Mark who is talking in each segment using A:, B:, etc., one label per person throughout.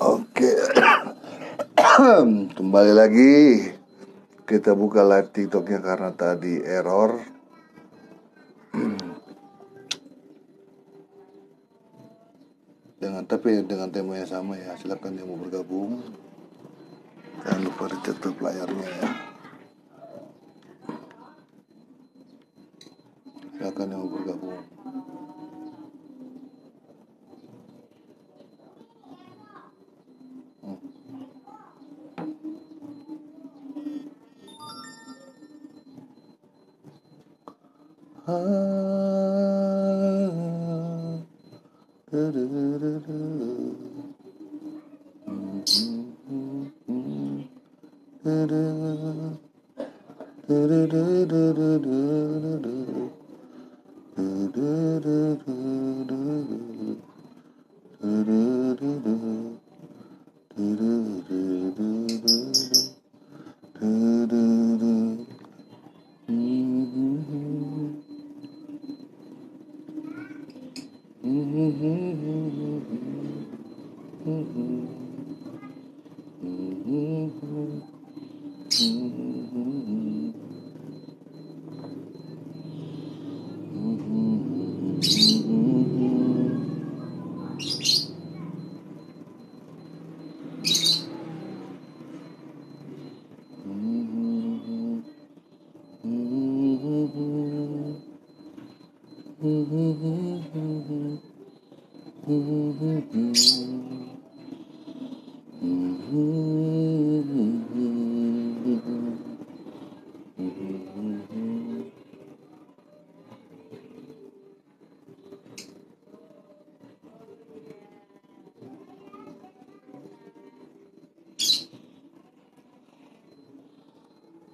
A: Oke, kembali lagi. Kita buka live TikToknya karena tadi error. Dengan tema yang sama ya. Silakan yang mau bergabung. Jangan lupa dicatat layarnya ya. Silakan yang mau bergabung.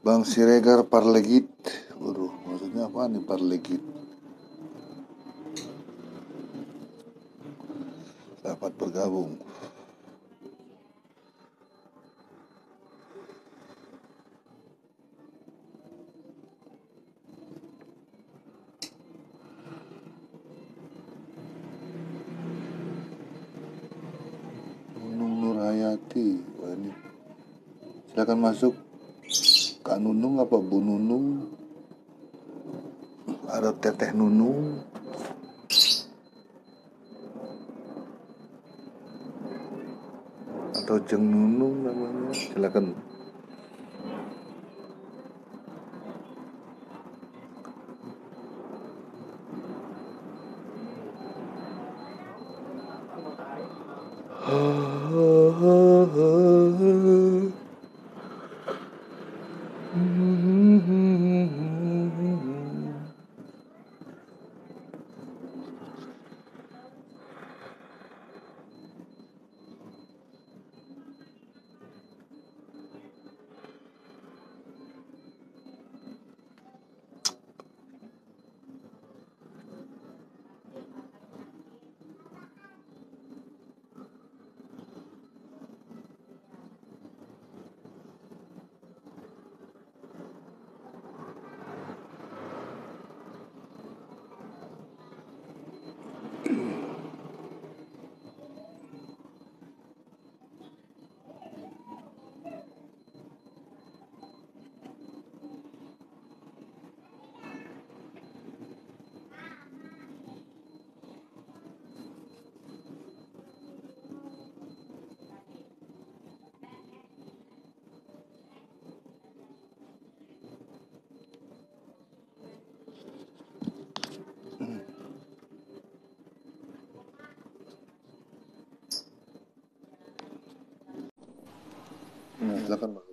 A: Bang Siregar Parlegit. Waduh, maksudnya apa nih Parlegit? Dapat bergabung. Nunung Nurhayati. Wah, ini. Silakan masuk. Kak Nunung apa Bu Nunung? Ada Teteh Nunung. Atau Jeng Nunung namanya. Silakan. Silakan Bang.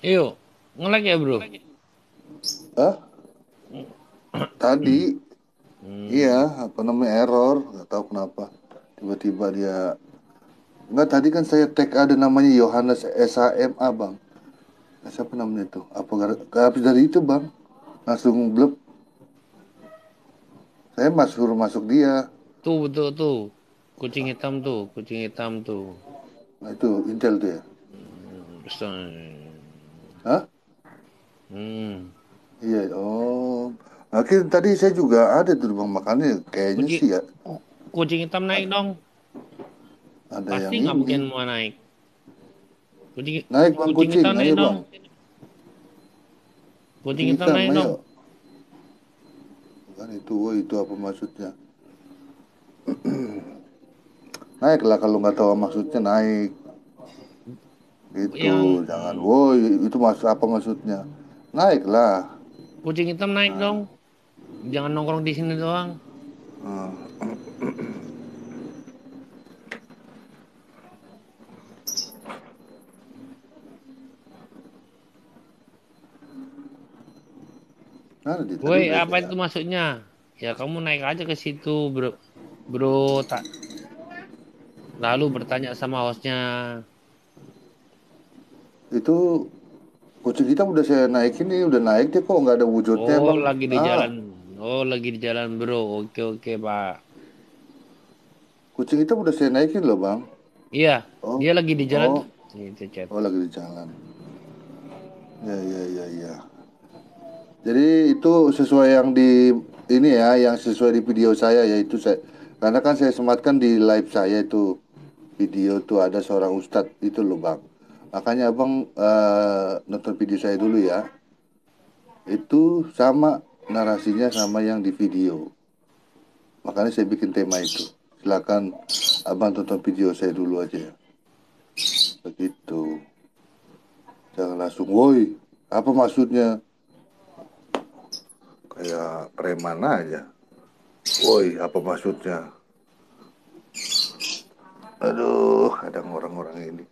B: Yuk, nge-lag ya bro?
A: Hah? Tadi iya, apa namanya error, nggak tahu kenapa. Tiba-tiba dia nggak, tadi kan saya tag ada namanya Yohanes SHMA Bang. Siapa namanya itu? Apa habis dari itu Bang? Langsung blok. Saya masuk dia.
B: Tuh betul tuh. Kucing hitam tuh.
A: Nah itu Intel tuh ya. Hah?
B: Hmm.
A: Iya, oh. Akhirnya tadi saya juga ada tuh Bang, makanya kayaknya
B: Kucing
A: sih ya.
B: kucing hitam naik dong.
A: Ada
B: Pasti
A: yang
B: nggak
A: ini.
B: mungkin mau naik. Kucing,
A: Naik bang
B: kucing
A: kucing,
B: hitam naik
A: ayo
B: dong.
A: bang.
B: Kucing
A: Kucing
B: hitam
A: hitam,
B: naik dong.
A: ayo. Kan itu, woi itu apa maksudnya? Naiklah kalau nggak tahu maksudnya naik. Gitu,
B: Yang
A: jangan. Woi itu maksud apa maksudnya? Naiklah.
B: kucing hitam naik dong. Jangan nongkrong di sini doang.
A: Hmm. Mana dia tadi
B: Woi,
A: udah
B: apa
A: saya.
B: itu maksudnya? Ya kamu naik aja ke situ, bro. Bro, tak. Lalu bertanya sama hostnya.
A: Itu kucing hitam udah saya naikin nih, udah naik dia kok nggak ada wujudnya
B: Oh,
A: bang.
B: lagi di
A: Ah,
B: jalan. Oh, lagi di jalan, bro. Oke, oke, Pak.
A: kucing hitam udah saya naikin loh bang.
B: Iya,
A: Oh,
B: dia lagi di jalan
A: oh,
B: tuh. Itu chat.
A: oh lagi di jalan. Ya, ya, ya, ya. Jadi itu sesuai yang di ini ya, yang sesuai di video saya yaitu saya, karena kan saya sematkan di live saya itu video tuh ada seorang ustadz itu loh bang. Makanya abang nonton video saya dulu ya. Itu sama narasinya sama yang di video. Makanya saya bikin tema itu. Silakan abang tonton video saya dulu aja ya. Begitu. Jangan langsung, woi, apa maksudnya? Kayak preman aja. Woi, apa maksudnya? Aduh, kadang orang-orang ini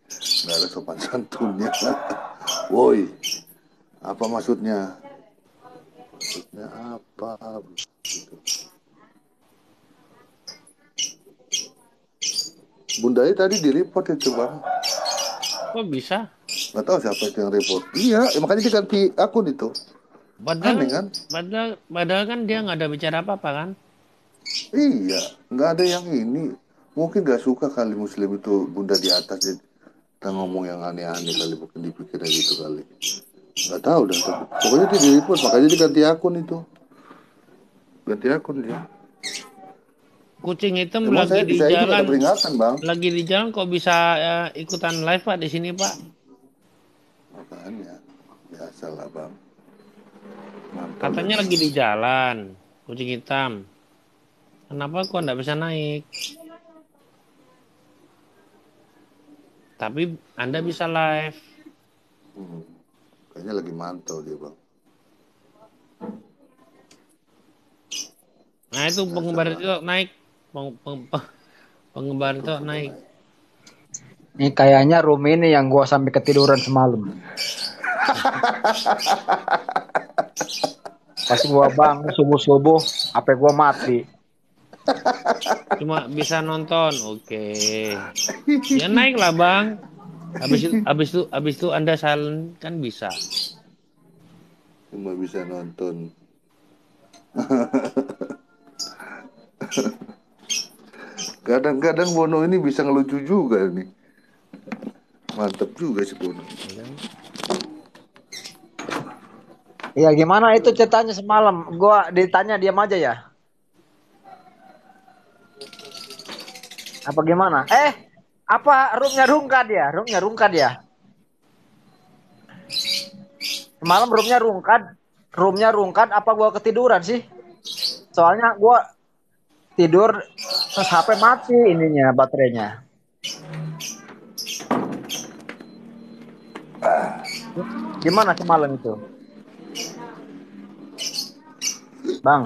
A: nggak ada sopan santunnya. Woi, apa maksudnya? Maksudnya apa? Gitu. Bundanya tadi di report itu bang.
B: Kok bisa?
A: Nggak tahu siapa itu yang report. Iya, makanya diganti akun itu.
B: Padahal
A: Aneh
B: kan,
A: kan?
B: padahal kan dia nggak ada bicara apa-apa kan?
A: Iya, nggak ada yang ini. Mungkin nggak suka kali Muslim itu bunda di atas jadi kita ngomong yang aneh-aneh kali mungkin dipikirnya gitu kali. Nggak tahu dah. Pokoknya dia di report, makanya diganti akun itu. Ganti akun dia.
B: Kucing hitam
A: Emang
B: lagi
A: saya di
B: di
A: saya itu nggak
B: jalan,
A: ada peringatan bang.
B: lagi di jalan kok bisa ikutan live Pak di sini Pak?
A: Makanya biasa lah bang. Mantau deh
B: Katanya
A: bang.
B: lagi di jalan, kucing hitam. Kenapa kok nggak bisa naik? Tapi Anda bisa live.
A: Hmm, kayaknya lagi mantau dia bang.
B: Nah itu pengembar
A: Biasalah.
B: itu naik, pengembar
A: Apa
B: itu
A: coba
B: naik.
A: naik.
C: Ini kayaknya room ini yang gua sampai ketiduran semalam. Pas gua bangun subuh-subuh, HP gua mati.
B: Cuma bisa nonton, oke. Ya naik lah bang. Habis itu Anda silent kan bisa.
A: Cuma bisa nonton. Kadang-kadang Bono ini bisa ngelucu juga nih. Mantep juga si Bono.
B: Ya kan?
C: Iya gimana itu ceritanya semalam? Gua ditanya diam aja ya. Apa gimana? Apa roomnya rungkad ya? Roomnya rungkad ya? Semalam roomnya rungkad. Roomnya rungkad apa gua ketiduran sih? Soalnya gua tidur terus HP mati ininya baterainya. Gimana semalam itu? Bang,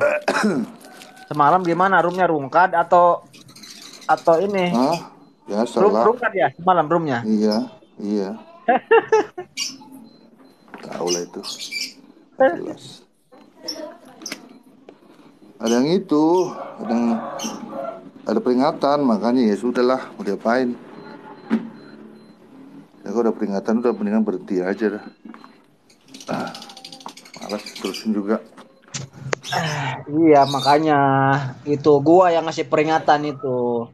C: semalam gimana roomnya rungkad atau ini?
A: Ah, biasalah.
C: Rungkad ya semalam roomnya.
A: Iya, iya. Tahu lah itu. Jelas. Ada yang itu, ada yang ada peringatan, makanya ya sudahlah, mau diapain. Ya kalau udah peringatan udah mendingan berhenti aja dah. Malas terusin juga.
C: Iya makanya itu gua yang ngasih peringatan itu.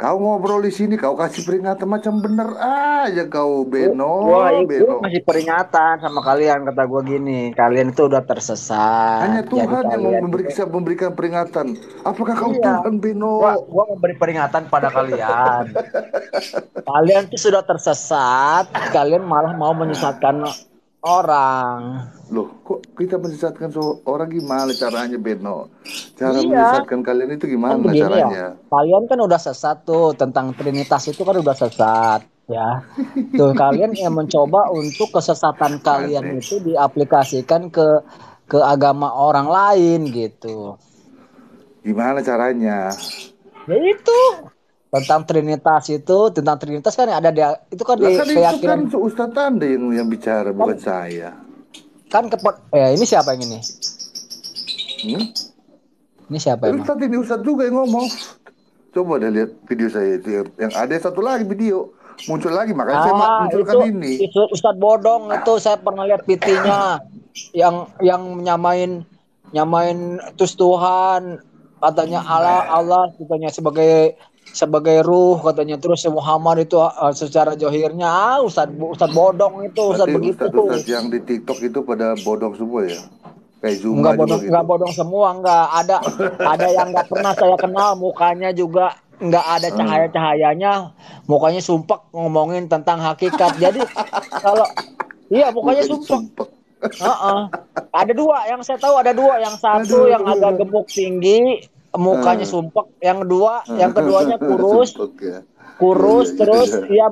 A: Kau ngobrol di sini, kau kasih peringatan macam bener aja kau,
C: Gua
A: Beno,
C: gua
A: Beno.
C: masih peringatan sama kalian, kata gua gini, kalian itu udah tersesat.
A: Hanya
C: Jadi
A: Tuhan yang
C: kalian itu
A: bisa memberikan peringatan. Apakah kau
C: iya,
A: Tuhan, Beno?
C: gua memberi peringatan pada kalian. Kalian itu sudah tersesat, kalian malah mau menyesatkan orang.
A: Loh, kok kita menyesatkan orang gimana caranya, Beno? Cara
C: Iya,
A: menyesatkan kalian itu
C: kan
A: gimana
C: begini ya.
A: caranya?
C: Kalian kan udah sesat tuh tentang Trinitas itu kan udah sesat, ya. Tuh kalian yang mencoba untuk kesesatan kalian
A: Aneh.
C: itu diaplikasikan ke agama orang lain gitu.
A: Gimana caranya?
C: Ya itu tentang Trinitas kan ada dia itu kan
A: Lah
C: di
A: kan itu kan
C: keyakinan
A: Ustadz Anda yang bicara,
C: kan
A: bukan saya.
C: kan ini siapa yang ini?
A: Hmm?
C: Ini siapa emang?
A: Ustadz ini Ustadz juga yang ngomong. Coba deh lihat video saya itu yang ada satu lagi video muncul lagi, makanya saya munculkan
C: Itu
A: ini.
C: Ustadz Bodong itu saya pernah lihat PT-nya yang nyamain nyamain terus Tuhan katanya Allah katanya sebagai ruh katanya terus Muhammad itu secara johirnya Ustadz Bodong itu Ustadz
A: Berarti
C: begitu.
A: Ustadz yang di TikTok itu pada bodong semua ya? Kayak Zuma juga
C: Enggak
A: gitu.
C: bodong semua, enggak ada yang enggak pernah saya kenal, mukanya juga enggak ada cahaya-cahayanya, mukanya sumpek ngomongin tentang hakikat. Jadi kalau iya mukanya
A: Mukanya
C: sumpek.
A: sumpah.
C: Heeh. Ada dua, yang saya tahu ada dua, yang satu yang agak
A: Aduh.
C: gemuk tinggi, mukanya sumpek, yang keduanya kurus,
A: Sumpah ya. Ya, ya, ya,
C: terus
A: ya.
C: dia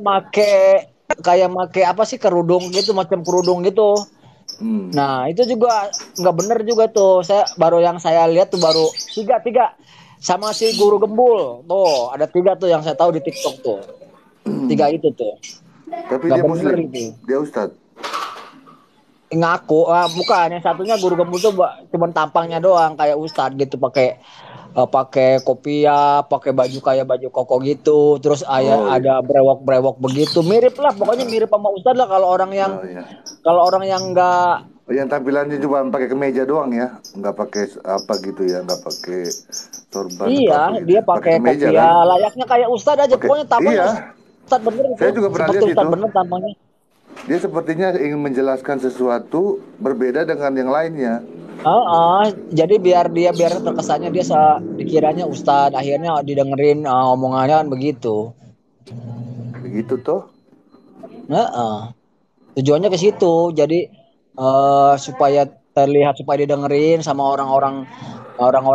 C: make apa sih kerudung gitu, macam kerudung gitu.
A: Hmm.
C: Nah, itu juga nggak bener juga tuh. Yang saya lihat tuh baru tiga sama si guru gembul. Tuh, ada tiga tuh yang saya tahu di TikTok tuh. Tiga itu tuh.
A: Tapi
C: Nggak
A: dia
C: bener
A: Muslim,
C: itu.
A: dia Ustadz.
C: Ngaku, bukan. Yang satunya guru gembul tuh cuman tampangnya doang kayak ustadz gitu pakai kopiah, pakai baju kayak baju koko gitu, terus
A: Oh iya.
C: ada brewok-brewok begitu, mirip lah, pokoknya mirip sama ustadz lah
A: Oh iya.
C: kalau orang yang nggak.
A: Oh, yang tampilannya cuma pakai kemeja doang ya, nggak pakai apa gitu ya, nggak pakai sorban atau
C: Iya,
A: apa gitu
C: dia
A: ya. Pakai
C: pakai
A: kemeja kan?
C: kopiah, layaknya kayak Ustadz aja.
A: Pakai.
C: Pokoknya tampangnya
A: Iya,
C: Ustadz bener itu.
A: saya juga pernah
C: Seperti
A: lihat itu.
C: Ustadz bener tampangnya.
A: Dia sepertinya ingin menjelaskan sesuatu berbeda dengan yang lainnya.
C: Jadi biar terkesannya dikiranya Ustadz, akhirnya didengerin omongannya kan begitu.
A: Begitu toh?
C: Tujuannya ke situ. Jadi supaya terlihat, supaya didengerin sama orang-orang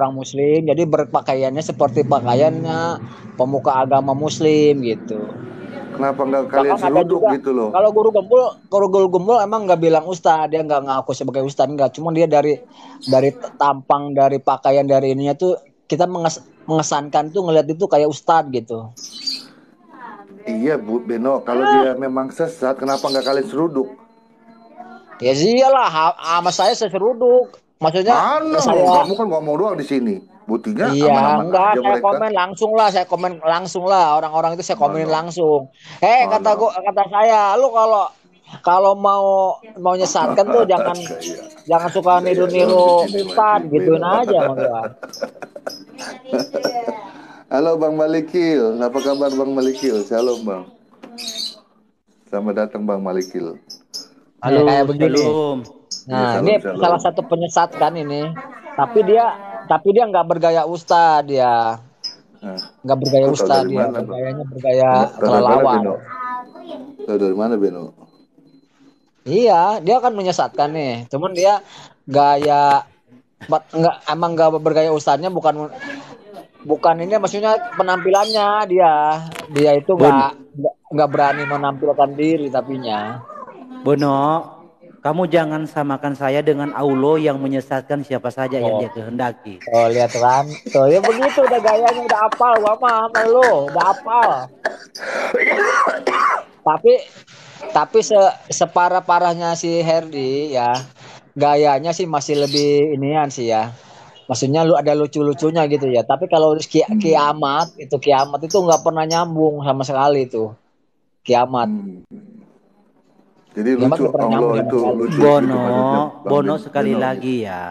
C: Muslim. Jadi berpakaiannya seperti pakaiannya pemuka agama Muslim gitu.
A: Kenapa nggak kalian
C: Bahkan ada
A: seruduk
C: juga
A: gitu loh?
C: kalau guru gembul emang nggak bilang ustadz, dia nggak ngaku sebagai ustadz, nggak, cuma dia dari tampang, dari pakaian, dari ininya tuh kita mengesankan tuh ngeliat itu kayak ustadz gitu.
A: Iya Bu Beno, kalau dia memang sesat, kenapa nggak kalian seruduk?
C: Ya iyalah, sama saya seruduk, maksudnya
A: Mana?
C: saya.
A: Kamu kan ngomong doang di sini. Buktinya
C: Iya,
A: aman-aman
C: enggak,
A: aja mereka.
C: saya komen langsung lah, orang-orang itu saya komenin
A: Mana?
C: langsung.
A: Mana?
C: Kata saya, lu kalau mau nyesatkan tuh jangan suka
A: Gaya doang di
C: niru
A: sini
C: ustad, gituin
A: Beno.
C: aja sama gua.
A: Halo Bang Malikil, apa kabar Bang Malikil? Shalom Bang. Selamat datang Bang Malikil.
C: Nih, kayak
B: Halo,
C: begini.
B: Shalom.
A: Ya,
C: Nah,
A: shalom
C: ini
A: shalom.
C: salah satu penyesat kan ini. Tapi dia nggak bergaya ustad, dia
A: Nah,
C: nggak bergaya
A: kau tahu
C: ustad,
A: dari
C: dia
A: mana Bang?
C: bergayanya bergaya
A: Tahu dari mana
C: kelelawar.
A: Beno? Tahu dari mana Beno?
C: Iya, dia kan menyesatkan nih. Cuman dia gaya emang nggak bergaya ustadznya, bukan ini, maksudnya penampilannya dia itu
B: Bon,
C: nggak berani menampilkan diri tapinya.
B: Bono, kamu jangan samakan saya dengan Allah yang menyesatkan siapa saja yang
C: Oh,
B: dia kehendaki.
C: lihat kan, tuh ya begitu, udah gayanya udah apal, gua mah sama lu udah apal. Tapi separah-parahnya si Herdi ya, gayanya sih masih lebih inian sih ya. Maksudnya lu ada lucu-lucunya gitu ya. Tapi kalau kiamat itu nggak pernah nyambung sama sekali tuh. Kiamat.
A: Jadi
C: Kiamat
A: lucu
C: nggak pernah nyambung
A: Allah
C: sama
A: itu
C: sekali.
A: lucu gitu maksudnya Bang
B: Bono sekali
A: Beno gitu.
B: lagi ya.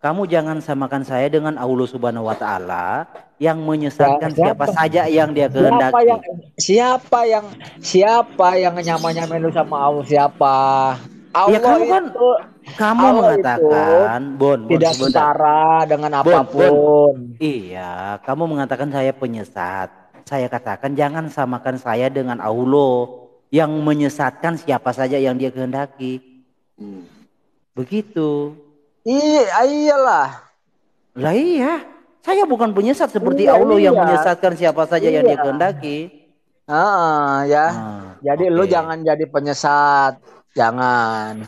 D: kamu jangan samakan saya dengan Allah Subhanahu wa taala yang menyesatkan siapa
C: Siapa
D: saja yang dia
C: siapa yang
D: kehendaki.
C: siapa yang siapa yang nyamain lu sama Allah siapa?
D: Ya
C: Allah
D: kamu kan
C: itu
D: kamu
C: Allah itu
D: mengatakan, Bon
C: tidak
D: sebentar.
C: setara dengan
D: Bon.
C: apapun.
D: Iya, kamu mengatakan saya penyesat. Saya katakan jangan samakan saya dengan Allah yang menyesatkan siapa saja yang dia kehendaki. Begitu.
C: Iya, iyalah.
D: Lah iya, saya bukan penyesat seperti
C: Iya,
D: Allah yang
C: iya.
D: menyesatkan siapa saja yang dia
C: Iya.
D: kehendaki.
C: Ya. Jadi lu
D: oke.
C: jangan jadi penyesat. Jangan.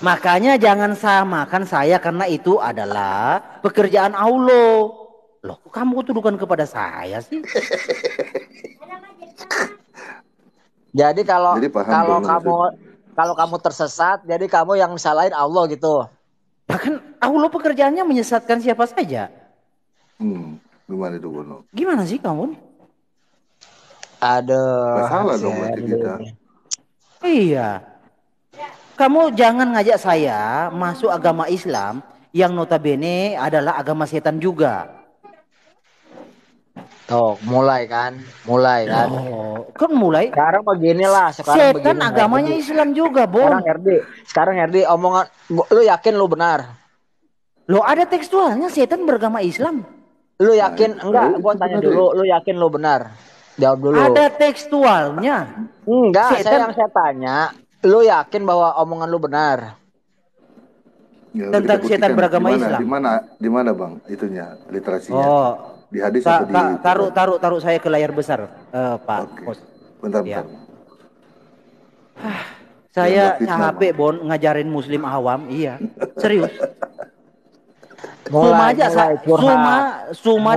D: Makanya jangan samakan saya karena itu adalah pekerjaan Allah. Loh, kok kamu tuduhkan kepada saya sih?
C: Jadi
A: Jadi paham
C: kalau kamu tersesat, jadi kamu yang salahin Allah gitu.
D: Bahkan Allah pekerjaannya menyesatkan siapa saja.
A: Gimana itu Bono?
D: Gimana sih kamu?
C: Aduh.
A: Salah dong berarti kita.
D: Iya. Kamu jangan ngajak saya masuk agama Islam yang notabene adalah agama setan juga.
C: Tuh, mulai kan?
D: Oh, kan mulai.
C: Sekarang beginilah,
D: Setan agamanya Islam juga, Bon.
C: Sekarang Herdi omongan lu yakin lu benar?
D: Loh, ada tekstualnya setan beragama Islam.
C: Lu yakin? Enggak, gua tanya dulu, lu yakin lu benar? Jawab dulu.
D: Ada tekstualnya.
C: Enggak, saya tanya, lu yakin bahwa omongan lu benar?
A: Ya,
D: Tentang setan beragama Islam.
A: Di mana Bang itunya literasinya?
D: Oh,
A: di hadis atau di
D: taruh saya ke layar besar, Pak.
A: Oke. Bentar.
D: Ya. Saya capek Bon ngajarin muslim awam, iya. Serius. Suma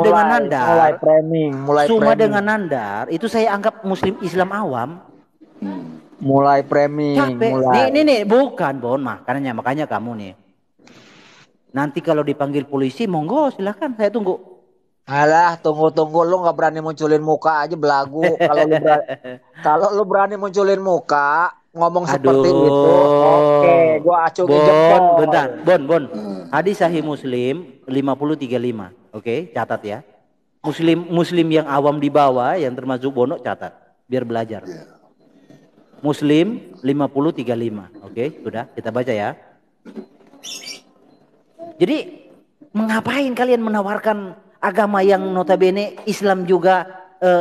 D: dengan nandar.
C: Mulai framing.
D: Suma dengan nandar, itu saya anggap muslim Islam awam.
C: Mulai framing.
D: Capek. Nih, bukan Bon, makanya kamu nih. Nanti kalau dipanggil polisi, monggo silakan, saya tunggu.
C: Alah, tunggu lu nggak berani munculin muka aja belagu. Kalau lu berani munculin muka, ngomong seperti itu, oke, gua acungin jempol.
D: Bentar, Bon. Hadis Sahih Muslim 5035. Oke, catat ya. Muslim yang awam di bawah, yang termasuk Bono, catat biar belajar. Muslim 5035. Oke, sudah kita baca ya. Jadi mengapain kalian menawarkan agama yang notabene Islam juga,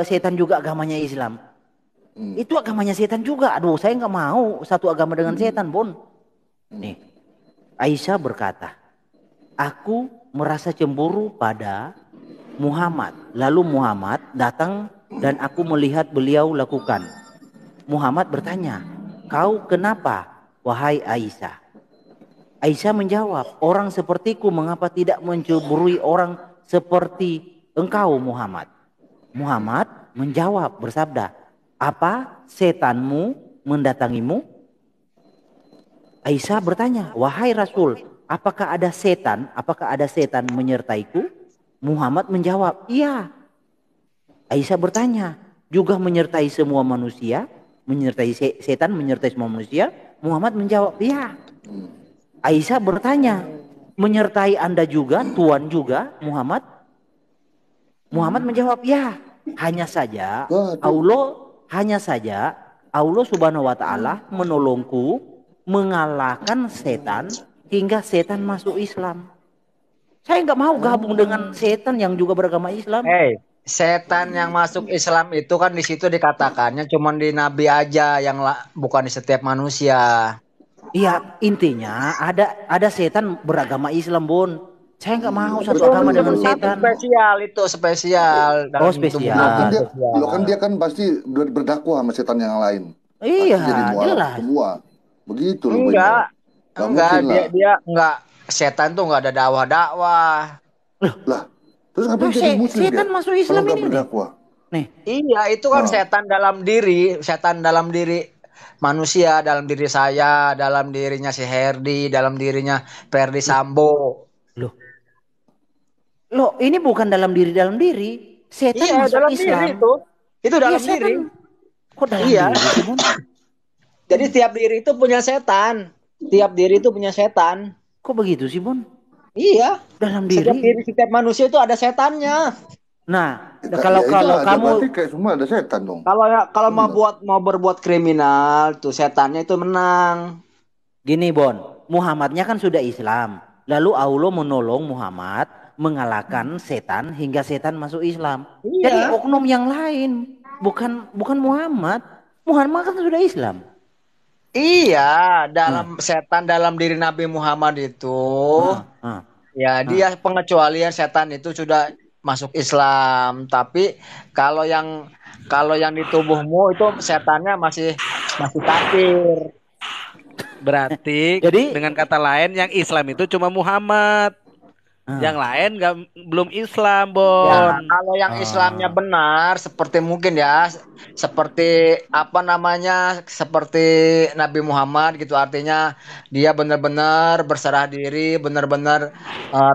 D: setan juga agamanya Islam? Itu agamanya setan juga. Aduh, saya nggak mau satu agama dengan setan, Bon. Nih, Aisyah berkata, aku merasa cemburu pada Muhammad. Lalu Muhammad datang dan aku melihat beliau lakukan. Muhammad bertanya, kau kenapa, wahai Aisyah? Aisyah menjawab, orang sepertiku mengapa tidak mencemburui orang seperti engkau Muhammad? Muhammad menjawab bersabda, apa setanmu mendatangimu? Aisyah bertanya, wahai Rasul, apakah ada setan menyertaiku? Muhammad menjawab, iya. Aisyah bertanya, juga menyertai semua manusia? Menyertai setan, menyertai semua manusia? Muhammad menjawab, iya. Aisyah bertanya, menyertai Anda juga, Tuhan juga, Muhammad? Muhammad menjawab, ya. Hanya saja Allah Subhanahu wa taala menolongku mengalahkan setan hingga setan masuk Islam. Saya nggak mau gabung dengan setan yang juga beragama Islam.
C: Setan yang masuk Islam itu kan di situ dikatakannya cuma di nabi aja, bukan di setiap manusia.
D: Iya, intinya ada setan beragama Islam, Bon. Saya nggak mau satu agama dengan setan.
C: Spesial.
D: Oh, spesial.
A: Kan dia kan pasti berdakwah sama setan yang lain.
D: Iya,
A: jadi
D: jelas.
A: Semua. Begitu loh.
C: Enggak, dia enggak. Setan tuh enggak ada dakwah.
A: Lah, terus ngapain jadi muslim
D: setan
A: dia?
D: masuk Islam ini
A: berdakwah.
D: Nih.
C: Iya, itu kan setan dalam diri manusia, dalam diri saya, dalam dirinya si Herdi, dalam dirinya Ferdi Sambo.
D: Loh, ini bukan dalam diri. Setan masuk
C: dalam
D: Islam.
C: Diri itu. Itu dalam diri.
D: Kok dalam diri?
C: Jadi tiap diri itu punya setan. Kok begitu sih, Bon? Iya.
D: Dalam
C: Setiap
D: diri.
C: setiap manusia itu ada setannya.
D: Nah,
A: Ya, itu
D: kalau
A: ada,
D: kamu
A: berarti kayak semua ada setan dong.
C: Kalau
A: Benar.
C: mau berbuat kriminal tuh setannya itu menang.
D: gini Bon, Muhammadnya kan sudah Islam. Lalu Allah menolong Muhammad mengalahkan setan hingga setan masuk Islam. Jadi
C: Iya.
D: oknum yang lain, bukan Muhammad. Muhammad kan sudah Islam.
C: Iya,
D: Ah,
C: setan dalam diri Nabi Muhammad itu,
D: ah, ah,
C: ya
D: ah.
C: dia pengecualian setan itu sudah masuk Islam. Tapi kalau yang kalau yang di tubuhmu itu setannya masih masih kafir.
E: Berarti
D: Jadi,
E: dengan kata lain yang Islam itu cuma Muhammad. Yang
D: ah,
E: lain belum Islam,
C: Ya,
E: Bon.
C: kalau yang Islamnya
D: ah,
C: benar seperti mungkin ya, seperti apa namanya, seperti Nabi Muhammad gitu, artinya dia benar-benar berserah diri, benar-benar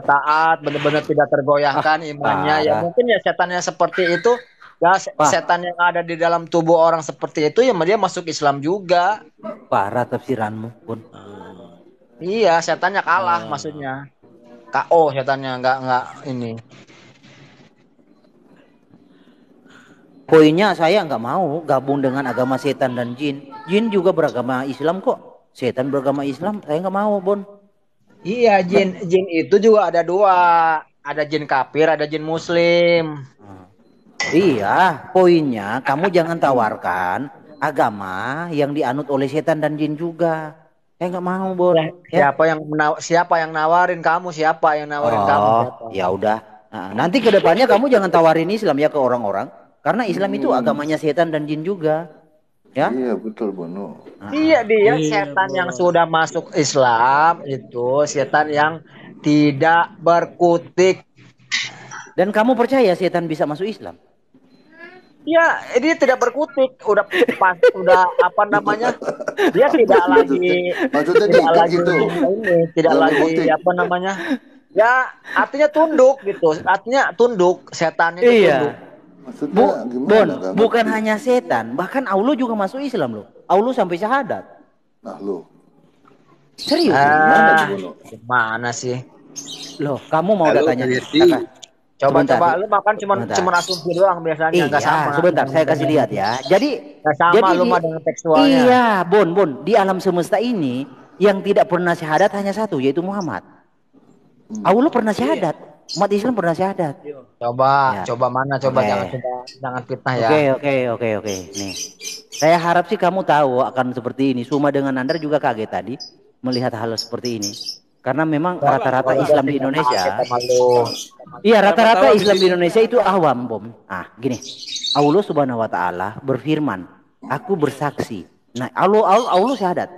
C: taat, benar-benar tidak tergoyahkan imannya. Ya
D: parah,
C: mungkin ya setannya seperti itu, ya
D: Pak,
C: setan yang ada di dalam tubuh orang seperti itu, ya dia masuk Islam juga.
D: parah tafsiranmu pun.
C: Iya, setannya kalah
E: Eh,
C: maksudnya. KO setannya nggak ini.
D: Poinnya saya nggak mau gabung dengan agama setan dan jin. Jin juga beragama Islam kok. Setan beragama Islam, saya nggak mau, Bon.
C: Iya, jin itu juga ada dua. Ada jin kafir, ada jin muslim.
D: Ah. Iya, poinnya kamu jangan tawarkan agama yang dianut oleh setan dan jin juga. Saya nggak mau, Bon.
C: Ya,
D: Ya.
C: siapa yang nawarin kamu? Siapa yang nawarin kamu?
D: Oh,
C: Siapa?
D: ya udah. Nah, nanti ke depannya kamu jangan tawarin Islam ya ke orang-orang, karena Islam itu
A: Hmm,
D: agamanya setan dan jin juga. Ya.
A: iya betul Bono.
C: Iya, dia
E: iya,
C: setan yang
E: Bon.
C: sudah masuk Islam itu setan yang tidak berkutik.
D: Dan kamu percaya setan bisa masuk Islam?
C: Ya, dia tidak berkutik. Udah apa namanya? Dia tidak lagi
A: Maksudnya
C: tidak
A: diikat
C: lagi
A: gitu.
C: ini, tidak
A: Nggak
C: lagi
A: berkutik.
C: apa namanya? Ya, artinya tunduk gitu. Artinya tunduk, setan itu tunduk.
D: Iya.
A: Maksudnya
D: Bon,
A: gimana? Gak
D: bukan
A: ngerti.
D: hanya setan, bahkan Allah juga masuk Islam loh. Allah sampai syahadat.
A: Nah lo,
D: Serius loh.
A: gimana tuh
C: Ah,
A: Bono?
C: gimana sih?
D: Loh, kamu mau
F: Halo,
D: datanya nih,
F: Yesi.
D: kakak? Sebentar,
C: Coba-coba lu makan
D: sebentar.
C: cuman asumsi doang biasanya nggak
D: Iya,
C: sama.
D: sebentar, saya kasih lihat ya. Jadi,
C: Nggak sama
D: jadi
C: lu mah dengan tekstualnya.
D: iya, Bon, di alam semesta ini yang tidak pernah syahadat hanya satu, yaitu Muhammad. Allah pernah syahadat, umat Islam pernah syahadat.
C: Coba,
D: Ya.
C: coba mana? Coba
D: Oke.
C: jangan fitnah ya.
D: Oke. Nih, saya harap sih kamu tahu akan seperti ini. Suma dengan Anda juga kaget tadi melihat hal seperti ini. Karena memang rata-rata
C: Gua
D: Islam di
C: sih nggak kaget
D: Indonesia,
C: sama lu.
D: iya rata-rata
E: Pertama
D: Islam di
E: begini.
D: Indonesia itu awam, Bom. Ah, gini. Allah Subhanahu wa taala berfirman, "Aku bersaksi." Nah, Allah syahadat.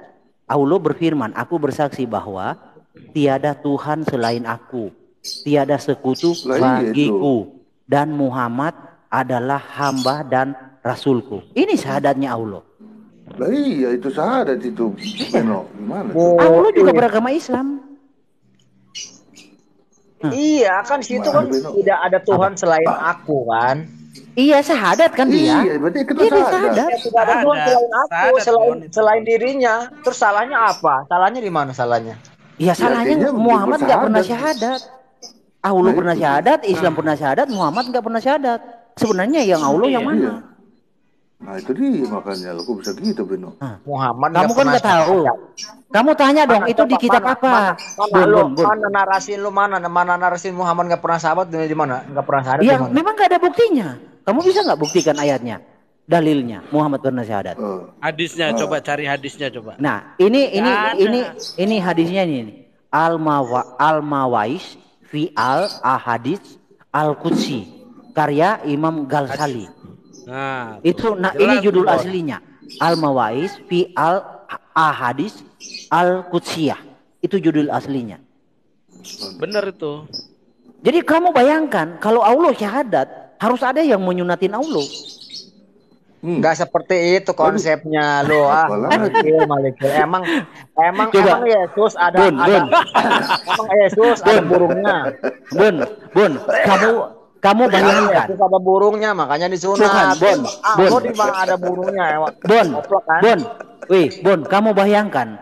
D: Allah berfirman, "Aku bersaksi bahwa tiada Tuhan selain aku, tiada sekutu
A: Lah iya itu.
D: bagiku, dan Muhammad adalah hamba dan rasulku." Ini syahadatnya Allah.
A: Lah iya itu syahadat itu. Bono, gimana tuh?
C: Oh,
D: Allah juga
C: iya.
D: beragama Islam.
C: Iya, kan situ kan
A: Gimana, Beno?
C: tidak ada Tuhan selain aku kan.
D: Iya, syahadat kan dia.
A: Iya, berarti kita
D: Iya, dia
A: syahadat.
D: syahadat.
C: Ya, tidak ada Tuhan
E: Syahadat,
C: selain aku,
E: syahadat, Bon, itu.
C: selain dirinya. Terus salahnya apa? Salahnya di mana salahnya?
D: Ya salahnya
A: artinya
D: Muhammad nggak pernah
A: bersyahadat.
D: syahadat. Allah
A: Nah,
D: pernah
A: itu.
D: syahadat, Islam pernah syahadat, Muhammad nggak pernah syahadat. Sebenarnya yang Allah yang
A: Iya.
D: mana?
A: Nah itu dia makanya lo kok bisa gitu Beno.
C: Muhammad
D: Kamu kan
C: pernah
D: nggak tahu.
C: syahadat.
D: Kamu tanya dong,
C: Mana,
D: itu di
C: coba,
D: kitab
C: mana,
D: apa?
C: Mana
D: Bun.
C: narasi lu mana narasi Muhammad nggak pernah sahabat di mana? Nggak pernah syahadat di
D: Ya
C: mana?
D: memang nggak ada buktinya. Kamu bisa nggak buktikan ayatnya, dalilnya Muhammad pernah syahadat?
E: Hadisnya coba cari hadisnya coba.
D: Nah, ini
E: Nggak ada.
D: hadisnya ini. Al-Mawais fi al-Ahadits al-Qudsi karya Imam Ghazali.
E: Nah,
D: Itu
E: tuh.
D: ini
E: Jelas
D: judul
E: tuh, Bon.
D: aslinya. Al-Mawais fi al-Ahadits al-Qudsiyah. Itu judul aslinya.
E: Bener itu.
D: Jadi kamu bayangkan kalau Allah syahadat, harus ada yang menyunatin Allah.
C: Nggak seperti itu konsepnya lo
A: Apalagi.
C: Malikil. Emang
D: Coba.
C: Yesus ada
D: Bun.
C: emang Yesus ada burungnya.
D: Bun, kamu bayangkan.
C: Yesus ada burungnya makanya
D: Bukan,
C: disunat.
D: Bun.
C: Lo di mana ada burungnya?
D: Bon,
C: Goblok kan?
D: Bon, kamu bayangkan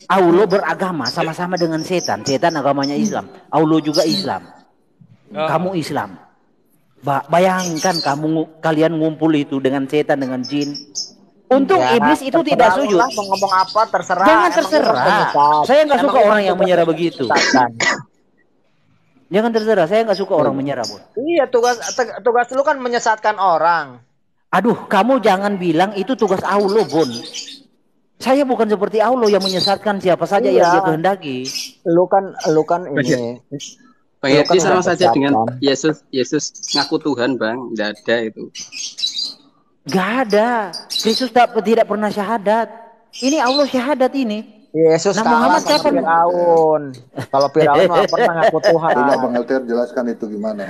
D: Allah beragama sama-sama dengan setan. Setan agamanya Islam. Allah juga Islam. Kamu Islam. Bayangkan kalian ngumpul itu dengan setan, dengan jin. Untung
C: Ya,
D: iblis itu
C: terserah
D: tidak
C: lu
D: sujud.
C: lah, mau ngomong apa terserah.
D: Jangan
C: Emang lu
D: terserah.
C: penyesat.
D: Saya nggak
C: Emang
D: suka
C: lu
D: orang yang
C: tugas
D: menyerah begitu.
C: menyesatkan.
D: Jangan terserah. Saya nggak suka orang menyerah, Bun.
C: Iya, tugas lu kan menyesatkan orang.
D: Aduh, kamu jangan bilang itu tugas Allah, Bun. Saya bukan seperti Allah yang menyesatkan siapa saja yang
C: Iya.
D: dia kehendaki.
C: Lu kan ini.
F: Bang
C: Lu kan
F: Edi sama
C: udah
F: saja dengan
C: menyesatkan.
F: Yesus ngaku Tuhan, Bang. Tidak ada itu.
D: Gak ada. Kristus tidak pernah syahadat. Ini Allah syahadat ini.
C: Yesus
D: Nah,
C: kalah
D: Muhammad
C: sama
D: kapan?
C: Firaun. Kalau Firaun nggak pernah ngaku Tuhan.
A: Coba Bang Alter jelaskan itu gimana.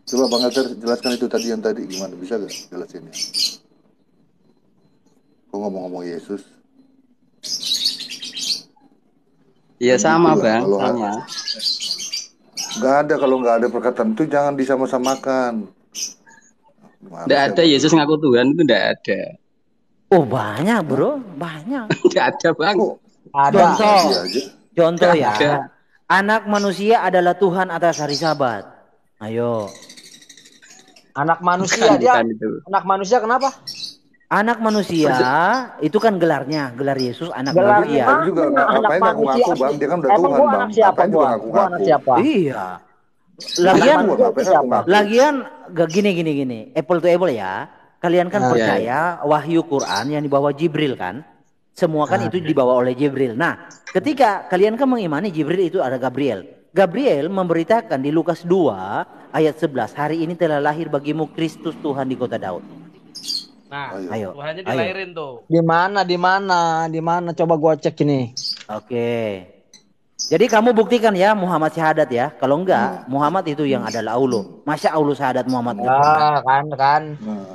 A: Coba Bang Alter jelaskan itu tadi yang tadi gimana. Bisa gak jelasin ya? Kok ngomong-ngomong Yesus?
F: Iya sama,
A: Itulah,
F: Bang.
A: kalau
F: Sama.
A: Gak ada, kalau nggak ada perkataan itu jangan disama-samakan. Gimana
F: Tidak
A: sih,
F: ada
A: Bang?
F: Yesus ngaku Tuhan itu tidak ada.
D: Oh banyak bro, banyak.
F: Tidak ada, Bang.
A: Kok
C: Ada.
D: Contoh,
A: iya aja?
D: contoh
F: Nggak
D: ya.
F: ada.
D: Anak manusia adalah Tuhan atas hari Sabat. Ayo.
C: Anak manusia dia.
F: Bukan itu.
C: Anak manusia kenapa?
D: Anak manusia itu kan gelarnya, gelar Yesus anak
C: Gelar
D: manusia.
A: Dia juga ngapain ngaku-ngaku, Bang? Dia kan udah
C: Emang
A: Tuhan,
C: gua
A: Bang.
C: anak siapa
A: Ngapain juga
C: gua? Gua
A: ngaku-ngaku?
C: anak siapa?
D: Iya.
C: Anak
D: Lagian
C: manusia itu siapa?
D: lagian gini. Apple to apple ya. Kalian kan
C: Ah,
D: percaya wahyu Quran yang dibawa Jibril kan? Semua kan itu dibawa oleh Jibril. Nah, ketika kalian kan mengimani Jibril itu ada Gabriel. Gabriel memberitakan di Lukas 2 ayat 11, hari ini telah lahir bagimu Kristus Tuhan di kota Daud.
E: Nah,
D: Ayo.
E: Tuhannya
D: Ayo.
E: dilahirin tuh.
C: Di mana? Coba gua cek ini.
D: Oke. Jadi kamu buktikan ya Muhammad syahadat ya. Kalau enggak, Muhammad itu yang adalah Allah. Masya Allah syahadat Muhammad.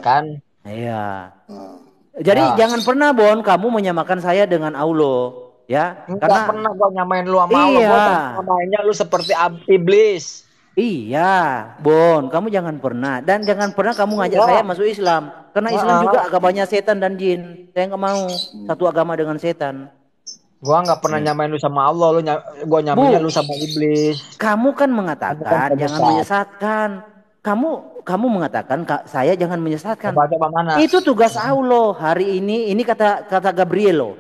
C: Kan.
D: Iya.
A: Nah,
D: Jadi
C: Ah.
D: jangan pernah Bon kamu menyamakan saya dengan Allah, ya.
C: Enggak pernah gua nyamain lu sama Allah.
D: Iya.
C: Gua nyamainnya lu seperti iblis.
D: Iya, Bon, kamu jangan pernah dan jangan pernah kamu ngajak
C: Iya.
D: saya masuk Islam. Karena Islam juga agamanya setan dan jin. Saya nggak mau satu agama dengan setan.
C: Gua nggak pernah nyamain lu sama Allah, gua nyamainnya lu sama iblis.
D: Kamu kan mengatakan
C: Bukan
D: jangan
C: penyesat.
D: menyesatkan. Kamu mengatakan saya jangan menyesatkan.
C: Coba mana?
D: Itu tugas Allah. Hari ini kata Gabriel loh.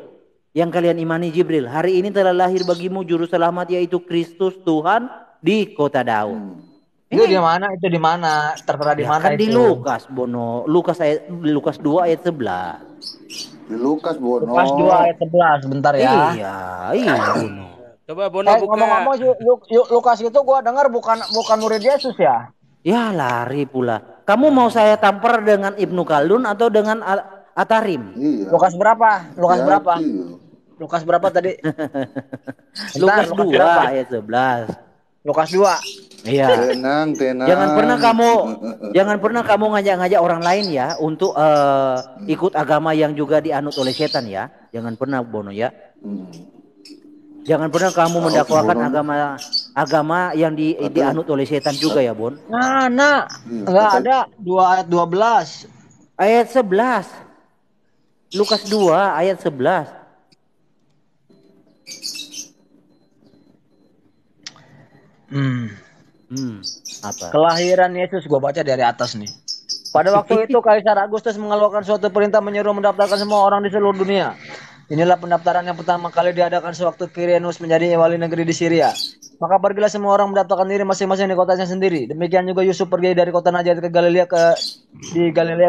D: Yang kalian imani Jibril. Hari ini telah lahir bagimu juru selamat yaitu Kristus Tuhan di kota Daud.
C: Itu di mana? Tertera di
D: Ya,
C: mana
D: kan
C: itu?
D: di Lukas, Bono. Lukas 2 ayat 11.
A: di Lukas Bono.
C: Lukas 2 ayat 11, bentar ya.
D: Iya, Bono.
E: Coba Bono buka.
C: Ngomong-ngomong Lukas itu gua dengar bukan murid Yesus ya?
D: Ya lari pula. Kamu mau saya tampar dengan Ibnu Khaldun atau dengan Atarim?
A: Iya.
C: Lukas berapa? Lukas
A: Ya,
C: berapa?
A: iya.
C: Lukas berapa tadi?
D: Lukas 2
C: berapa?
D: ayat 11.
C: Lukas 2.
D: Iya.
A: Tenang.
D: Jangan pernah kamu ngajak-ngajak orang lain ya untuk ikut agama yang juga dianut oleh setan ya. Jangan pernah Bono ya. Jangan pernah kamu mendakwakan agama yang dianut oleh setan juga ya, Bon.
C: Nah, enggak ada 2 ayat 12.
D: Ayat 11. Lukas 2 ayat 11. Apa?
C: Kelahiran Yesus gua baca dari atas nih. Pada waktu itu Kaisar Agustus mengeluarkan suatu perintah menyuruh mendaftarkan semua orang di seluruh dunia. Inilah pendaftaran yang pertama kali diadakan sewaktu Quirinius menjadi wali negeri di Syria. Maka pergilah semua orang mendaftarkan diri masing-masing di kotanya sendiri. Demikian juga Yusuf pergi dari kota Nazaret ke Galilea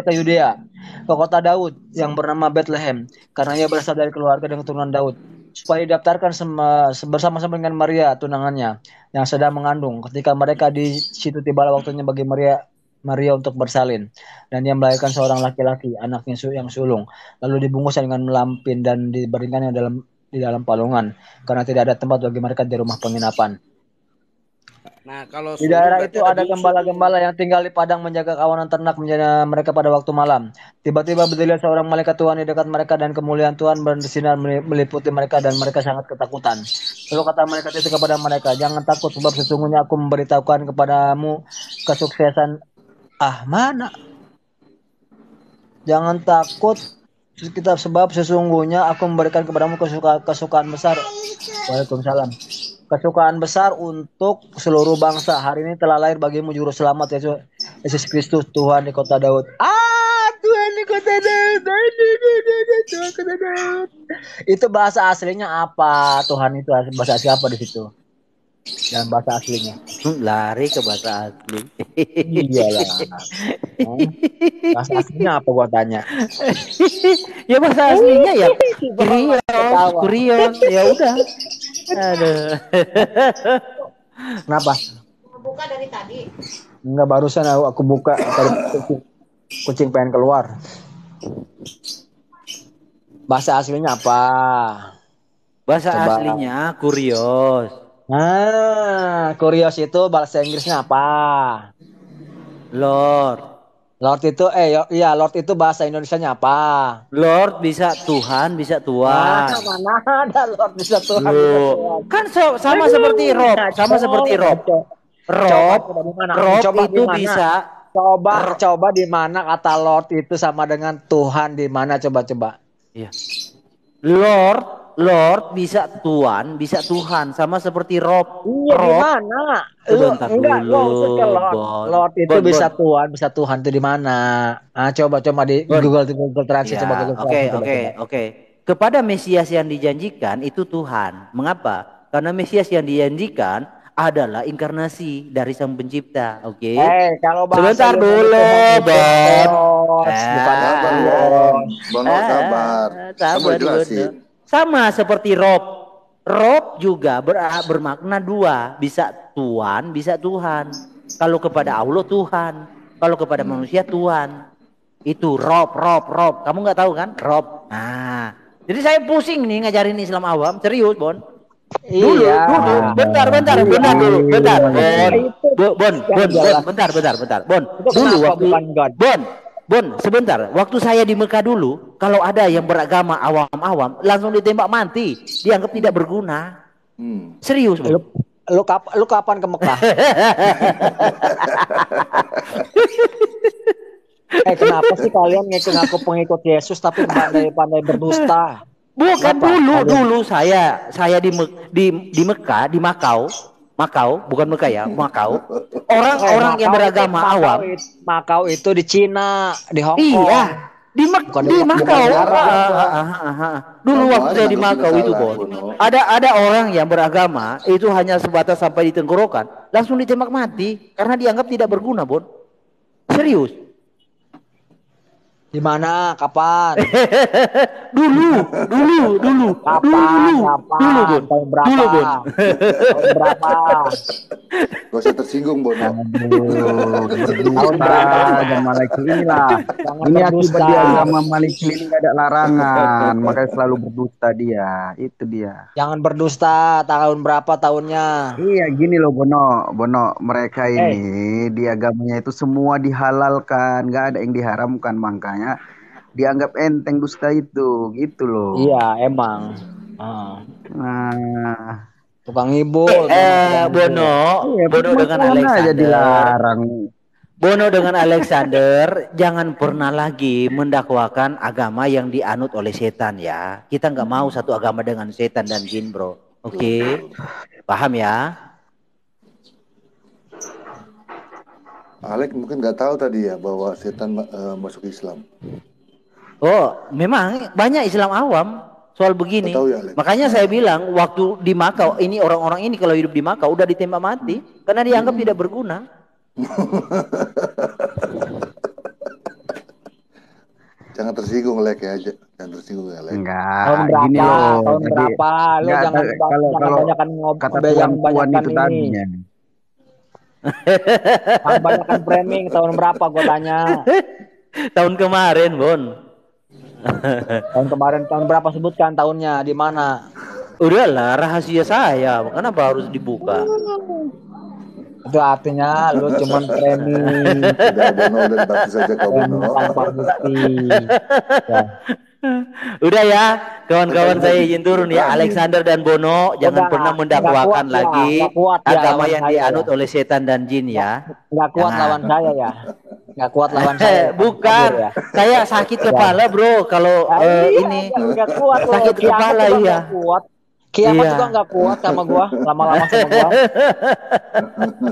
C: ke Yudea, ke kota Daud yang bernama Bethlehem, karena ia berasal dari keluarga dengan keturunan Daud, supaya didaftarkan bersama-sama dengan Maria tunangannya yang sedang mengandung. Ketika mereka di situ tibalah waktunya bagi Maria untuk bersalin, dan dia melahirkan seorang laki-laki, anaknya yang sulung, lalu dibungkus dengan melampin dan dibaringkannya di dalam palungan, karena tidak ada tempat bagi mereka di rumah penginapan.
E: Nah, kalau
C: Di daerah itu ada gembala-gembala yang tinggal di padang menjaga kawanan ternak menjaga mereka pada waktu malam. Tiba-tiba berdirilah seorang malaikat Tuhan di dekat mereka dan kemuliaan Tuhan bersinar meliputi mereka dan mereka sangat ketakutan. Lalu kata malaikat itu kepada mereka, jangan takut sebab sesungguhnya aku memberitahukan kepadamu kesuksesan. Mana? Jangan takut kitab sebab sesungguhnya aku memberikan kepadamu kesukaan besar. Waalaikumsalam. Kesukaan besar untuk seluruh bangsa. Hari ini telah lahir bagimu juru selamat Yesus Kristus, Tuhan di kota Daud. Tuhan di kota Daud. Tuhan kota Daud. Itu bahasa aslinya apa? Tuhan itu bahasa asli apa di situ? Dan bahasa aslinya.
D: Lari ke bahasa asli.
C: Iyalah. Bahasa aslinya apa gua tanya?
D: Ya bahasa aslinya ya Kurios. Ya udah. Aduh.
C: Kenapa?
G: Buka dari tadi.
C: Enggak, barusan aku buka tadi kucing pengen keluar. Bahasa aslinya apa?
D: Bahasa
C: Coba.
D: aslinya Kurios.
C: Kurios itu bahasa Inggrisnya apa?
D: Lord.
C: Lord itu Lord itu bahasa Indonesianya apa?
D: Lord bisa Tuhan, bisa Tuhan.
C: Mana ada Lord bisa Tuhan, bisa
D: Loh,
C: Tuhan.
D: kan sama seperti Rob, Rob itu
C: dimana?
D: bisa.
C: Coba di mana kata Lord itu sama dengan Tuhan, di mana coba?
D: Iya. Lord bisa Tuhan, bisa Tuhan, sama seperti Rob.
C: Iya, di mana?
D: Sebentar
C: Enggak,
D: dulu,
C: maksud ke Lord.
D: Bon.
C: Lord itu
D: Bon,
C: bisa
D: Bon.
C: Tuhan itu di mana? Coba di
D: Bon.
C: Google Translate,
D: Ya,
C: coba Google Translate.
D: Oke. Kepada Mesias yang dijanjikan itu Tuhan. Mengapa? Karena Mesias yang dijanjikan adalah inkarnasi dari Sang Pencipta. Oke.
C: Kalau bahasa
D: Sebentar
C: Yunani
D: dulu,
C: Tuhan itu
D: Bon.
C: bukan
A: Sabar, Bono, sabar.
D: Sabar
A: jelasin.
D: Sama seperti Rob. Rob juga bermakna dua. Bisa Tuhan, bisa Tuhan. Kalau kepada Allah Tuhan. Kalau kepada manusia Tuhan. Itu Rob. Kamu nggak tahu kan? Rob. Nah, jadi saya pusing nih ngajarin Islam awam. Serius, Bon. Dulu. Bentar dulu. Bentar. Bon. Dulu waktu Bon, sebentar. Waktu saya di Mekah dulu, kalau ada yang beragama awam-awam, langsung ditembak mati. Dianggap tidak berguna. Serius, Bon.
C: Lu kapan ke Mekah? Kenapa sih kalian ngaku pengikut Yesus tapi pandai berdusta?
D: Bukan dulu saya di Mekah, di Makau, bukan Mekah ya, Makau. Orang-orang yang beragama awam.
C: Makau itu di Cina, di Hong Kong.
D: Iya, di Makau. Dulu waktu saya di Makau itu, Bon. Ada orang yang beragama itu hanya sebatas sampai di tenggorokan, langsung ditembak mati karena dianggap tidak berguna, Bon. Serius.
C: Di mana? Kapan?
D: Dulu.
C: Kapan?
D: Bon.
C: Tahun berapa?
A: Gak usah tersinggung, Bono.
C: Tahun berapa?
H: Dan Maliki inilah. Ini akibat dia agama Maliki ini gak ada larangan, makanya selalu berdusta dia. Itu dia.
C: Jangan berdusta. Tahun berapa tahunnya?
H: Iya, gini loh Bono, mereka ini di agamanya itu semua dihalalkan, gak ada yang diharamkan, makanya dianggap enteng dusta itu, gitu loh.
C: Iya, emang.
H: Nah,
C: tukang ngibul.
D: Bono dengan Alexander.
H: Dilarang.
D: Bono dengan Alexander jangan pernah lagi mendakwakan agama yang dianut oleh setan ya. Kita nggak mau satu agama dengan setan dan jin, bro. Oke. Paham ya?
A: Alex mungkin nggak tahu tadi ya bahwa setan masuk Islam.
D: Oh, memang banyak Islam awam soal begini.
A: Tahu ya, Alex?
D: Makanya saya bilang waktu di Makau ini orang-orang ini kalau hidup di Makau udah ditembak mati karena dianggap tidak berguna.
A: Jangan tersinggung, Lek ya. Jangan tersinggung ya, Lek.
H: Enggak.
C: Tahun berapa?
H: Gini loh.
C: Tahun berapa? Lu
H: Enggak,
C: jangan
H: kalau
C: banyakan
H: kata
C: yang
H: puan
C: banyakan
H: itu
C: ini.
H: tadinya.
C: Jangan banyakan framing. Tahun berapa gua tanya?
D: Tahun kemarin, Bon.
C: Tahun berapa, sebutkan tahunnya, di mana?
D: Udahlah, rahasia saya. Kenapa harus dibuka?
C: Itu artinya lu cuman framing.
A: Udah, Bono, udah dibahas saja kau, Bono.
C: Tanpa bukti. Ya.
D: Udah ya, kawan-kawan saya izin turun ya. Alexander dan Bono jangan
C: Udah,
D: pernah
C: nggak
D: mendakwakan
C: kuat ya,
D: lagi
C: nggak kuat ya
D: agama
C: lawan
D: yang
C: saya ya.
D: dianut oleh setan dan jin
C: Nggak,
D: ya.
C: nggak kuat
D: Jangan.
C: lawan saya ya. Nggak kuat lawan saya. Kabur
D: Bukan,
C: ya.
D: saya sakit kepala bro kalau
C: Iya,
D: ini
C: nggak kuat loh.
D: sakit
C: Kiamat
D: kepala
C: juga
D: iya.
C: nggak kuat. Kiamat
D: Iya.
C: juga nggak kuat sama gua, lama-lama sama gua.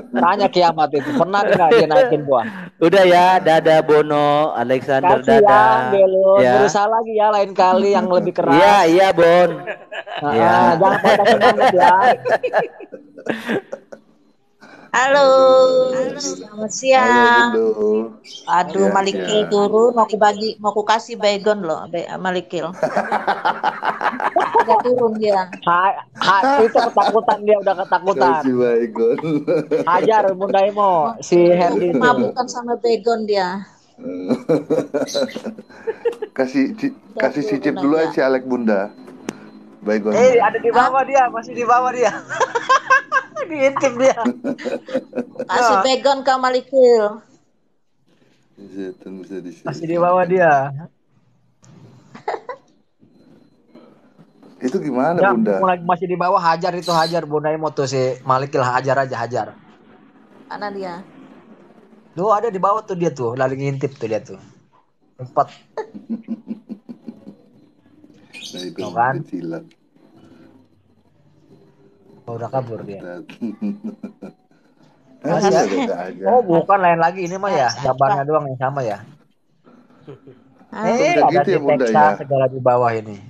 C: Tanya kiamat itu, pernah nggak dia naikin gua?
D: Udah ya, dadah Bono, Alexander
C: Kasihan
D: dadah.
C: Belun,
D: Ya.
C: berusaha lagi ya lain kali yang lebih
D: Iya,
C: keras.
D: iya Bon. Ya.
C: Jangan patah semangat ya.
G: Halo, selamat siang.
A: Halo Bunda.
G: Aduh,
A: Ya,
G: Malikil
A: ya.
G: turun, mau ku kasih baygon loh, Malikil. Udah turun dia.
C: Itu ketakutan dia udah ketakutan.
A: Kasih baygon.
C: Hajar Bunda Imo, si Herdi itu.
G: Mabukan sama baygon dia.
A: kasih cicip dulu aja si Alek Bunda. Baygon.
C: Ada di bawah dia, masih di bawah dia. Diintip dia.
G: Kasih baygon ke Malikil.
C: Masih di bawah dia.
A: Itu gimana
C: Ya,
A: Bunda?
C: masih di bawah, hajar itu, hajar Bunda Imo tuh si Malikil, hajar aja, hajar.
G: Mana dia?
C: Tuh ada di bawah tuh dia tuh, lagi ngintip tuh dia tuh. 4.
A: Nah, itu
C: Tuh kan?
A: kecilan.
C: Udah kabur dia.
A: Ada aja.
C: Oh bukan, lain lagi ini mah ya, gambarnya doang yang sama ya.
A: Bisa
C: Ada
A: gitu
C: di
A: ya Bunda
C: Texas
A: ya?
C: segala di bawah ini.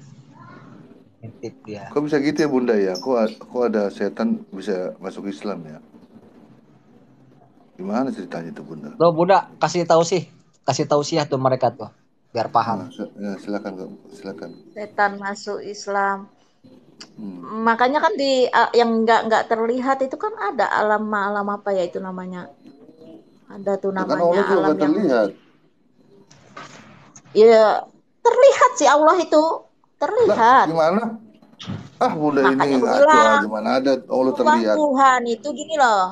C: Ngintip dia.
A: Kok bisa gitu ya Bunda ya? Kok ada setan bisa masuk Islam ya? Gimana ceritanya itu Bunda?
C: Loh Bunda, kasih tahu sih tuh mereka tuh, biar paham.
A: Ya, silakan Kak, silakan.
G: Setan masuk Islam. Makanya kan di yang nggak terlihat itu kan ada alam apa ya itu namanya? Ada tuh
A: Kan
G: namanya
A: Allah juga
G: alam
A: nggak terlihat.
G: Ya terlihat sih Allah itu terlihat.
A: Lah, gimana? Bunda
G: Makanya
A: ini
G: aku
A: ngaco
G: bilang,
A: aja, mana ada Allah terlihat.
G: Tuhan itu gini loh.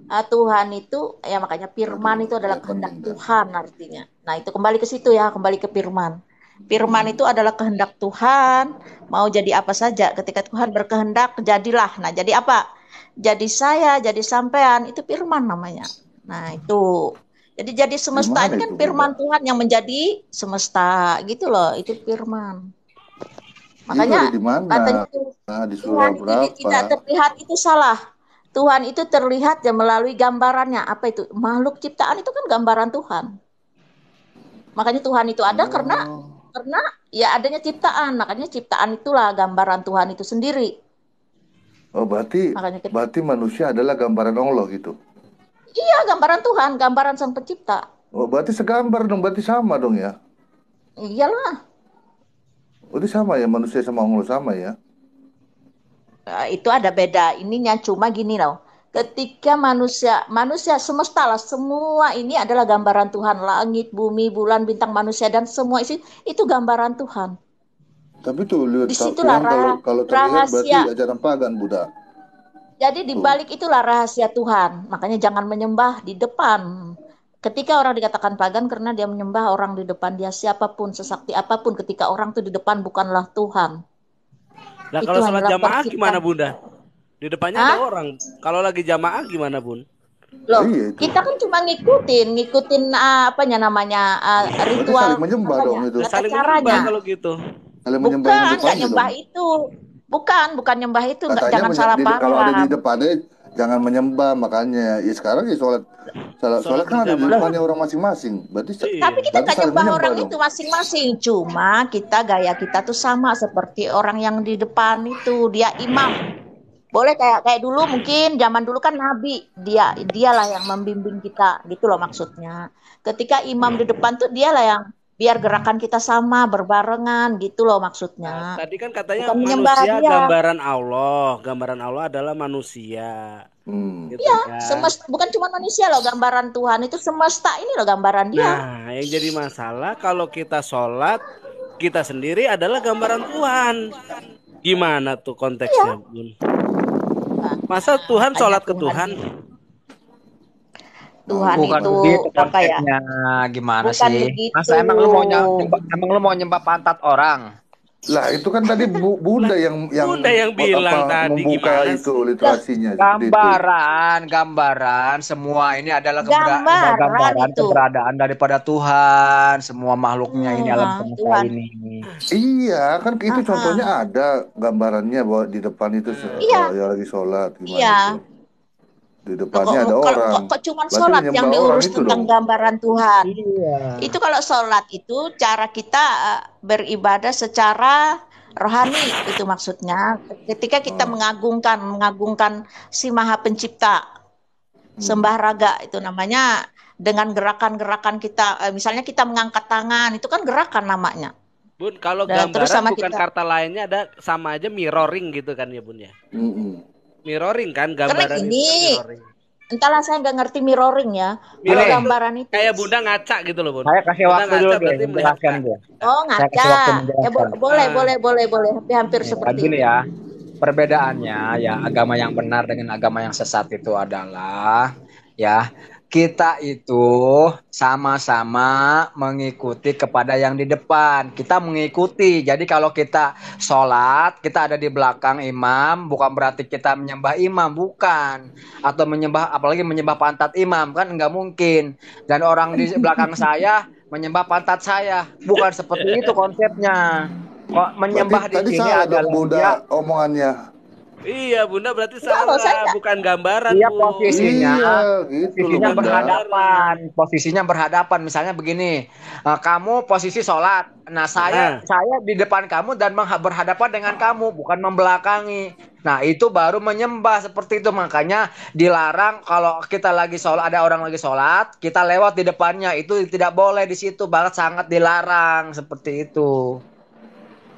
G: Tuhan itu ya makanya firman itu adalah kehendak Tuhan artinya. Nah, itu kembali ke situ ya, kembali ke firman. Firman itu adalah kehendak Tuhan, mau jadi apa saja. Ketika Tuhan berkehendak, jadilah. Nah, jadi apa? Jadi saya, jadi sampean, itu firman namanya. Nah, itu. Jadi semesta ini kan firman Tuhan yang menjadi semesta, gitu loh. Itu firman. Makanya katanya itu
A: di surah berapa?
G: Tidak terlihat itu salah. Tuhan itu terlihat ya melalui gambarannya. Apa itu? Makhluk ciptaan itu kan gambaran Tuhan. Makanya Tuhan itu ada karena ya adanya ciptaan. Makanya ciptaan itulah gambaran Tuhan itu sendiri.
A: Oh, berarti manusia adalah gambaran Allah gitu.
G: Iya, gambaran Tuhan, gambaran Sang Pencipta.
A: Oh, berarti segambar dong, berarti sama dong ya?
G: Iyalah.
A: Berarti sama ya, manusia sama Allah sama ya?
G: Itu ada beda ininya, cuma gini loh. Ketika manusia semesta lah, semua ini adalah gambaran Tuhan. Langit, bumi, bulan, bintang, manusia, dan semua itu gambaran Tuhan.
A: Tapi tuh lihat
G: disitulah
A: kalau terlihat berarti ajaran pagan Buddha.
G: Jadi dibalik itulah rahasia Tuhan. Makanya jangan menyembah di depan. Ketika orang dikatakan pagan karena dia menyembah orang di depan dia, siapapun, sesakti apapun, ketika orang itu di depan bukanlah Tuhan.
E: Nah, kalau sholat jamaah gimana Bunda? Di depannya ada orang. Kalau lagi jamaah gimana Bun?
G: Loh, kita kan cuma ngikutin apanya namanya ritual.
A: Saling menyembah dong itu.
E: Saling menyembah kalau gitu.
G: Bukan, nggak nyembah itu. Bukan nyembah itu. Jangan salah paham.
A: Kalau ada di depannya jangan menyembah, makanya ya sekarang ya sholat kan ada di depannya orang masing-masing. Berarti
G: tapi kita nggak nyembah orang dong. Itu masing-masing. Cuma gaya kita tuh sama seperti orang yang di depan itu, dia imam. Boleh kayak dulu, mungkin zaman dulu kan nabi, dialah yang membimbing kita, gitu loh maksudnya. Ketika imam di depan tuh dialah yang biar gerakan kita sama, berbarengan, gitu loh maksudnya.
E: Nah, tadi kan katanya manusia gambaran Allah adalah manusia.
G: Gitu ya, kan? Semesta bukan cuma manusia loh, gambaran Tuhan itu semesta ini loh gambaran dia.
E: Nah, yang jadi masalah kalau kita sholat, kita sendiri adalah gambaran Tuhan. Gimana tuh konteksnya, Bun? Masa Tuhan sholat ke Tuhan?
G: Tuhan
C: Bukan
G: itu
C: begitu
G: apa ya?
C: konsepnya, gimana
G: Bukan
C: sih?
G: begitu.
C: Masa emang lu mau nyembah pantat orang?
A: Lah itu kan tadi Bunda yang
E: Bunda yang bilang tadi
A: membuka
E: gimana
A: itu
E: sih?
A: literasinya seperti itu.
C: Gambaran semua ini adalah
G: Gambaran
C: gambaran
G: itu.
C: keberadaan daripada Tuhan, semua makhluknya ini alam semesta
G: Tuhan.
C: ini.
A: Iya, kan itu contohnya ada gambarannya bahwa di depan itu
G: Iya.
A: ya lagi sholat gimana
G: Iya.
A: itu. Di depannya ada orang.
G: Kok cuma
A: Berarti
G: sholat yang
A: menyembah orang
G: diurus
A: itu
G: tentang
A: dong.
G: gambaran Tuhan.
C: Iya.
G: Itu kalau sholat itu cara kita beribadah secara rohani, itu maksudnya. Ketika kita mengagungkan si Maha Pencipta, sembah raga itu namanya, dengan gerakan-gerakan kita. Misalnya kita mengangkat tangan, itu kan gerakan namanya.
E: Bun, kalau
G: Dan terus
E: gambaran
G: sama
E: bukan
G: kita-
E: kata lainnya ada sama aja mirroring gitu kan ya Bun ya? Mirroring kan gambaran
G: Karena
E: itu
G: gini,
E: kan mirroring.
G: entahlah saya nggak ngerti mirroring ya. Kalau
E: Mirroring itu
G: gambaran itu
E: kayak Bunda ngaca gitu loh Bun.
C: Saya kasih
E: Bunda
C: waktu dulu
E: ngaca
C: deh
E: berarti
C: menjelaskan
E: melihat.
C: dia.
G: Oh,
C: Saya kasih
G: ngaca.
C: waktu
G: Ya
C: menjelaskan.
G: boleh. Hampir seperti
C: Gini
G: itu.
C: ya, perbedaannya ya agama yang benar dengan agama yang sesat itu adalah ya kita itu sama-sama mengikuti kepada yang di depan. Kita mengikuti. Jadi kalau kita sholat, kita ada di belakang imam, bukan berarti kita menyembah imam, bukan. Atau menyembah, apalagi menyembah pantat imam, kan nggak mungkin. Dan orang di belakang saya menyembah pantat saya, bukan seperti itu konsepnya. Kok menyembah
A: Berarti tadi
C: di sini
A: salah dong
C: adalah
A: Bunda
C: dia
A: omongannya.
E: Iya Bunda berarti
G: Enggak,
E: salah, bukan gambaran
C: dia
E: Bun.
C: posisinya
A: Iya, gitu loh
C: posisinya
A: Bunda.
C: berhadapan. Misalnya begini, kamu posisi sholat, nah saya di depan kamu dan berhadapan dengan kamu, bukan membelakangi. Nah itu baru menyembah seperti itu. Makanya dilarang kalau kita lagi sholat, ada orang lagi sholat, kita lewat di depannya, itu tidak boleh di situ, banget sangat dilarang seperti itu.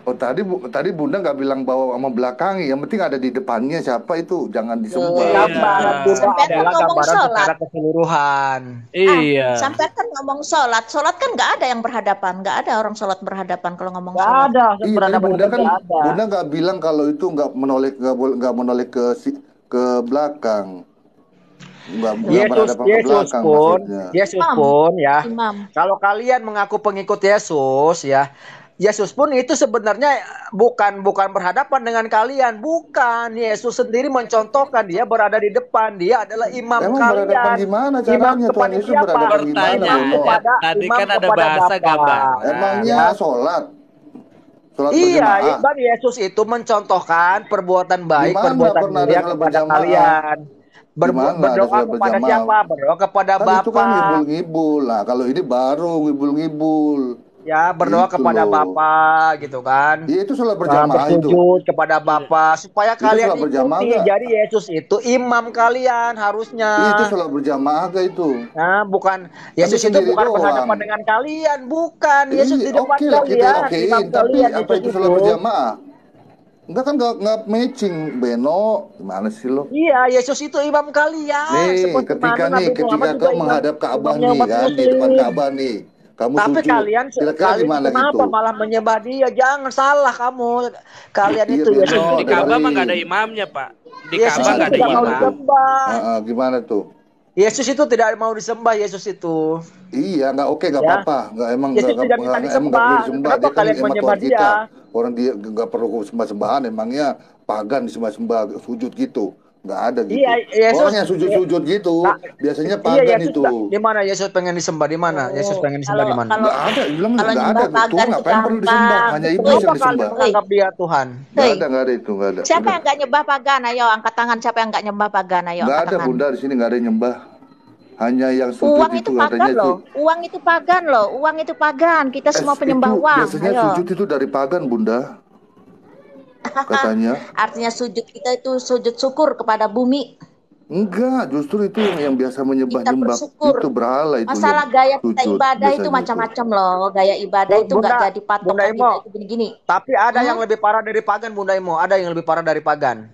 A: Oh tadi Bunda nggak bilang bahwa sama belakangi, yang penting ada di depannya siapa itu, jangan disembah.
C: Gambaran Buddha
G: Sampai kan
C: adalah
G: ngomong
C: gambaran
G: sholat.
C: secara keseluruhan.
E: Iya.
G: Sampai kan ngomong sholat kan nggak ada yang berhadapan, nggak ada orang sholat berhadapan kalau ngomong
C: Nggak
G: sholat.
C: ada
A: Iya, tadi
C: berhadapan
A: Bunda kan
C: nggak ada.
A: Bunda nggak bilang kalau itu nggak menoleh ke belakang. Nggak berhadapan ke belakang maksudnya.
C: Yesus pun ya.
G: Imam.
C: Kalau kalian mengaku pengikut Yesus ya, Yesus pun itu sebenarnya bukan berhadapan dengan kalian, bukan. Yesus sendiri mencontohkan, dia berada di depan, dia adalah imam
A: Emang
C: kalian.
A: berhadapan gimana
C: Imam
A: Tuhan
C: kepada
A: Yesus
C: siapa?
A: berhadapan gimana
E: Pertanyaan.
A: Bono?
E: Tadi
C: Imam
E: kan ada
C: kepada
E: bahasa
C: Bapa.
E: gambar.
A: Emangnya sholat
C: Iya,
A: berjamaah?
C: Ibadah Yesus itu mencontohkan perbuatan baik,
A: Gimana
C: perbuatan
A: pernah ada
C: mulia
A: sholat
C: kepada
A: berjamaah?
C: kalian.
A: Gimana ada
C: Berdoa
A: sholat
C: kepada
A: berjamaah?
C: siapa? Berdoa kepada
A: Kan itu kan
C: Bapa.
A: ngibul-ngibul. Nah, kalau ini baru ngibul-ngibul.
C: Ya, berdoa
A: Gitu
C: kepada
A: loh.
C: Bapa gitu kan.
A: Iya itu sholat berjamaah itu.
C: Bersujud kepada Bapa supaya
A: Itu
C: kalian
A: sholat berjamaah
C: ikuti.
A: nggak?
C: Jadi Yesus itu imam kalian harusnya.
A: Iya, itu sholat berjamaah gak itu?
C: Nah, bukan Yesus itu
A: sendiri
C: bukan
A: doang.
C: berhadapan dengan kalian, bukan. Yesus di
A: Iya,
C: depan
A: oke lah kita
C: kalian,
A: okein,
C: imam
A: tapi
C: kalian
A: apa itu sholat berjamaah? Enggak kan nggak matching Beno, gimana sih lo?
C: Iya, Yesus itu imam kalian.
A: Nih,
C: Seperti
A: ketika
C: mana Nabi
A: ketika
C: Muhammad juga
A: kau
C: imam-
A: menghadap Ka'bah
C: imamnya
A: nih
C: umat
A: kan, di depan
C: muslim.
A: Ka'bah nih, kamu
C: Tapi
A: sujud.
C: kalian
A: Kira-kira gimana
C: kenapa
A: gitu?
C: malah menyembah dia? Jangan salah kamu. Kalian
A: Iya,
C: itu
A: Beno,
C: Yesus
E: Di
C: itu
E: Ka'bah mah
A: dengerin.
E: nggak ada imamnya Pak. Di
C: Yesus
E: Ka'bah
C: itu
E: nggak ada
C: tidak mau
E: imam.
C: disembah.
A: Gimana tuh?
C: Yesus itu tidak mau disembah. Yesus itu.
A: Iya, nggak oke, nggak
C: Ya.
A: apa-apa, nggak emang
C: Yesus
A: nggak
C: tidak minta
A: emang nggak
C: disembah.
A: perlu disembah.
C: Kenapa
A: Dia kan
C: kalian
A: emang
C: menyembah
A: Tuhan kita.
C: dia?
A: Orang dia nggak perlu sembah-sembahan, emangnya pagan disembah-sembah, sujud gitu, nggak ada gitu.
C: Iya, Yesus.
A: Orang yang sujud-sujud gitu,
C: Nah,
A: biasanya
C: Iya,
A: pagan
C: Yesus
A: itu.
C: di mana Yesus pengen disembah? Di mana? Yesus pengen disembah di mana?
A: Nggak ada, bilang
G: kalau
A: nggak ada.
G: nyembah pagan
A: Tuhan
G: itu
A: ngapain perlu disembah?
G: gampang.
A: Hanya iblis
C: Kenapa
A: yang
C: kalian
A: disembah.
C: menganggap dia Tuhan?
A: Nggak ada itu, nggak ada.
G: Siapa
A: Udah.
G: yang nggak nyembah pagan? Ayo angkat tangan. Siapa yang nggak nyembah pagan? Ayo
A: Nggak
G: angkat
A: ada
G: tangan.
A: Bunda di sini, nggak ada yang nyembah. Hanya yang sujud
G: Uang
A: itu
G: itu pagan
A: katanya itu.
G: loh. Uang itu pagan loh. Uang itu pagan. Kita semua penyembah
A: itu
G: uang.
A: biasanya
G: Ayo.
A: sujud itu dari pagan Bunda. Katanya.
G: Artinya sujud kita itu sujud syukur kepada bumi.
A: Enggak, justru itu yang biasa
G: Kita
A: menyembah-nyembah
G: bersyukur.
A: itu berhala itu.
G: Masalah
A: yang
G: gaya kita
A: sujud
G: ibadah itu
A: biasanya
G: macam-macam loh. Gaya ibadah itu nggak
C: Bunda-
G: jadi patokan
C: Bunda
G: kita
C: Imo.
G: itu gini-gini.
C: Tapi ada yang lebih parah dari pagan, Bunda Imo. Ada yang lebih parah dari pagan.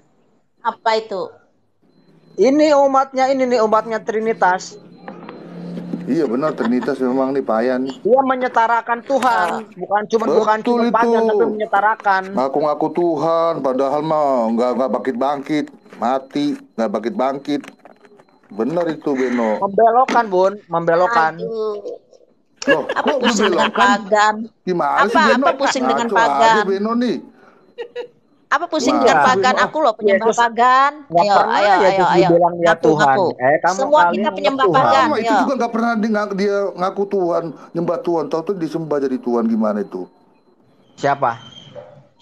G: Apa itu?
C: Ini umatnya Trinitas.
A: Iya benar, Trinitas memang nih payah nih.
C: Dia menyetarakan Tuhan, bukan cuma
A: Betul
C: pagan,
A: itu.
C: tapi menyetarakan.
A: Ngaku-ngaku Tuhan, padahal mah nggak bangkit-bangkit, mati, nggak bangkit-bangkit. Benar itu Beno.
C: Membelokkan, Bun, membelokkan.
G: Aduh.
A: Loh,
G: Apa
A: kok
G: pusing dengan
A: membelokkan?
G: pagan?
A: Gimana sih
G: Apa
A: Beno?
G: pusing dengan
A: Ngaco aja
G: pagan?
A: Beno nih.
G: Apa pusing
A: Wah,
G: dengan
C: Iya.
G: pagan?
A: Beno.
G: Aku loh penyembah
C: Yesus
G: pagan.
C: nggak
G: Ayo,
C: pernah
G: ayo, ayo,
C: Yesus
G: ayo.
C: dibilang dia
G: Ngaku,
C: Tuhan.
G: ngaku.
C: Kamu
G: Semua
C: kalian
G: kita
C: nggak
G: penyembah
C: Tuhan.
G: pagan.
A: Sama itu
G: Yo.
A: juga nggak pernah dia ngaku Tuhan, nyembah Tuhan. Tahu tuh disembah jadi Tuhan gimana itu?
C: Siapa?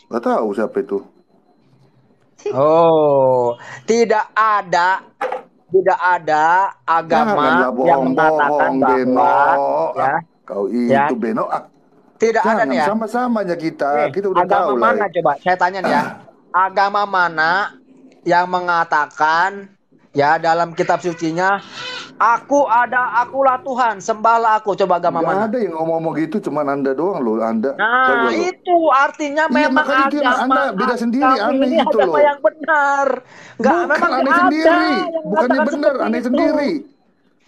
A: Gak tahu siapa itu.
C: Oh, tidak ada agama
A: Janganlah
C: yang mengatakan
A: bohong-bohong Beno.
C: bahwa ya,
A: Kau
C: ya,
A: itu Beno.
C: tidak ada nih ya.
A: Sama-samanya kita.
C: Nih,
A: Kita udah
C: agama
A: tahu lah.
C: mana coba? Saya tanya nih ya. Agama mana yang mengatakan ya dalam kitab sucinya akulah Tuhan, sembahlah aku. Coba agama
A: Gak
C: mana?
A: ada yang ngomong gitu, cuman Anda doang loh, Anda.
C: Nah,
A: Coba lo.
C: itu artinya
A: Iya,
C: memang
A: makanya itu yang
C: agama
A: Anda beda sendiri,
C: kami
A: aneh
C: ini
A: gitu
C: agama
A: loh.
C: yang benar. Enggak,
A: Bukan
C: memang
A: aneh
C: nggak ada
A: sendiri,
C: yang
A: bukannya
C: mengatakan
A: benar,
C: seperti
A: aneh
C: itu.
A: sendiri.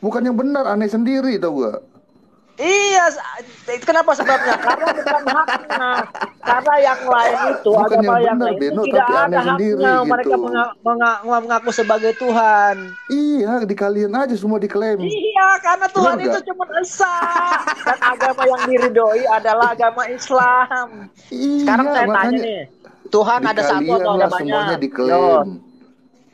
A: Bukan yang benar, aneh sendiri, tau gak?
C: Iya, kenapa sebabnya? Karena bukan haknya. Karena yang lain itu,
A: Bukan
C: agama
A: yang
C: yang
A: benar,
C: lain itu
A: Beno,
C: tidak
A: tapi
C: ada
A: aneh sendiri
C: haknya. Mereka
A: gitu.
C: mengaku sebagai Tuhan.
A: Iya, di kalian aja semua diklaim.
C: Iya, karena Tuhan
A: Benar
C: itu
A: nggak?
C: cuma esa. Dan agama yang diridhoi adalah agama Islam. Sekarang
A: Iya,
C: saya tanya
A: makanya
C: nih, Tuhan
A: di
C: ada satu
A: kalian
C: atau ada
A: lah semuanya
C: banyak? Yo.
A: diklaim.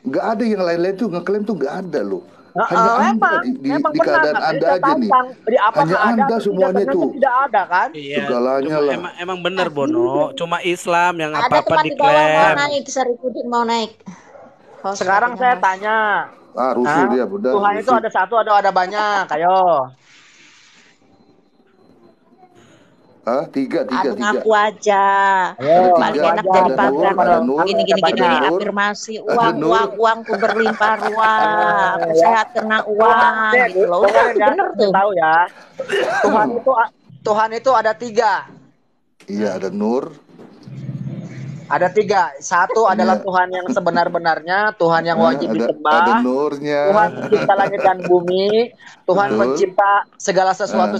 A: Gak ada yang lain-lain tuh ngeklaim tuh gak ada loh. Hanya Anda
C: Memang
A: di
C: benar.
A: keadaan
C: Makanya
A: Anda
C: saya
A: aja nih.
C: tantang. Jadi apakah
A: Hanya
C: ada
A: Anda
C: atau tidak?
A: semuanya
C: Ternyata
A: tuh.
C: tidak ada kan?
E: Iya,
A: Segalanya
E: cuma
A: lah.
E: emang bener Bono, cuma Islam yang
G: Ada
E: apa-apa
G: teman di bawah mau
E: diklaim.
G: naik, Saripudin mau naik. Host
C: Sekarang
G: katanya
C: saya
G: host.
C: tanya,
A: Rusuh dia, udah
C: Tuhan itu
A: rusuh.
C: ada satu atau ada banyak? Ayo.
A: Tiga.
G: Aduh, ngaku aja.
C: Ayo,
G: Paling
A: tiga.
G: enak
C: ngaku
G: dari
C: aja.
A: Ada Nur,
G: pagan.
A: ada Nur,
G: Gini,
A: ada Nur,
G: afirmasi.
A: ada Nur.
G: Uang ku berlimpah ruah. Aku
C: Ya.
G: sehat karena uang.
C: Nih,
G: Gitu loh. Udah,
C: dengerin ya,
G: bener tuh.
C: tahu ya. Tuhan itu ada tiga.
A: Iya, ada Nur.
C: Ada tiga. Satu adalah
A: Iya.
C: Tuhan yang sebenar-benarnya, Tuhan yang wajib
A: Ada
C: disembah.
A: Nurnya.
C: Tuhan pencipta langit dan bumi. Tuhan
A: Betul.
C: pencipta segala sesuatu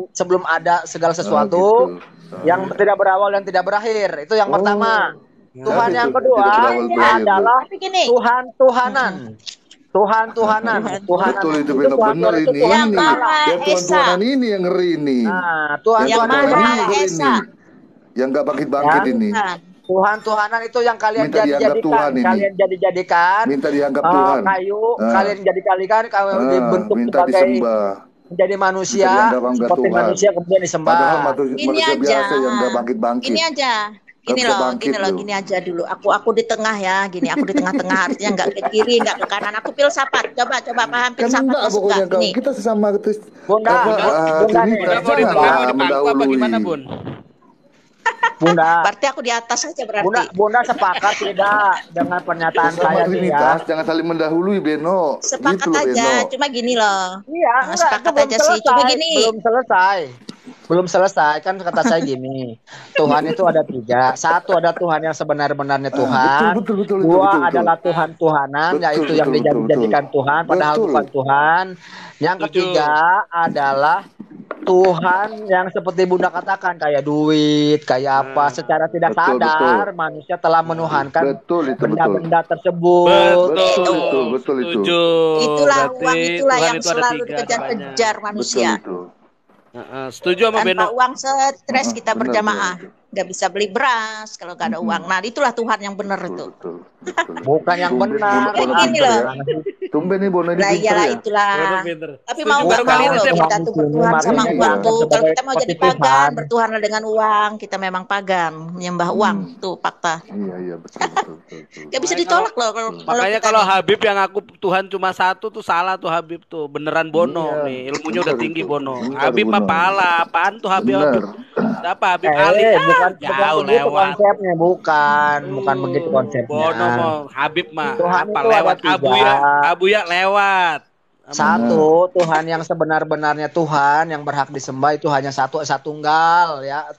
C: sebelum ada segala sesuatu.
A: Gitu.
C: Yang tidak berawal dan tidak berakhir. Itu yang pertama. Tuhan
A: Tapi
C: yang
A: itu
C: kedua
A: tidak berawal berakhir,
C: adalah
G: Tapi gini.
C: Tuhan-Tuhanan. Tuhan-Tuhanan. Tuhanan.
A: Betul itu
C: Itu
A: benar
C: Tuhan
A: ini.
C: itu Tuhan
G: Yang
A: Ini.
G: Maha
A: Yang
G: Esa.
A: Tuhan-Tuhanan ini yang ngeri nih.
C: Nah, Tuhan
G: Yang
C: Tuhan
G: Maha
A: Tuhan-Tuhanan ini
G: Esa.
A: yang gak bangkit-bangkit
C: Ya.
A: ini.
G: Tuhan.
C: Tuhan-Tuhanan itu yang kalian
A: Minta dianggap
C: jadikan,
A: Tuhan ini.
C: kalian jadikan
A: Minta dianggap Tuhan.
C: kayu,
A: Ah.
C: kalian jadikan kalau dibentuk
A: Minta
C: sebagai
A: disembah.
C: menjadi manusia,
A: Minta dianggap
C: seperti
A: Tuhan.
C: manusia kemudian
A: Padahal
C: disembah.
G: Gini
A: manusia
G: aja.
A: biasa yang gak bangkit-bangkit.
G: Gini aja. Gini
A: Bisa
G: loh,
A: bangkit loh.
G: gini aja dulu. Aku di tengah ya, gini. Aku di tengah-tengah, artinya nggak ke kiri, nggak ke kanan. Aku filsafat. Coba paham
A: Kan
G: filsafat
A: enggak
G: masuk
A: pokoknya
G: nggak?
A: kau.
G: Gini.
A: Kita sesama
C: Bunda,
A: Trinitas
C: Bunda nih.
E: Bunda mau
C: Jangan
E: dipangku apa
A: mendahului.
E: gimana Bun?
C: Bunda,
G: Berarti aku di atas aja berarti.
C: Bunda sepakat tidak dengan pernyataan
A: Sesama
C: saya nih ya?
A: Trinitas jangan saling mendahului Beno.
G: Sepakat
A: Gitu loh,
G: aja.
A: Beno.
G: Cuma gini loh.
C: Iya,
G: Nah,
C: enggak,
G: sepakat
C: itu belum
G: aja sih.
C: selesai.
G: Cuma gini.
C: Belum selesai kan kata saya gini. Tuhan itu ada tiga. Satu ada Tuhan yang sebenar-benarnya Tuhan.
A: betul,
C: Dua
A: betul.
C: adalah Tuhan-Tuhanan,
A: Betul,
C: yaitu yang
A: betul,
C: dijadikan Tuhan, padahal
A: Betul.
C: bukan Tuhan. Yang
E: Setuju.
C: ketiga adalah Tuhan yang seperti Bunda katakan kayak duit, kayak apa, secara tidak
A: Betul,
C: sadar manusia telah menuhankan
A: Betul itu betul.
C: benda-benda tersebut.
A: Betul itu.
E: Setuju.
G: Itulah
E: Berarti
G: uang itulah
E: Tuhan
G: yang
E: itu ada
G: selalu
E: tiga, ada
G: dikejar-kejar
E: banyak.
G: manusia.
A: Betul itu.
E: Setuju sama Beno.
G: Tanpa uang stres kita
A: Benar,
G: berjamaah.
A: benar.
G: Nggak bisa beli beras kalau nggak ada uang. Nah, itulah Tuhan yang benar itu.
A: Betul.
C: Bukan yang benar.
G: Kayak gini loh.
A: Tumben nih Bono ini
G: Lah
A: pinter
G: iyalah
A: ya.
G: itulah.
E: Bono pinter.
G: Tapi
E: Setuju
G: mau nggak
E: baru kali
G: mau
E: ini
G: loh
E: saya
G: kita tuh bertuhan sama
A: makanya
G: uang tuh. Kalau kita mau jadi
C: seperti
G: pagan,
C: Tuhan.
G: bertuhanlah dengan uang. Kita memang pagan, menyembah uang tuh fakta.
A: Iya betul.
G: Gak bisa ditolak loh kalau
E: Makanya
G: kita
E: kalau
G: nih.
E: Habib yang aku Tuhan cuma satu tuh salah tuh Habib tuh. Beneran Bono
A: Iya,
E: nih. Ilmunya udah
A: bener
E: tinggi
A: itu.
E: Bono.
A: Bener,
E: Habib mah
A: bener.
E: pala. Apaan tuh Habib?
A: Bener.
E: Apa Habib Ali?
C: bukan
E: Jauh
C: begitu
E: lewat.
C: konsepnya, bukan begitu konsepnya.
E: Bono mau Habib mah
C: Tuhan
E: apa
C: itu ada
E: lewat
C: tiga.
E: Abuya lewat.
C: Satu, Tuhan yang sebenar-benarnya Tuhan yang berhak disembah itu hanya satu, esa tunggal ya,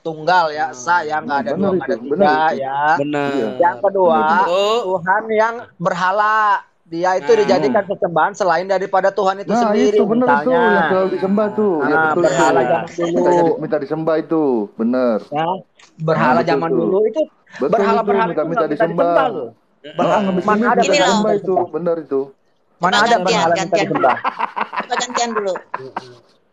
C: esa ya, nggak ada
A: Benar
C: dua, nggak ada
A: itu,
C: tiga
A: benar itu.
C: ya.
E: Bener.
C: Yang kedua,
E: Betul.
C: Tuhan yang berhala. Dia itu
E: Nah.
C: dijadikan sesembahan selain daripada Tuhan itu
A: Nah
C: sendiri.
A: itu benar itu
C: misalnya.
A: yang selalu disembah tuh. Ya
C: Nah,
A: betul
C: berhala
A: itu.
C: zaman dulu.
A: Minta disembah itu, benar.
C: Ya, berhala
A: Nah, betul
C: zaman
A: tuh.
C: dulu itu
A: Betul
C: berhala-berhala
A: itu,
C: itu
A: minta
C: nggak
A: disembah.
C: loh.
A: Mana
C: Mana ada
G: Gini loh.
A: disembah itu, benar itu.
C: Mana ada berhala minta
G: gantian.
C: disembah?
G: Coba gantian dulu.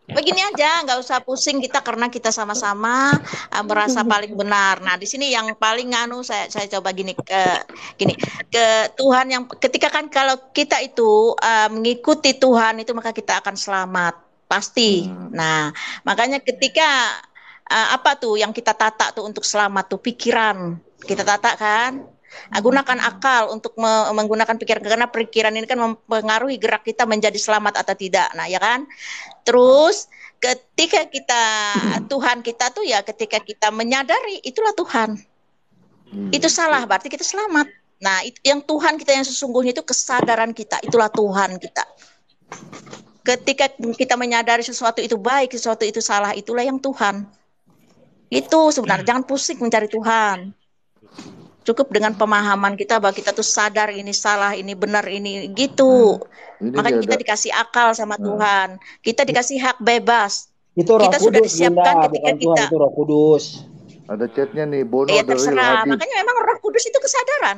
G: Begini aja, nggak usah pusing kita karena kita sama-sama merasa paling benar. Nah, di sini yang paling saya coba gini ke Tuhan yang ketika kan kalau kita itu mengikuti Tuhan itu maka kita akan selamat pasti. Nah, makanya ketika apa tuh yang kita tata tuh untuk selamat tuh pikiran kita tata kan. Gunakan akal untuk menggunakan pikiran karena pikiran ini kan mempengaruhi gerak kita menjadi selamat atau tidak. Nah, ya kan? Terus ketika kita Tuhan kita tuh ya ketika kita menyadari itulah Tuhan. Itu salah berarti kita selamat. Nah, yang Tuhan kita yang sesungguhnya itu kesadaran kita, itulah Tuhan kita. Ketika kita menyadari sesuatu itu baik, sesuatu itu salah, itulah yang Tuhan. Itu sebenarnya jangan pusing mencari Tuhan. Cukup dengan pemahaman kita bahwa kita tuh sadar ini salah, ini benar, ini gitu. Makanya kita dikasih akal sama Tuhan. Kita dikasih hak bebas.
C: Itu Roh
G: kita
C: Kudus,
G: sudah disiapkan
C: Bunda,
G: ketika
C: bukan
G: kita.
C: Tuhan, itu Roh Kudus.
A: Ada chatnya nih, Bono
G: Ya
A: the Real
G: terserah.
A: Habib.
G: Makanya memang Roh Kudus itu kesadaran.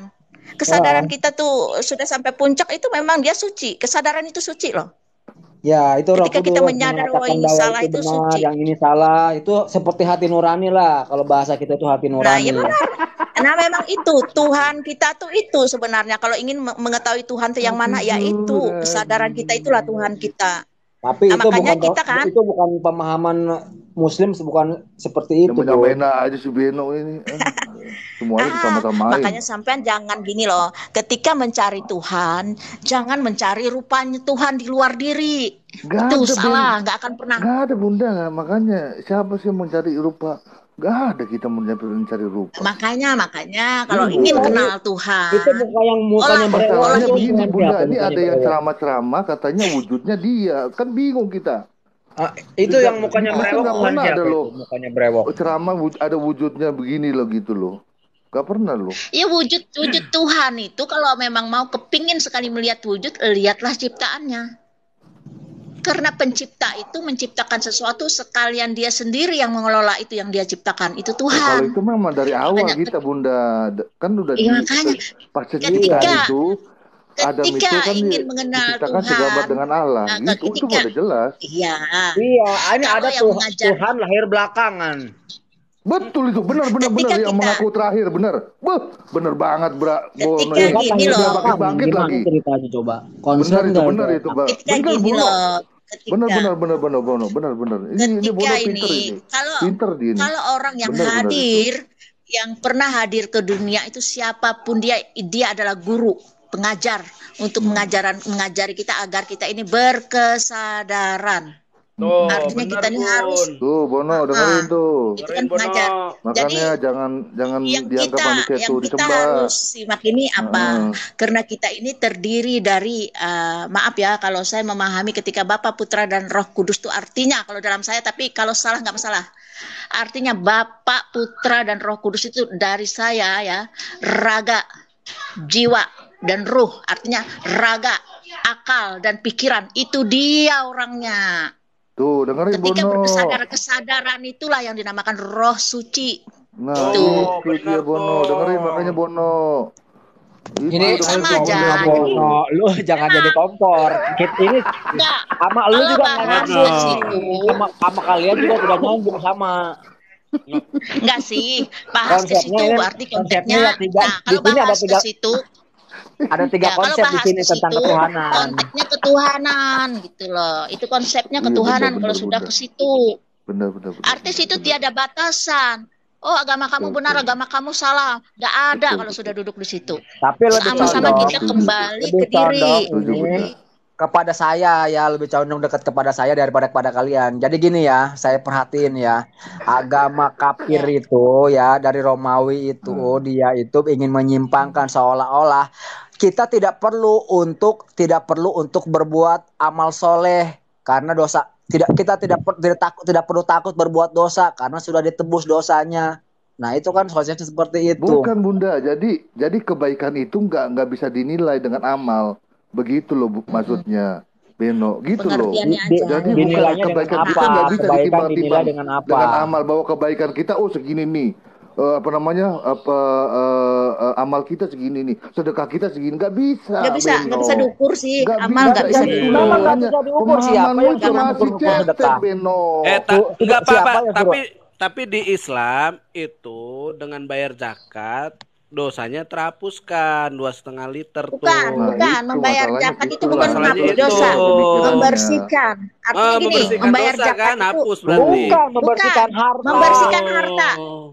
G: Kesadaran kita tuh sudah sampai puncak itu memang dia suci. Kesadaran itu suci loh.
C: Ya, itu Roh
G: Ketika
C: Kudus
G: kita menyadari bahwa ini
C: bahwa
G: salah
C: itu
G: itu
C: benar,
G: suci.
C: yang ini salah, itu seperti hati nurani lah. Kalau bahasa kita itu hati
G: Nah,
C: nurani.
G: ya benar. Nah, memang itu Tuhan kita tuh itu sebenarnya kalau ingin mengetahui Tuhan tuh yang mana ya itu kesadaran kita itulah Tuhan kita.
C: Tapi
G: Nah,
C: itu
G: makanya
C: bukan
G: kita kan
C: itu bukan pemahaman Muslim, bukan seperti itu. Bro.
A: Mena aja si Beno ini. Semuanya sama-samain.
G: Makanya sampean jangan gini loh. Ketika mencari Tuhan, jangan mencari rupanya Tuhan di luar diri.
A: Gak
G: Itu
A: ada,
G: salah, nggak akan pernah.
A: Gak ada Bunda, makanya siapa sih yang mencari rupa? Gak ada kita mencari rupa.
G: Makanya kalau ingin kenal Tuhan,
C: itu bukan yang mukanya
A: masalahnya begini Bunda, ini
C: mukanya
A: ada yang
C: berewok.
A: ceramah-ceramah katanya wujudnya dia, kan bingung kita.
C: Itu yang mukanya
A: Itu
C: berewok
A: nggak
C: bukan
A: pernah
C: siapa
A: ada
C: itu?
A: loh.
C: Mukanya berewok.
A: Ceramah ada wujudnya begini loh gitu loh. Gak pernah loh.
G: ya wujud Tuhan itu kalau memang mau kepingin sekali melihat wujud, lihatlah ciptaannya. Karena pencipta itu menciptakan sesuatu sekalian dia sendiri yang mengelola itu yang dia ciptakan. Itu
A: Kalau
G: Tuhan.
A: itu memang dari awal
G: Makanya
A: kita Bunda, kan udah
G: Iya, makanya
A: pas
G: ketika
A: itu Adam itu kan
G: ingin mengenal
A: diciptakan
G: Tuhan,
A: segambar dengan Allah.
G: nah,
A: Gitu, itu udah jelas.
G: Iya.
C: Iya, ini
G: Kalau
C: ada
G: yang mengajar-
C: Tuhan lahir belakangan.
A: Betul itu, benar
G: Ketika
A: yang
G: kita-
A: mengaku terakhir, benar. Benar banget, Bra.
G: Ketika
A: Bono,
G: gini
A: dia
G: loh.
A: bangkit
C: Gimana
A: lagi.
C: ceritanya coba?
A: Benar
C: Konser
A: itu, benar itu, Mbak.
G: Ketika
A: Benar,
G: gini
A: Bono.
G: loh. Ketika,
A: Benar Bono, benar. Ini Bono
G: ketika
A: pinter
G: ini,
A: ini.
G: kalau
A: Pinter dia ini.
G: kalau orang yang
A: Benar
G: hadir, yang pernah hadir ke dunia itu siapapun dia adalah guru, pengajar untuk mengajari kita agar kita ini berkesadaran.
E: Tuh,
G: Artinya
E: bener,
G: kita ini
E: Bun.
G: harus
A: Tuh, Bono dengerin tuh.
G: itu kan
E: Dengerin, Bono.
G: pengajar.
A: Makanya
G: Jadi
A: jangan
G: yang
A: dianggap
G: kita
A: manusia
G: yang
A: tuh
G: kita
A: disembah.
G: harus simak ini apa? Karena kita ini terdiri dari maaf ya kalau saya memahami ketika Bapa, Putra dan Roh Kudus itu artinya kalau dalam saya, tapi kalau salah nggak masalah. Artinya Bapa, Putra dan Roh Kudus itu dari saya ya, raga, jiwa dan ruh. Artinya raga, akal dan pikiran itu dia orangnya.
A: Tuh, dengerin
G: Ketika
A: Bono.
G: kesadaran itulah yang dinamakan Roh Suci.
A: Nah,
G: Tuh.
A: itu dia Bono. Dengerin makanya Bono. Itu
C: Ini
A: dengerin
G: sama
A: tuh,
G: aja.
A: Bono.
C: Bono, lu jangan jadi kompor. Ini
G: Enggak.
C: sama lu
G: Kalau
C: juga nggak
G: bahas
C: nyambung.
G: di situ,
C: Sama kalian juga tidak nyambung sama.
G: enggak sih. Bahas ke situ
C: Konsepnya ini-
G: berarti
C: konsepnya
G: konteksnya.
C: ada tiga.
G: Nah, kalau
C: Di sini ada
G: bahas ke
C: tiga.
G: situ,
C: Ada 3
G: ya, kalau
C: konsep di
G: bahas
C: sini
G: ke
C: tentang
G: situ,
C: ketuhanan.
G: konteksnya ketuhanan gitu loh. Itu konsepnya
A: Iya,
G: ketuhanan
A: benar,
G: kalau
A: benar,
G: sudah
A: benar.
G: ke situ.
A: Benar.
G: Artis itu tiada batasan. Oh, agama kamu benar, agama kamu salah. Nggak ada
A: Betul,
G: kalau sudah duduk di situ.
C: Tapi lebih
G: Sama-sama
C: condong,
G: kita kembali
C: lebih
G: ke diri.
C: condong
A: Setuju,
C: ini
A: benar.
C: kepada saya ya, lebih condong dekat kepada saya daripada kepada kalian. Jadi gini ya, saya perhatiin ya, agama kafir itu ya dari Romawi itu dia itu ingin menyimpangkan seolah-olah kita tidak perlu untuk berbuat amal soleh karena dosa. Kita tidak perlu takut berbuat dosa karena sudah ditebus dosanya. Nah itu kan konsepnya seperti itu.
A: Bukan Bunda. Jadi kebaikan itu nggak bisa dinilai dengan amal. Begitu loh maksudnya. Beno, gitu loh.
G: Pengertiannya aja.
A: Jadi
C: Dinilainya
A: bukan
C: dengan
A: kebaikan
C: apa?
A: kita nggak bisa
C: Kebaikan
A: ditimbang-timbang
C: dinilai dengan apa?
A: dengan amal bahwa kebaikan kita segini nih. amal kita segini nih, sedekah kita segini, nggak bisa,
G: nggak bisa
A: Beno.
G: diukur sih,
A: Nggak
G: amal nggak bisa
A: itu
G: diukur.
C: Memang nggak
A: makanya
C: bisa diukur siapa
A: pemahamanmu
C: yang
A: itu
C: suruh
A: masih
C: mengukur
A: cetek,
C: sedekah.
A: Beno.
E: Enggak
C: Siapa
E: apa-apa,
C: yang suruh?
E: tapi di Islam itu dengan bayar zakat dosanya terhapuskan 2,5 liter
G: Bukan,
E: tuh.
A: Nah,
G: bukan.
A: itu
G: Membayar
A: masalahnya
G: zakat itu
A: gitu
G: bukan
A: lah.
E: Masalahnya
G: menghapus
E: itu.
G: dosa,
A: Demikiannya.
G: membersihkan. Artinya gini,
E: Membersihkan
G: membayar
E: dosa
G: zakat
E: kan,
G: itu
E: hapus berarti.
C: Bukan
G: bukan
C: membersihkan harta.
G: membersihkan harta,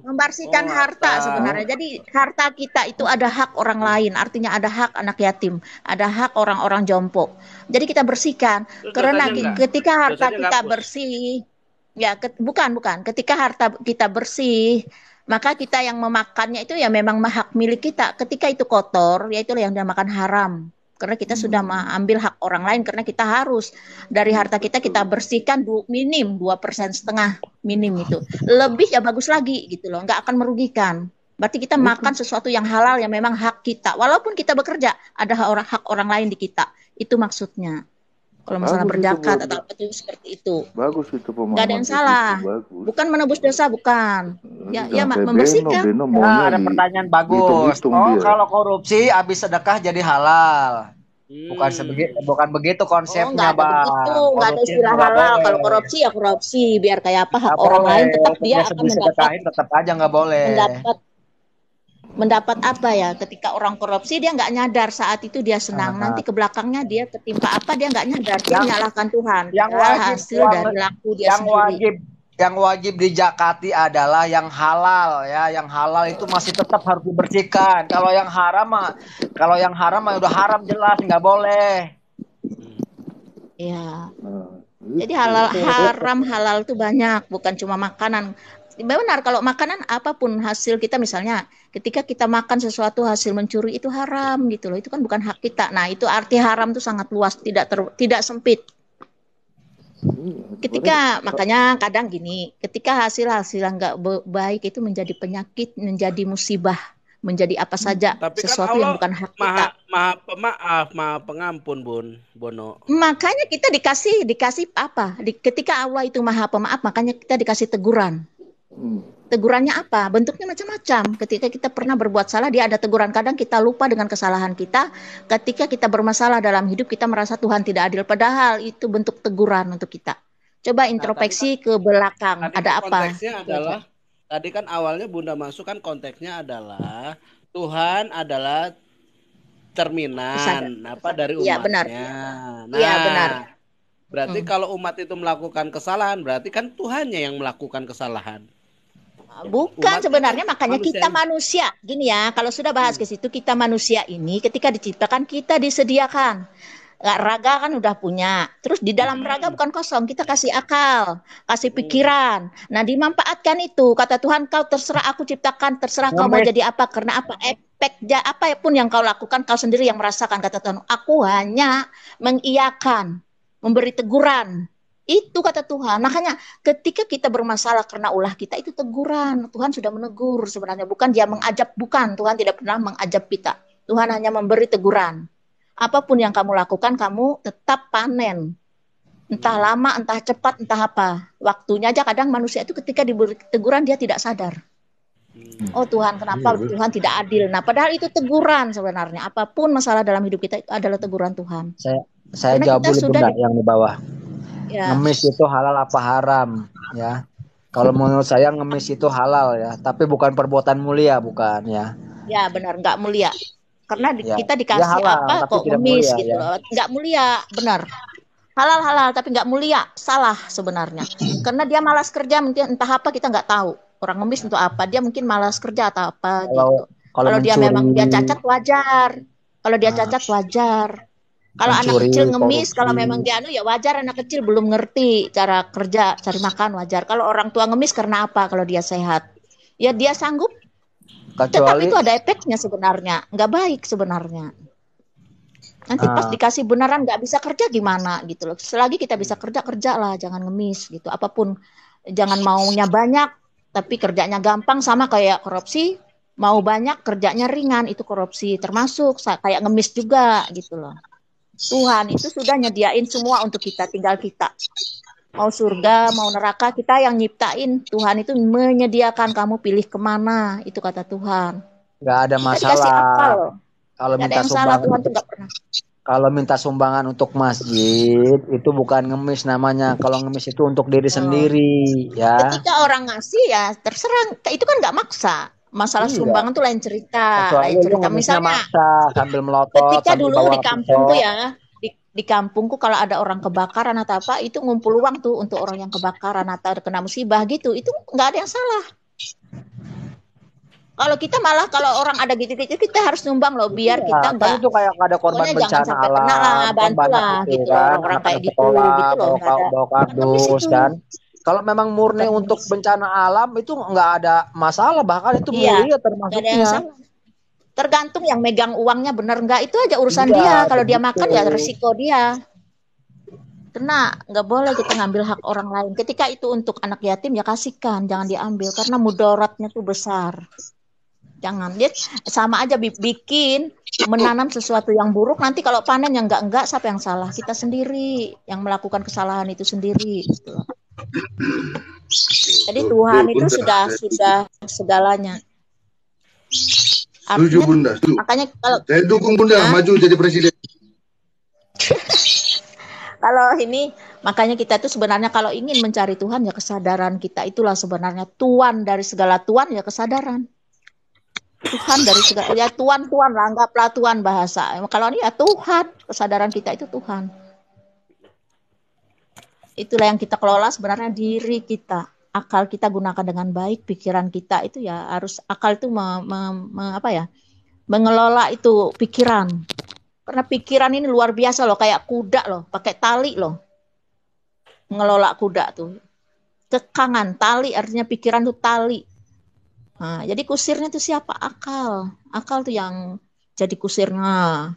G: membersihkan
E: Oh,
G: harta
E: harta.
G: sebenarnya. Jadi harta kita itu ada hak orang lain, artinya ada hak anak yatim, ada hak orang-orang jompo. Jadi kita bersihkan
E: Terus
G: karena
E: dosanya enggak?
G: ketika harta
E: Dosanya
G: kita
E: enggak hapus?
G: bersih, ya bukan, ketika harta kita bersih, maka kita yang memakannya itu ya memang hak milik kita. Ketika itu kotor, ya itulah yang dinamakan haram. Karena kita sudah mengambil hak orang lain, karena kita harus dari harta kita bersihkan minim 2,5% minim itu. Lebih ya bagus lagi gitu loh, nggak akan merugikan. Berarti kita makan sesuatu yang halal yang memang hak kita. Walaupun kita bekerja, ada hak orang lain di kita. Itu maksudnya. Kalau masalah
A: Bagus itu,
G: berzakat
A: Bu.
G: atau apa itu seperti itu.
A: Bagus itu pemahaman.
G: Nggak ada yang
A: kayak
G: salah.
A: gitu, bagus.
G: Bukan menebus dosa, bukan. Ya
A: Jangan kayak
G: membersihkan.
A: Beno
C: Nah,
A: maunya
C: ada pertanyaan bagus.
A: dihitung-hitung
C: Oh,
A: dia.
C: kalau korupsi habis sedekah jadi halal. Bukan bukan begitu
G: Oh,
C: konsepnya,
G: nggak ada
C: Bang.
G: begitu, nggak ada
C: Korupsi
G: istilah
C: nggak
G: halal.
C: boleh.
G: Kalau korupsi ya korupsi, biar kayak apa hak
C: Nggak
G: orang
C: boleh.
G: lain tetap dia
C: Biasa
G: akan mendapat
C: disedekahin tetap aja nggak boleh.
G: mendapat apa ya? Ketika orang korupsi dia nggak nyadar saat itu dia senang, nanti ke belakangnya dia ketimpa apa dia nggak nyadar, dia menyalahkan Tuhan.
C: Yang
G: Padahal
C: wajib
G: hasil dari laku dia
C: yang
G: sendiri.
C: wajib dijakati adalah yang halal ya. Yang halal itu masih tetap harus dibersihkan. Kalau yang haram mah udah haram jelas nggak boleh.
G: Ya.
A: Nah,
G: Jadi haram halal itu banyak, bukan cuma makanan. Benar, kalau makanan apapun hasil kita, misalnya ketika kita makan sesuatu hasil mencuri itu haram gitu loh, itu kan bukan hak kita. Nah, itu arti haram itu sangat luas, tidak sempit. Ketika makanya kadang gini, ketika hasil yang nggak baik itu menjadi penyakit, menjadi musibah, menjadi apa saja,
E: Tapi
G: sesuatu
E: kan
G: yang
E: Allah
G: bukan hak kita.
E: maha pemaaf, maha pengampun, Bono.
G: Makanya kita dikasih apa? Ketika Allah itu maha pemaaf, makanya kita dikasih teguran. Tegurannya apa? Bentuknya macam-macam. Ketika kita pernah berbuat salah, dia ada teguran. Kadang kita lupa dengan kesalahan kita. Ketika kita bermasalah dalam hidup, kita merasa Tuhan tidak adil. Padahal itu bentuk teguran untuk kita. Coba introspeksi ke belakang. Ada apa?
E: Konteksnya adalah, tadi kan awalnya Bunda masuk kan konteksnya adalah Tuhan adalah cerminan dari umatnya.
G: Iya, benar.
E: Nah,
G: Iya, benar.
E: Berarti kalau umat itu melakukan kesalahan, berarti kan Tuhannya yang melakukan kesalahan.
G: Bukan sebenarnya, makanya kita manusia. Gini ya, kalau sudah bahas ke situ, kita manusia ini ketika diciptakan kita disediakan. Raga kan udah punya. Terus di dalam raga bukan kosong, kita kasih akal, kasih pikiran. Nah, dimanfaatkan itu. Kata Tuhan, kau terserah aku ciptakan, terserah kau mau jadi apa, karena apa apapun yang kau lakukan, kau sendiri yang merasakan. Kata Tuhan, aku hanya mengiyakan, memberi teguran. Itu kata Tuhan. Makanya ketika kita bermasalah karena ulah kita, itu teguran. Tuhan sudah menegur sebenarnya. Bukan dia mengajab, bukan. Tuhan tidak pernah mengajab kita. Tuhan hanya memberi teguran. Apapun yang kamu lakukan, kamu tetap panen. Entah lama, entah cepat, entah apa. Waktunya aja kadang manusia itu ketika diberi teguran, dia tidak sadar. Oh Tuhan, kenapa Tuhan tidak adil? Nah, padahal itu teguran sebenarnya. Apapun masalah dalam hidup kita, itu adalah teguran Tuhan.
C: Saya jawab dulu Bunda yang di bawah.
G: Ya.
C: Ngemis itu halal apa haram ya? Kalau menurut saya ngemis itu halal ya, tapi bukan perbuatan mulia, bukan ya.
G: Ya benar, nggak mulia. Karena kita dikasih
C: halal,
G: apa kok ngemis gitu loh. Nggak mulia, benar. Halal tapi nggak mulia, salah sebenarnya. Karena dia malas kerja, mungkin entah apa kita nggak tahu. Orang ngemis untuk apa? Dia mungkin malas kerja atau apa gitu. Kalau dia memang dia cacat wajar. Kalau dia cacat wajar. Kalau anak kecil ngemis, kalau memang dia ya wajar, anak kecil belum ngerti cara kerja, cari makan wajar. Kalau orang tua ngemis karena apa? Kalau dia sehat, ya dia sanggup. Tetap itu ada efeknya sebenarnya, nggak baik sebenarnya. Nanti pas dikasih beneran nggak bisa kerja gimana gitu loh. Selagi kita bisa kerja lah, jangan ngemis gitu. Apapun, jangan maunya banyak, tapi kerjanya gampang, sama kayak korupsi. Mau banyak kerjanya ringan, itu korupsi. Termasuk kayak ngemis juga gitu loh. Tuhan itu sudah nyediain semua untuk kita, tinggal kita. mau surga, mau neraka, kita yang nyiptain. Tuhan itu menyediakan kamu pilih kemana, itu kata Tuhan.
C: Nggak ada
G: Kita dikasih akal
C: masalah.
G: loh.
C: Kalau
G: Nggak ada
C: minta
G: yang salah,
C: sumbangan
G: Tuhan tuh nggak pernah.
C: kalau minta sumbangan untuk masjid itu bukan ngemis namanya. Kalau ngemis itu untuk diri sendiri, ya.
G: Ketika orang ngasih ya terserah, itu kan nggak maksa. Masalah
C: Iya.
G: sumbangan tuh lain cerita,
C: Kecuali
G: lain
C: lu
G: cerita.
C: ngemisnya
G: Misalnya
C: maksa sambil melotot,
G: ketika
C: sambil
G: dulu
C: bawa
G: di kampung
C: pisau.
G: tuh ya, di kampungku kalau ada orang kebakaran atau apa, itu ngumpul uang tuh untuk orang yang kebakaran atau kena musibah gitu, itu nggak ada yang salah. Kalau kita malah kalau orang ada gitu-gitu kita harus nyumbang loh, biar
C: Iya,
G: kita
C: kan
G: nggak,
C: itu kayak ada korban
G: pokoknya jangan
C: bencana
G: sampai kena lah,
C: alam, kan
G: bantu
C: banyak
G: lah
C: itu
G: gitu,
C: kan,
G: orang-orang kayak
C: anak-anak
G: gitu
C: sekolah
G: loh, nggak ada.
C: bawa
G: Bukan ngemis
C: kardus
G: itu,
C: kan. Kalau memang murni
G: bukan
C: untuk
G: ngemis.
C: bencana alam itu nggak ada masalah, bahkan itu
G: Iya,
C: mulia
G: nggak ada yang
C: termasuknya.
G: salah. Tergantung yang megang uangnya bener nggak, itu aja urusan
C: Iya,
G: dia. Kalau dia
C: begitu.
G: makan ya resiko dia. Kena, nggak boleh kita ngambil hak orang lain. Ketika itu untuk anak yatim ya kasihkan, jangan diambil karena mudaratnya tuh besar. Jangan, dia sama aja bikin menanam sesuatu yang buruk, nanti kalau panen yang enggak siapa yang salah? Kita sendiri yang melakukan kesalahan itu sendiri gitu. Jadi Tuhan itu sudah segalanya.
A: Setuju Bunda, setuju.
G: Makanya kalau
A: Saya dukung Bunda maju jadi presiden.
G: kalau ini, makanya kita tuh sebenarnya kalau ingin mencari Tuhan ya kesadaran kita itulah sebenarnya Tuhan dari segala Tuhan ya kesadaran. Tuhan dari segala, ya Tuhan lah, anggaplah Tuhan bahasa. Kalau ini ya Tuhan, kesadaran kita itu Tuhan. Itulah yang kita kelola sebenarnya diri kita. Akal kita gunakan dengan baik, pikiran kita itu ya harus, akal itu mengelola itu pikiran. Karena pikiran ini luar biasa loh, kayak kuda loh, pakai tali loh. Mengelola kuda tuh. Kekangan, tali artinya pikiran tuh tali. Nah, jadi kusirnya itu siapa? Akal. Akal tuh yang jadi kusirnya.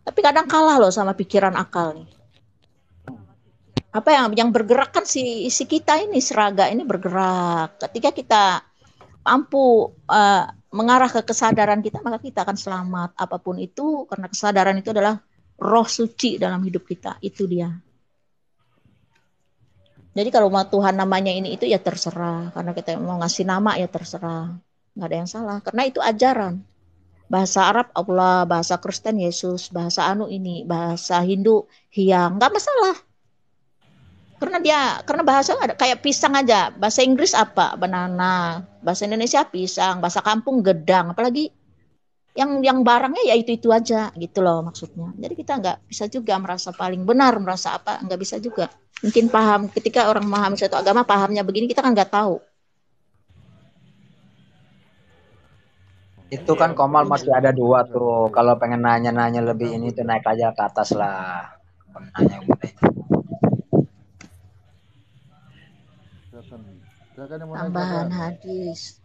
G: Tapi kadang kalah loh sama pikiran akal nih. Apa yang bergerak kan si kita ini, seraga ini bergerak. Ketika kita mampu mengarah ke kesadaran kita, maka kita akan selamat. Apapun itu, karena kesadaran itu adalah roh suci dalam hidup kita. Itu dia. Jadi kalau mau Tuhan namanya ini itu ya terserah. Karena kita mau ngasih nama ya terserah. Nggak ada yang salah. Karena itu ajaran. Bahasa Arab Allah, bahasa Kristen Yesus, bahasa ini, bahasa Hindu Hyang. Nggak masalah. Karena bahasa ada kayak pisang aja. Bahasa Inggris apa? Banana. Bahasa Indonesia pisang. Bahasa kampung gedang. Apalagi yang barangnya ya itu aja gitu loh maksudnya. Jadi kita nggak bisa juga merasa paling benar, merasa apa, nggak bisa juga. Mungkin paham ketika orang memahami suatu agama pahamnya begini, kita kan nggak tahu.
C: Itu kan Komal masih ada 2 tuh. Kalau pengen nanya-nanya lebih ini tuh naik aja ke atas lah. Nanya boleh.
G: Tambahan hadis.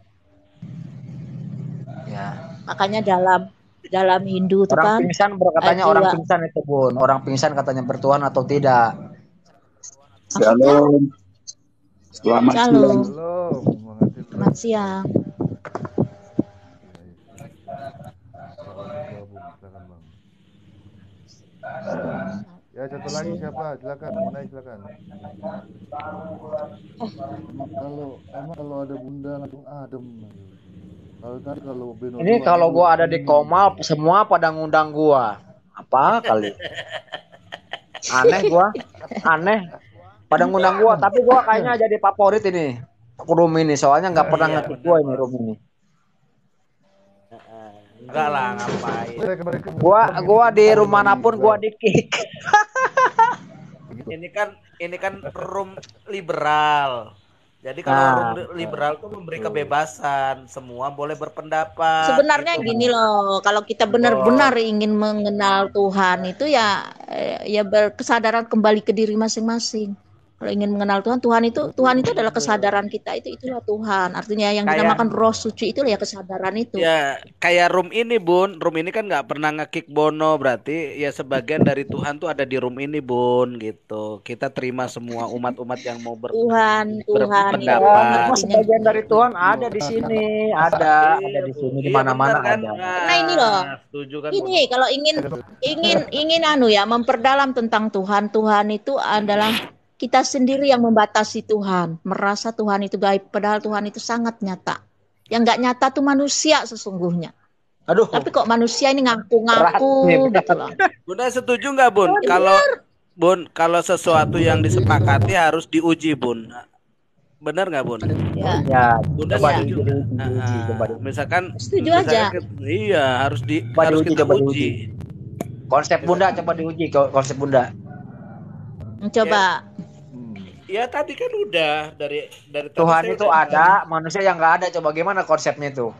C: Ya.
G: Makanya dalam Hindu itu kan
C: Orang pingsan katanya orang pingsan itu Bun. Orang pingsan katanya bertuhan atau tidak?
F: Shalom. Selamat siang.
G: Selamat siang.
A: Ya satu lagi siapa? Silakan, mau naik silakan. Kalau ada Bunda langsung adem. Kalau Beno
C: ini kalau gua ada di Komal semua pada ngundang gua. Apa kali? Aneh pada ngundang gua, tapi gua kayaknya jadi favorit ini room ini, soalnya nggak pernah ngetik gua ini room ini.
E: Enggak lah, ngapain.
C: Gua di room manapun gua di kick.
E: Ini kan room liberal. Jadi kalau room liberal tuh memberi kebebasan, semua boleh berpendapat.
G: Sebenarnya
E: gitu.
G: gini loh, kalau kita benar-benar ingin mengenal Tuhan itu ya berkesadaran kembali ke diri masing-masing. Kalau ingin mengenal Tuhan itu adalah kesadaran kita, itulah Tuhan. Artinya yang dinamakan roh suci itu ya kesadaran itu.
E: Ya, kayak room ini Bun, room ini kan nggak pernah nge-kick Bono, berarti ya sebagian dari Tuhan tuh ada di room ini Bun, gitu. Kita terima semua umat-umat yang mau
G: Tuhan
E: berpendapat.
C: Sebagian dari Tuhan ada di sini, ada di sini, di mana-mana
E: kan?
C: ada.
G: Nah ini loh, ini kalau ingin memperdalam tentang Tuhan itu adalah kita sendiri yang membatasi Tuhan, merasa Tuhan itu gaib, padahal Tuhan itu sangat nyata. Yang nggak nyata tuh manusia sesungguhnya.
C: Aduh,
G: Tapi kok manusia ini ngaku-ngaku gitu loh.
E: Bunda setuju nggak Bun? Kalau sesuatu yang disepakati harus diuji Bun. Benar nggak Bun?
G: Ya,
C: ya
E: Bunda
C: coba
E: setuju
C: diuji,
E: nggak?
C: diuji, coba diuji.
E: Misalkan
G: setuju aja.
E: Iya harus
C: Coba
E: harus
C: diuji,
E: kita
C: coba
E: uji.
C: diuji. Konsep Bunda coba diuji, konsep Bunda.
G: Coba.
E: Ya tadi kan udah dari tadi
C: Tuhan
E: saya
C: itu
E: udah-
C: ada, manusia yang nggak ada. Coba gimana konsepnya itu,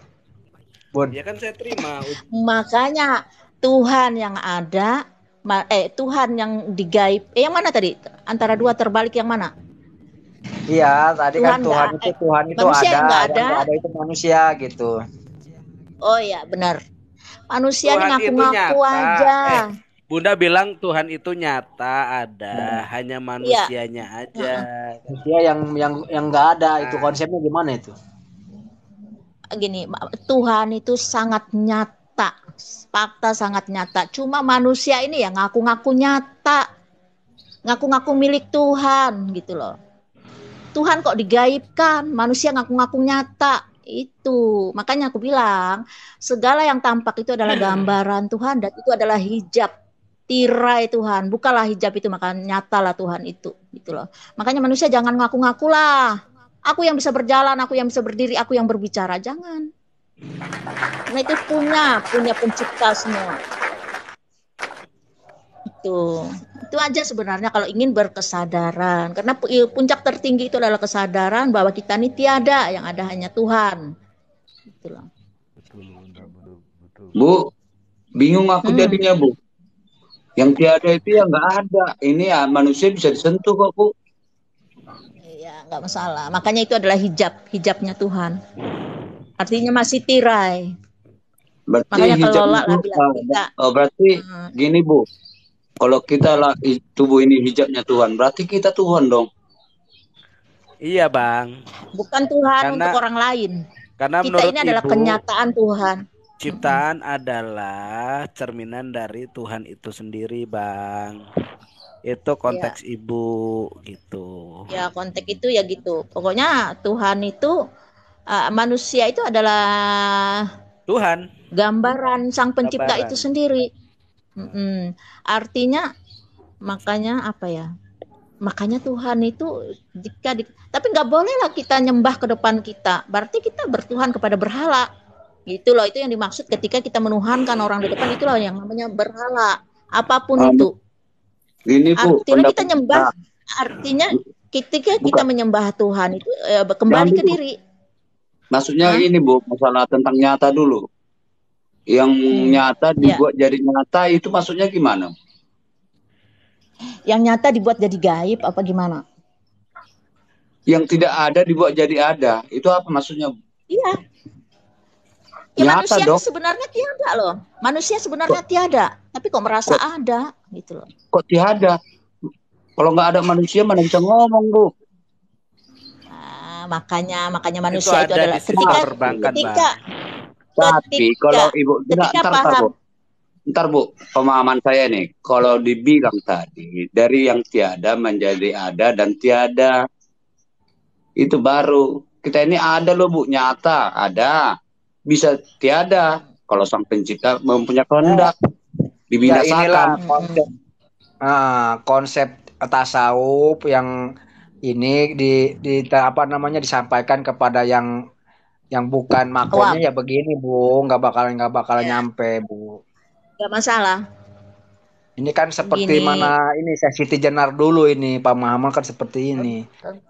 C: Bun?
E: Ya kan saya terima.
G: Makanya Tuhan yang ada, Tuhan yang digaib. Yang mana tadi? Antara dua terbalik yang mana?
C: Iya, tadi kan
G: Tuhan
C: Tuhan itu
G: manusia yang
C: ada,
G: nggak
C: yang
G: ada.
C: nggak ada itu manusia gitu.
G: Oh iya benar. Manusia ini
E: Tuhan itu
G: ngaku-ngaku
E: nyata.
G: aja.
E: Bunda bilang Tuhan itu nyata ada, hanya manusianya aja.
C: Manusia yang nggak ada itu konsepnya gimana itu?
G: Gini, Tuhan itu sangat nyata, fakta sangat nyata. Cuma manusia ini ya ngaku-ngaku nyata, ngaku-ngaku milik Tuhan gitu loh. Tuhan kok digaibkan, manusia ngaku-ngaku nyata. Itu makanya aku bilang segala yang tampak itu adalah gambaran Tuhan dan itu adalah hijab tirai Tuhan. Bukalah hijab itu maka nyatalah Tuhan itu gitu loh. Makanya manusia jangan ngaku-ngaku lah. Aku yang bisa berjalan, aku yang bisa berdiri, aku yang berbicara, jangan. Karena itu punya pencipta semua. Itu aja sebenarnya kalau ingin berkesadaran. Karena puncak tertinggi itu adalah kesadaran bahwa kita ini tiada, yang ada hanya Tuhan. Itulah.
F: Bu, bingung aku jadinya Bu. Yang tiada itu yang nggak ada. Ini ya manusia bisa disentuh kok Bu.
G: Iya, nggak masalah. Makanya itu adalah hijabnya Tuhan. Artinya masih tirai.
F: Berarti
G: Makanya
F: hijabnya
G: kelola lah bilang kita.
F: Oh, berarti gini Bu. Kalau kita lah tubuh ini hijabnya Tuhan, berarti kita Tuhan dong.
E: Iya bang.
G: Bukan Tuhan untuk orang lain.
E: Karena
G: kita
E: menurut
G: ini adalah
E: Ibu,
G: kenyataan Tuhan.
E: Ciptaan adalah cerminan dari Tuhan itu sendiri bang. Itu konteks Ibu gitu.
G: Ya konteks itu ya gitu. Pokoknya Tuhan itu manusia itu adalah
E: Tuhan.
G: Gambaran Sang Pencipta itu sendiri. Artinya makanya apa ya? Makanya Tuhan itu tapi nggak bolehlah kita nyembah ke depan kita. Berarti kita bertuhan kepada berhala. Gitu loh, itu yang dimaksud ketika kita menuhankan orang di depan, itulah yang namanya berhala. Apapun itu.
F: Ini Bu,
G: artinya kita nyembah. Artinya ketika kita menyembah Tuhan itu kembali ke diri.
F: Maksudnya ini Bu, masalah tentang nyata dulu. Yang nyata dibuat jadi nyata itu maksudnya gimana?
G: Yang nyata dibuat jadi gaib apa gimana?
F: Yang tidak ada dibuat jadi ada. Itu apa maksudnya?
G: Iya. Ya nyata manusia sebenarnya tiada loh. Manusia sebenarnya tiada, tapi kok merasa ada gitu loh.
F: Kok tiada? Kalau nggak ada manusia mana bisa ngomong Bu?
G: Makanya manusia itu adalah ketika
F: tapi kalau Ibu ntar Bu, pemahaman saya nih, kalau dibilang tadi dari yang tiada menjadi ada dan tiada, itu baru kita ini ada loh Bu, nyata ada, bisa tiada kalau Sang Pencipta mempunyai kehendak dibinasakan.
C: Konsep tasawuf yang ini disampaikan kepada yang bukan makomnya ya begini Bu, nggak bakal nyampe Bu.
G: Nggak masalah.
C: Ini kan seperti mana ini sesi jenar dulu ini pemahaman kan seperti ini.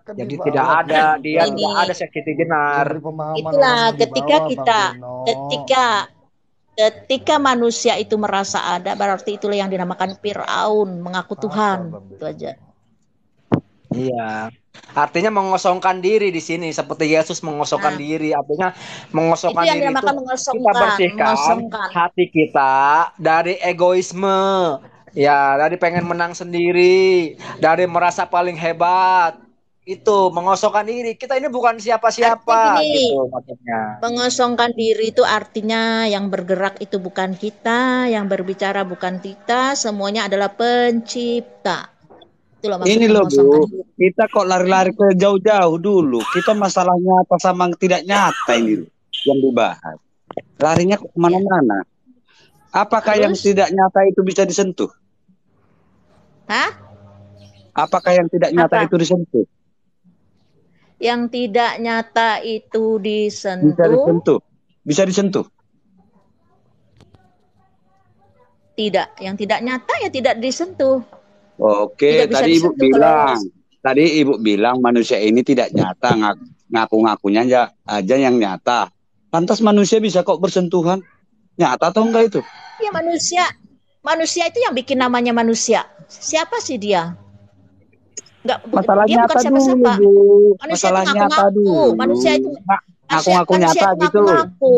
C: Jadi tidak ada tidak ada sesi jenar.
G: Itulah ketika manusia itu merasa ada, berarti itulah yang dinamakan Firaun, mengaku Tuhan. Itu aja.
C: Iya. Artinya mengosongkan diri di sini seperti Yesus mengosongkan diri, artinya mengosongkan diri itu kita bersihkan hati kita dari egoisme, ya dari pengen menang sendiri, dari merasa paling hebat. Itu mengosongkan diri. Kita ini bukan siapa-siapa gitu maksudnya.
G: Mengosongkan diri itu artinya yang bergerak itu bukan kita, yang berbicara bukan kita, semuanya adalah pencipta. Itulah maksud
F: Ini loh
G: mengosongkan
F: Bu,
G: diri.
F: kita kok lari-lari ke jauh-jauh dulu. Kita masalah nyata sama tidak nyata ini loh, yang dibahas. Larinya kok
G: Ya.
F: kemana-mana. Apakah yang
G: Terus,
F: tidak nyata itu bisa disentuh?
G: hah?
F: Apakah yang tidak nyata
G: Apa?
F: itu disentuh?
G: Yang tidak nyata itu
F: Bisa
G: disentuh?
F: disentuh. Bisa disentuh.
G: Tidak. Yang tidak nyata ya tidak disentuh.
F: Oke,
G: Tidak bisa
F: tadi Ibu
G: disentuh kalau
F: bilang manusia ini tidak nyata, ngaku-ngakunya aja yang nyata. Lantas manusia bisa kok bersentuhan? Nyata atau enggak itu?
G: ya manusia itu yang bikin namanya manusia. Siapa sih dia?
F: Masalah
G: Dia bukan
F: nyata dulu,
G: siapa-siapa.
F: Bu.
G: Manusia
F: Masalah
G: itu
F: nyata
G: ngaku-ngaku.
F: dulu.
G: Manusia itu
F: Ngaku-ngaku
G: manusia
F: nyata
G: itu
F: gitu.
G: ngaku-ngaku.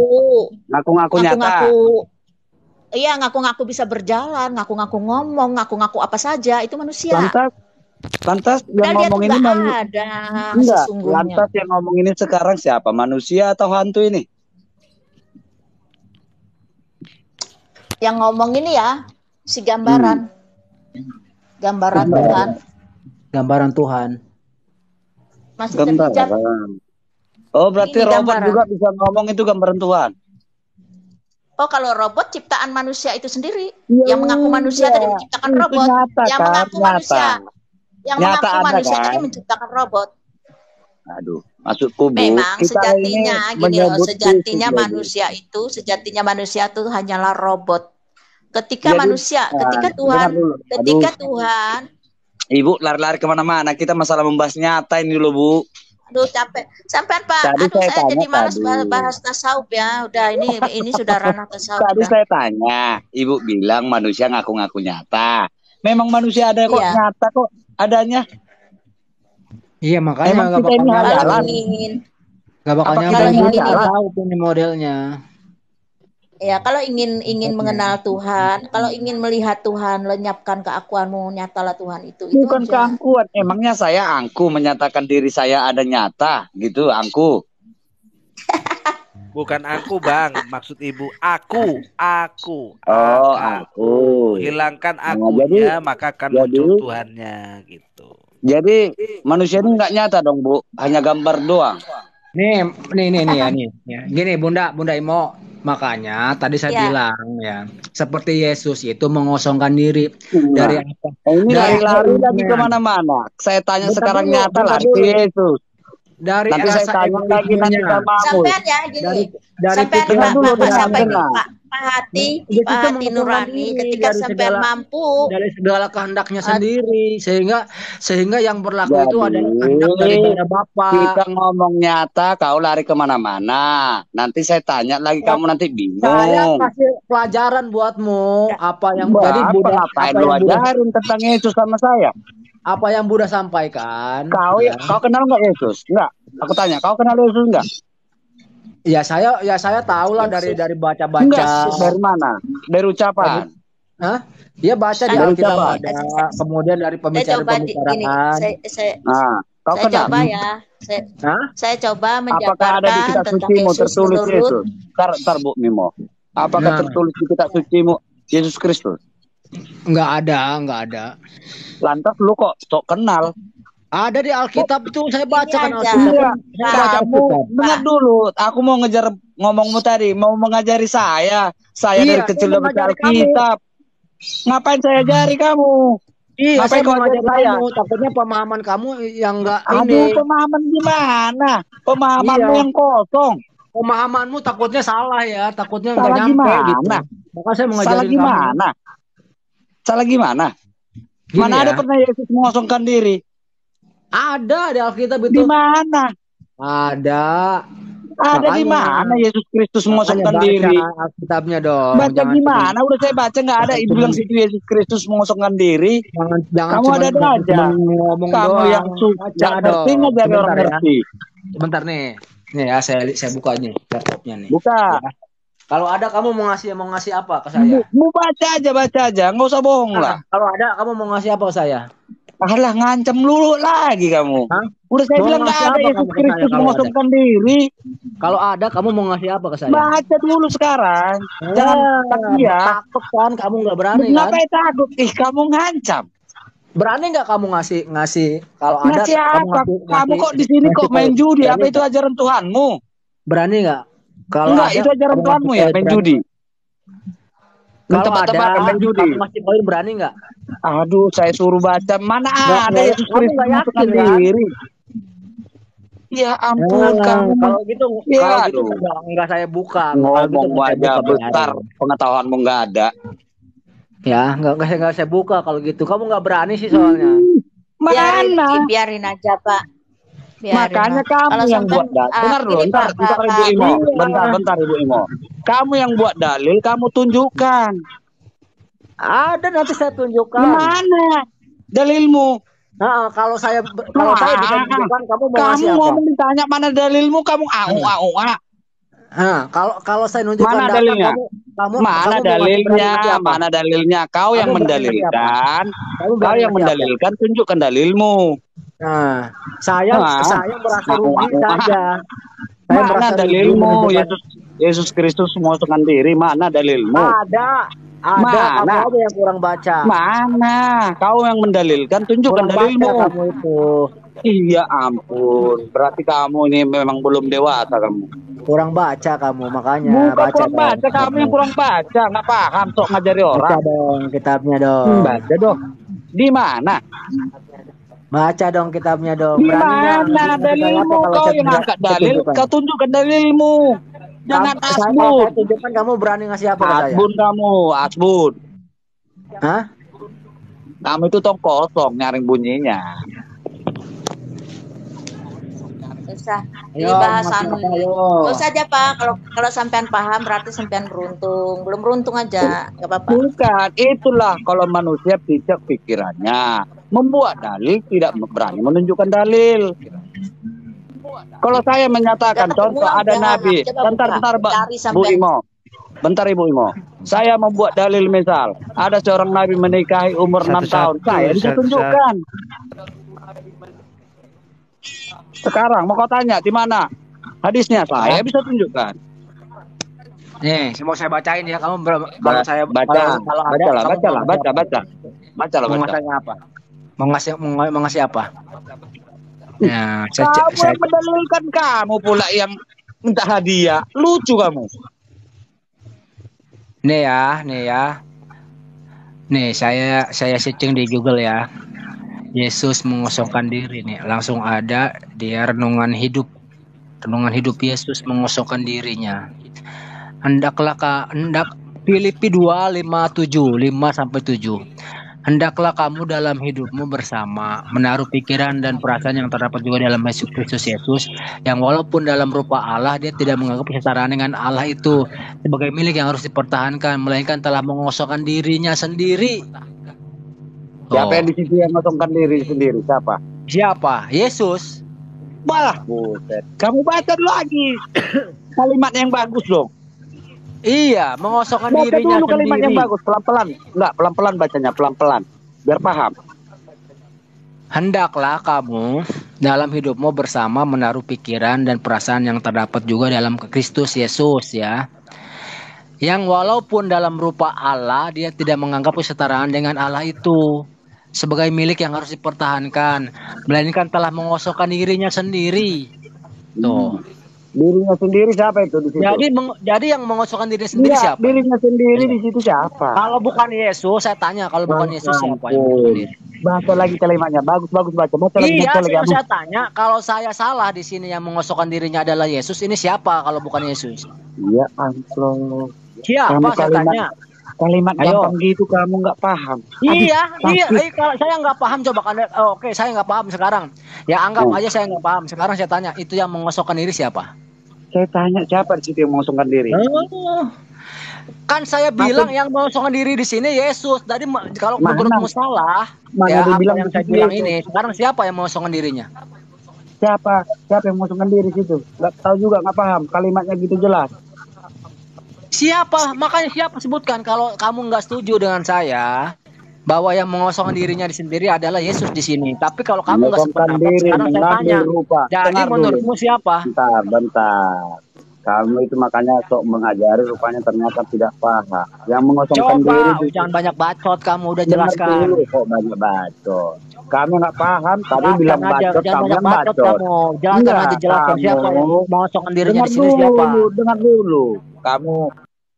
F: Ngaku-ngaku nyata.
G: Ngaku-ngaku. Iya, ngaku-ngaku bisa berjalan, ngaku-ngaku ngomong, ngaku-ngaku apa saja, itu manusia.
F: Lantas yang
G: Padahal dia
F: ngomong
G: tuh
F: ini
G: nggak ada
F: enggak.
G: sesungguhnya.
F: Lantas yang ngomong ini sekarang siapa? Manusia atau hantu ini?
G: Yang ngomong ini ya, si gambaran. Gambaran Tuhan.
C: Gambaran Tuhan.
G: Masih terhijab.
F: Gambaran. Oh, berarti
G: Ini
F: robot
G: gambaran.
F: juga bisa ngomong itu gambaran Tuhan.
G: Oh, kalau robot ciptaan manusia itu sendiri.
F: Ya
G: Yang mengaku manusia
F: udah.
G: tadi menciptakan
F: Itu
G: robot.
F: nyata,
G: Yang
F: kan?
G: mengaku
F: Nyata.
G: manusia. Yang
F: Nyata
G: mengaku
F: ada,
G: manusia
F: kan?
G: tadi menciptakan robot.
F: Aduh, maksudku Bu,
G: Memang
F: kita
G: sejatinya
F: ini
G: gini loh,
F: menyebut
G: sejatinya
F: fisik, Bu.
G: sejatinya manusia itu hanyalah robot. Ketika
F: Jadi,
G: manusia, ketika
F: dengar
G: Tuhan,
F: dulu.
G: ketika
F: Aduh,
G: Tuhan,
F: Ibu lari-lari kemana-mana. Kita masalah membahas nyata ini loh, Bu.
G: aduh capek, sampai Pak,
F: Tadi
G: aduh
F: saya
G: saya
F: tanya
G: jadi malas
F: tadi.
G: bahas tasawuf ya. Udah ini sudah ranah tasawuf
F: Tadi
G: udah.
F: saya tanya, Ibu bilang manusia ngaku-ngaku nyata. Memang manusia ada kok
G: Iya.
F: nyata kok adanya.
C: Iya, makanya
F: Emang
C: nggak
F: kita ini
C: bakal
G: Kalau
F: hayalan.
G: ingin,
C: nggak bakal
F: Apa
C: nyampe
F: kita
G: kalau
F: ini
G: ingin
F: hayalan?
C: tahu ini modelnya.
G: ya kalau ingin mengenal Tuhan, kalau ingin melihat Tuhan, lenyapkan keakuanmu, nyatalah Tuhan itu
F: Bukan
G: aja.
F: keangkuhan. Emangnya saya angku menyatakan diri saya ada nyata gitu, angku.
E: Bukan aku Bang, maksud Ibu aku.
F: Oh, aku.
E: Hilangkan
F: Nah,
E: akunya maka akan
F: jadi-
E: muncul Tuhannya gitu.
F: Jadi manusia ini nggak nyata dong, Bu. Hanya gambar doang.
C: Nih ya. Gini Bunda Imo, makanya tadi saya
G: Ya.
C: bilang ya, seperti Yesus itu mengosongkan diri dari apa?
F: Ini
C: Dari
F: lari-lari lagi
C: keinginan.
F: kemana-mana. Saya tanya
C: Bentar
F: sekarang
C: dulu,
F: nyata
C: bentar
F: lari ke
C: dulu.
F: Yesus.
C: Dari
F: Nanti saya
C: rasa
F: tanya lagi nanti
C: egoismenya.
F: sama kamu.
G: Sampean ya gini.
C: Dari
G: Sampean
C: pikiran
G: Pak,
F: dulu,
G: Bapak
F: dengar,
G: sampai
F: dengar.
G: Pak Hati,
C: Dia
G: Pak
C: itu
G: Hati
C: mengosongkan
G: Nurani
C: diri
G: ketika
C: dari
G: sampean
C: segala-
G: mampu.
C: dari segala kehendaknya sendiri, sehingga yang berlaku
F: Jadi,
C: itu adalah kehendak daripada Bapa.
F: Kita ngomong nyata, kau lari kemana-mana. Nanti saya tanya lagi, kamu nanti
C: Saya
F: bingung.
C: kasih pelajaran buatmu apa yang
F: Jadi
C: jadi Buddha,
F: ngapain
C: apa
F: lu
C: yang Buddha,
F: ajarin tentang Yesus sama saya?
C: apa yang Buddha sampaikan.
F: Kau
C: ya.
F: kau kenal nggak Yesus? Enggak. Aku tanya, kau kenal Yesus enggak?
C: Ya saya tahu lah dari
F: Enggak.
C: baca-baca.
F: Dari mana? Dari ucapan.
C: Hah? Dia baca di
F: Dari
C: Alkitab
F: siapa?
C: ada, kemudian dari
G: Saya coba gini,
C: pembicaraan-pembicaraan.
F: Nah, kau
G: saya
F: kenal?
G: coba ya.
C: Hah?
G: Saya coba
F: Apakah ada di
G: menjabarkan
F: kitab
G: tentang
F: sucimu
G: Yesus
F: tertulis
G: menurut
F: Yesus? Ntar Bu Mimo. Apakah
C: Nah.
F: tertulis di kitab sucimu Yesus Kristus?
C: Enggak ada.
F: Lantas lu kok sok kenal?
C: Ada di Alkitab itu saya bacakan
G: Ini aja.
C: Alkitab.
F: Iya,
C: Saya baca
F: kamu
C: Alkitab.
F: dengar dulu. Aku mau ngejar ngomongmu tadi, mau mengajari saya. Saya
C: Iya,
F: dari kecil
C: saya
F: udah baca
C: mengajari kamu.
F: Alkitab. Ngapain saya ajari kamu?
C: Iya,
F: Ngapain
C: saya
F: kau
C: mau
F: ajari
C: ngajak
F: saya?
C: kamu. Takutnya pemahaman kamu yang enggak
F: Aduh,
C: ini.
F: pemahaman gimana? Pemahamanmu
C: Iya.
F: yang kosong.
C: Pemahamanmu takutnya salah ya, takutnya
F: Salah
C: enggak nyampe
F: gimana?
C: gitu. Maka saya mau
F: Salah
C: ngajarin kamu.
F: gimana? Salah gimana?
C: Gini
F: Mana
C: ya,
F: ada pernah Yesus mengosongkan diri?
C: ada di Alkitab
F: Di
C: itu.
F: mana?
C: Ada.
F: Ada di
C: Makanya.
F: mana Yesus Kristus
C: Makanya
F: mengosongkan
C: baca
F: diri?
C: Alkitabnya dong.
F: Baca
C: Jangan
F: gimana? Udah saya baca nggak ada. Ibu bilang situ Yesus Kristus mengosongkan diri.
C: Jangan
F: Kamu
C: cuman-
F: ada aja.
C: cuman ngomong
F: Kamu
C: doang.
F: yang
C: Baca
F: nggak ngerti
C: dong.
F: ngajari orang
C: Sebentar ya.
F: ngerti.
C: Sebentar nih. Nih ya saya buka nih laptopnya nih.
F: Buka.
C: Ya. Kalau ada kamu mau ngasih apa ke saya?
F: Mau baca aja. Nggak usah bohong lah.
C: Kalau ada kamu mau ngasih apa ke saya?
F: Alah ngancam dulu lagi kamu.
C: Hah?
F: Udah saya
C: Mau
F: bilang nggak
C: ngasih
F: ada
C: apa
F: Yesus
C: kamu ke saya
F: Kristus
C: kalau
F: mengosongkan diri.
C: Kalau ada kamu mau ngasih apa ke saya?
F: Baca dulu sekarang. Jangan takut ya.
C: Takut kan kamu nggak berani kan?
F: Ngapain takut? Kamu ngancam.
C: Berani nggak kamu ngasih kalau ada
F: Ngasih
C: kamu
F: apa? Kamu kok di sini kok main judi? Apa itu ajaran Tuhanmu?
C: Berani nggak? Kalau
F: Enggak,
C: ada,
F: itu ajaran
C: kamu
F: Tuhanmu
C: ngasih
F: ya,
C: poin,
F: main
C: berani.
F: judi.
C: Kalau
F: Tebak-tebakan
C: ada,
F: main judi.
C: kamu ngasih poin, berani nggak?
F: Aduh, saya suruh baca. Mana
C: Nggak,
F: ada Yesus
C: kamu
F: Kristus
C: nggak
F: memasukkan
C: yakin, kan?
F: diri. Ya ampun, kamu.
C: Kalau gitu,
F: Ya,
C: kalau gitu
F: aduh.
C: nggak saya buka. Kalau gitu
F: Ngomong
C: nggak saya
F: aja
C: buka,
F: besar, pengetahuanmu nggak ada.
C: Ya, nggak saya buka kalau gitu. Kamu nggak berani sih soalnya.
F: Mana?
G: Biarin aja, Pak. Biarin,
F: Makanya
G: Mas.
F: kamu
G: Kalau
F: yang
G: sampai
F: buat dalil. Bentar loh,
G: ini,
F: bentar Ibu Imo. Bentar Ibu Imo. Kamu yang buat dalil, kamu tunjukkan.
C: Ada, nanti saya tunjukkan.
F: Mana dalilmu?
C: Nah, kalau saya bisa tunjukkan, kamu mau ngasih
F: Kamu
C: apa?
F: ngomong ditanya mana dalilmu, kamu au.
C: Nah, kalau saya nunjukkan
F: Mana
C: data,
F: dalilnya?
C: kamu
F: Mana
C: mau
F: dalilnya?
C: ngasih apa?
F: Mana dalilnya? Kau yang
C: Kamu berani ngasih apa?
F: mendalilkan.
C: Kamu
F: Kau
C: berani
F: yang
C: ngasih apa?
F: mendalilkan, tunjukkan dalilmu.
C: Nah, saya merasa rugi saja. Saya
F: Mana
C: merasa rugi
F: dalilmu?
C: menunjukkan.
F: Yesus Kristus memasukkan diri. Mana dalilmu?
C: Ada. Kamu
F: Mana?
C: aja yang kurang baca.
F: Mana? Kau yang mendalilkan, tunjukkan
C: Kurang
F: dalilmu.
C: baca kamu itu.
F: Iya ampun, berarti kamu ini memang belum dewasa kamu.
C: Kurang baca kamu, makanya
F: Bukan
C: baca
F: kurang baca, kamu yang kurang baca, nggak paham sok ngajari orang.
C: Baca dong kitabnya dong.
F: Baca dong. Di mana?
C: Baca dong kitabnya dong.
F: Di
C: Beraninya
F: mana dalilmu? Kau yang angkat dalil, kau tunjukkan dalilmu. Jangan asbun.
C: Saya tunjukkan, kamu berani ngasih apa ke saya?
F: Asbun kamu, asbun.
C: Hah?
F: Kamu itu tong kosong nyaring bunyinya.
G: Usah. Ini
C: Ayo,
G: bahasan.
C: ayo.
G: Gak usah aja, Pak. Kalau sampean paham berarti sampean beruntung. Belum beruntung aja, nggak apa-apa.
F: Bukan, itulah kalau manusia bijak pikirannya. Membuat dalil tidak berani menunjukkan dalil. Kalau saya menyatakan contoh ada nabi, bentar Bu Imo. Bentar Ibu Imo. Saya membuat dalil misal, ada seorang nabi menikahi umur 6 tahun. Saya bisa tunjukkan. Sekarang mau kau tanya di mana hadisnya? Saya bisa tunjukkan.
C: Nih, mau saya bacain ya. Kamu kalau saya
F: baca,
C: kalau ada,
F: baca.
C: Mau ngasih apa? Mau ngasih apa? Ya,
F: kamu yang mendalilkan, kamu pula yang minta hadiah. Lucu kamu.
C: Nih ya. Nih saya searching di Google ya. Yesus mengosongkan diri nih. Langsung ada dia renungan hidup Yesus mengosongkan dirinya. Hendak Filipi 2:5-7. Hendaklah kamu dalam hidupmu bersama menaruh pikiran dan perasaan yang terdapat juga dalam Kristus Yesus, yang walaupun dalam rupa Allah dia tidak menganggap kesetaraan dengan Allah itu sebagai milik yang harus dipertahankan, melainkan telah mengosongkan dirinya sendiri.
F: Siapa yang di situ yang mengosongkan diri sendiri?
C: Siapa? Yesus.
F: Malah buset. Kamu baca lagi kalimat yang bagus dong.
C: Iya, mengosongkan
F: baca
C: dirinya
F: dulu
C: sendiri.
F: Kalimat yang bagus, pelan-pelan. Enggak, pelan-pelan bacanya, pelan-pelan. Biar paham.
C: Hendaklah kamu dalam hidupmu bersama menaruh pikiran dan perasaan yang terdapat juga dalam Kristus Yesus ya. Yang walaupun dalam rupa Allah, dia tidak menganggap kesetaraan dengan Allah itu sebagai milik yang harus dipertahankan, melainkan telah mengosongkan dirinya sendiri. Tuh.
F: Dirinya sendiri siapa itu di situ?
C: Jadi yang mengosongkan diri sendiri siapa?
F: Dirinya sendiri di situ siapa?
C: Kalau bukan Yesus, saya tanya, kalau bukan Yesus siapa yang sendiri?
F: Baca lagi kalimatnya, bagus baca.
C: Iya, saya tanya, kalau saya salah di sini yang mengosongkan dirinya adalah Yesus, ini siapa kalau bukan Yesus?
F: Iya, ampun.
C: Siapa saya tanya?
F: Kalimat gampang gitu kamu nggak paham.
C: Iya. Kalau saya nggak paham coba oke, saya nggak paham sekarang. Ya anggap aja saya nggak paham. Sekarang saya tanya, itu yang mengosongkan diri siapa?
F: Saya tanya siapa di situ yang mengosongkan diri?
C: Kan saya bilang yang mengosongkan diri di sini Yesus. Tadi kalau menurutmu salah,
F: ya apa
C: yang saya bilang ini. Sekarang siapa yang mengosongkan dirinya?
F: Siapa yang mengosongkan diri situ? Nggak tahu juga, nggak paham. Kalimatnya gitu jelas.
C: Siapa? Makanya siapa sebutkan. Kalau kamu nggak setuju dengan saya bahwa yang mengosongkan dirinya di sendiri adalah Yesus di sini. Tapi kalau kamu nggak sependapat, sekarang saya tanya. Jadi menurutmu siapa?
F: Bentar. Kamu itu makanya sok mengajari, rupanya ternyata tidak paham. Yang mengosongkan
C: Coba,
F: diri itu
C: jangan banyak bacot kamu udah
F: dengar
C: jelaskan.
F: dulu kok banyak bacot. Kamu nggak paham, tadi
C: Jelaskan
F: bilang
C: aja,
F: bacot,
C: jangan
F: kamu
C: banyak
F: yang
C: bacot
F: bacot.
C: kamu. Jelaskan
F: Enggak,
C: aja, jelaskan siapa yang
F: kamu
C: mengosongkan dirinya
F: dengar
C: di sini siapa?
F: dulu, dengar dulu.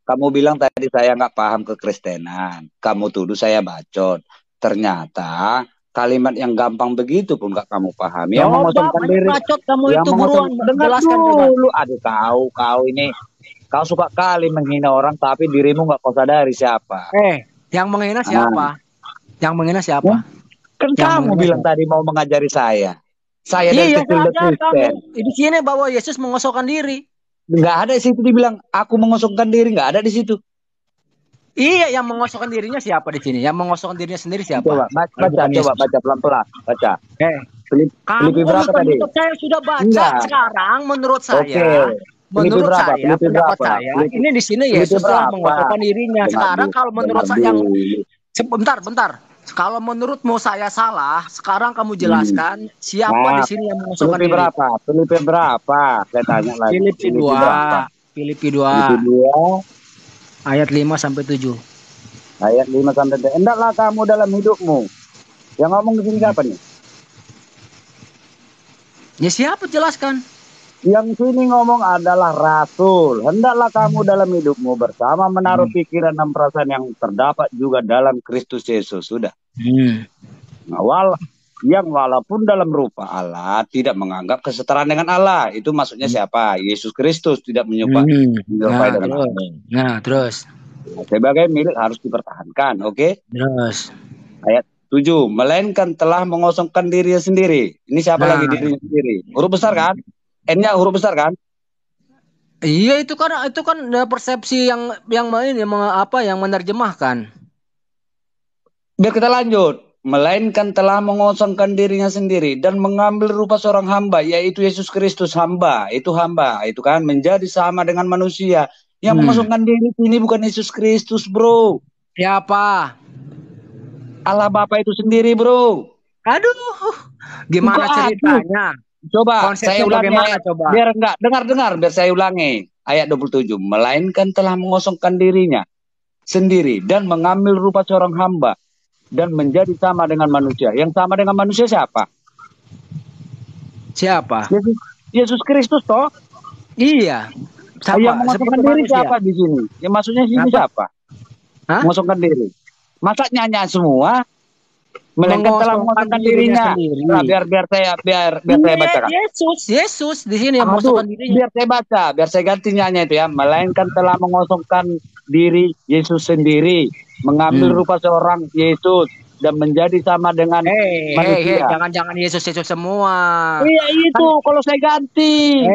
F: Kamu bilang tadi saya nggak paham kekristenan. Kamu tuduh saya bacot. Ternyata kalimat yang gampang begitu pun nggak kamu pahami. Yang
C: Coba
F: mengosongkan
C: banyak
F: diri,
C: bacot kamu
F: yang
C: itu
F: mengosong,
C: buruan
F: dengar
C: jelaskan coba.
F: dulu. Aduh, kau ini, kau suka kali menghina orang, tapi dirimu nggak kau sadari siapa.
C: Yang menghina siapa? Yang menghina siapa?
F: Kan
C: Yang
F: kamu
C: menghina
F: bilang
C: siapa?
F: tadi mau mengajari saya. Saya dari
C: Iya,
F: kecil udah
C: saja
F: Kristen.
C: kamu. Di sini bahwa Yesus mengosongkan diri.
F: Nggak ada di situ dibilang aku mengosongkan diri, nggak ada di situ.
C: Iya, yang mengosongkan dirinya siapa di sini? Yang mengosongkan dirinya sendiri siapa?
F: Coba baca pelan-pelan, baca.
C: Kamu
F: Filipi berapa tadi?
C: saya sudah baca.
F: Enggak.
C: Sekarang menurut
F: Oke.
C: saya, menurut
F: berapa?
C: saya,
F: Filipi
C: pendapat
F: berapa?
C: saya,
F: Filipi-
C: ini di sini
F: Filipi
C: Yesus telah
F: berapa?
C: mengosongkan dirinya.
F: Dengar
C: Sekarang
F: dulu,
C: kalau menurut
F: dengar
C: saya yang
F: dulu.
C: bentar. Kalau menurutmu saya salah, sekarang kamu jelaskan siapa di sini yang mengosongkan
F: Filipi
C: diri.
F: berapa? Filipi berapa? Saya tanya lagi.
C: Filipi 2. Filipi 2
F: Filipi 2
C: ayat 5 sampai 7.
F: ayat 5 sampai 7. Hendaklah kamu dalam hidupmu. Yang ngomong di sini siapa nih?
C: Ya siapa jelaskan?
F: Yang sini ngomong adalah Rasul. Hendaklah kamu dalam hidupmu bersama menaruh pikiran dan perasaan yang terdapat juga dalam Kristus Yesus. Sudah. Nah, walaupun dalam rupa Allah tidak menganggap kesetaraan dengan Allah. Itu maksudnya siapa? Yesus Kristus tidak menyerupai dengan Allah.
C: Nah, terus.
F: Nah, sebagai milik harus dipertahankan. Oke?
C: Terus.
F: Ayat 7. Melainkan telah mengosongkan dirinya sendiri. Ini siapa lagi dirinya sendiri? Huruf besar kan? N-nya huruf besar kan?
C: Iya, itu kan persepsi yang menerjemahkan.
F: Biar kita lanjut. Melainkan telah mengosongkan dirinya sendiri dan mengambil rupa seorang hamba, yaitu Yesus Kristus. Hamba itu kan menjadi sama dengan manusia. Yang mengosongkan diri ini bukan Yesus Kristus, bro.
C: Siapa?
F: Allah Bapa itu sendiri, bro.
C: Aduh, gimana ceritanya?
F: Coba saya ulangi.
C: Coba?
F: Biar enggak dengar, biar saya ulangi. Ayat 27. Melainkan telah mengosongkan dirinya sendiri dan mengambil rupa seorang hamba dan menjadi sama dengan manusia. Yang sama dengan manusia siapa?
C: Siapa?
F: Yesus Kristus toh?
C: Iya. Sama,
F: yang mengosongkan diri
C: manusia.
F: siapa di sini? Yang maksudnya sini siapa? Mengosongkan diri. Masa nyanyi semua? Melainkan telah mengosongkan dirinya. Nah, biar saya bacakan.
C: Yesus di sini yang mengosongkan dirinya.
F: Biar saya baca, biar saya ganti nyanyi itu ya. Melainkan telah mengosongkan diri Yesus sendiri, mengambil rupa seorang Yesus dan menjadi sama dengan manusia.
C: Jangan Yesus semua.
F: Iya itu kalau saya ganti.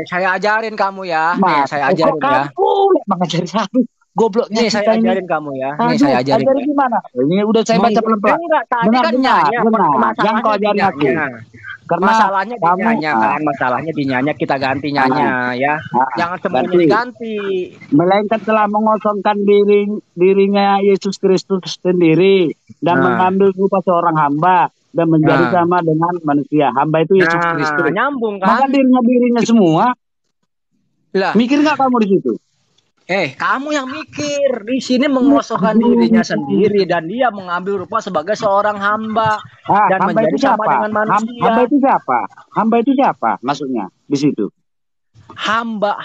C: Saya ajarin kamu ya. Saya ajarin ya.
F: Kamu mengajari saya. Gobloknya
C: nih saya ajarin kamu ya. Nih saya ajarin.
F: Ajarin gimana? Ini udah saya baca pelan-pelan.
C: Benar.
F: Yang kau ajarin aku. Karena
C: masalahnya di nyanya kan, masalahnya di nyanya, kita ganti nyanya ya. Jangan semuanya diganti.
F: Melainkan telah mengosongkan dirinya Yesus Kristus sendiri dan mengambil rupa seorang hamba dan menjadi sama dengan manusia. Hamba itu Yesus Kristus.
C: Nyambung kan?
F: Maka dirinya semua.
C: Lah.
F: Mikir nggak kamu di situ?
C: Kamu yang mikir. Di sini mengosongkan dirinya sendiri dan dia mengambil rupa sebagai seorang hamba dan
F: hamba
C: menjadi sama dengan manusia.
F: Hamba itu siapa? Hamba itu siapa? Maksudnya di situ.
C: Hamba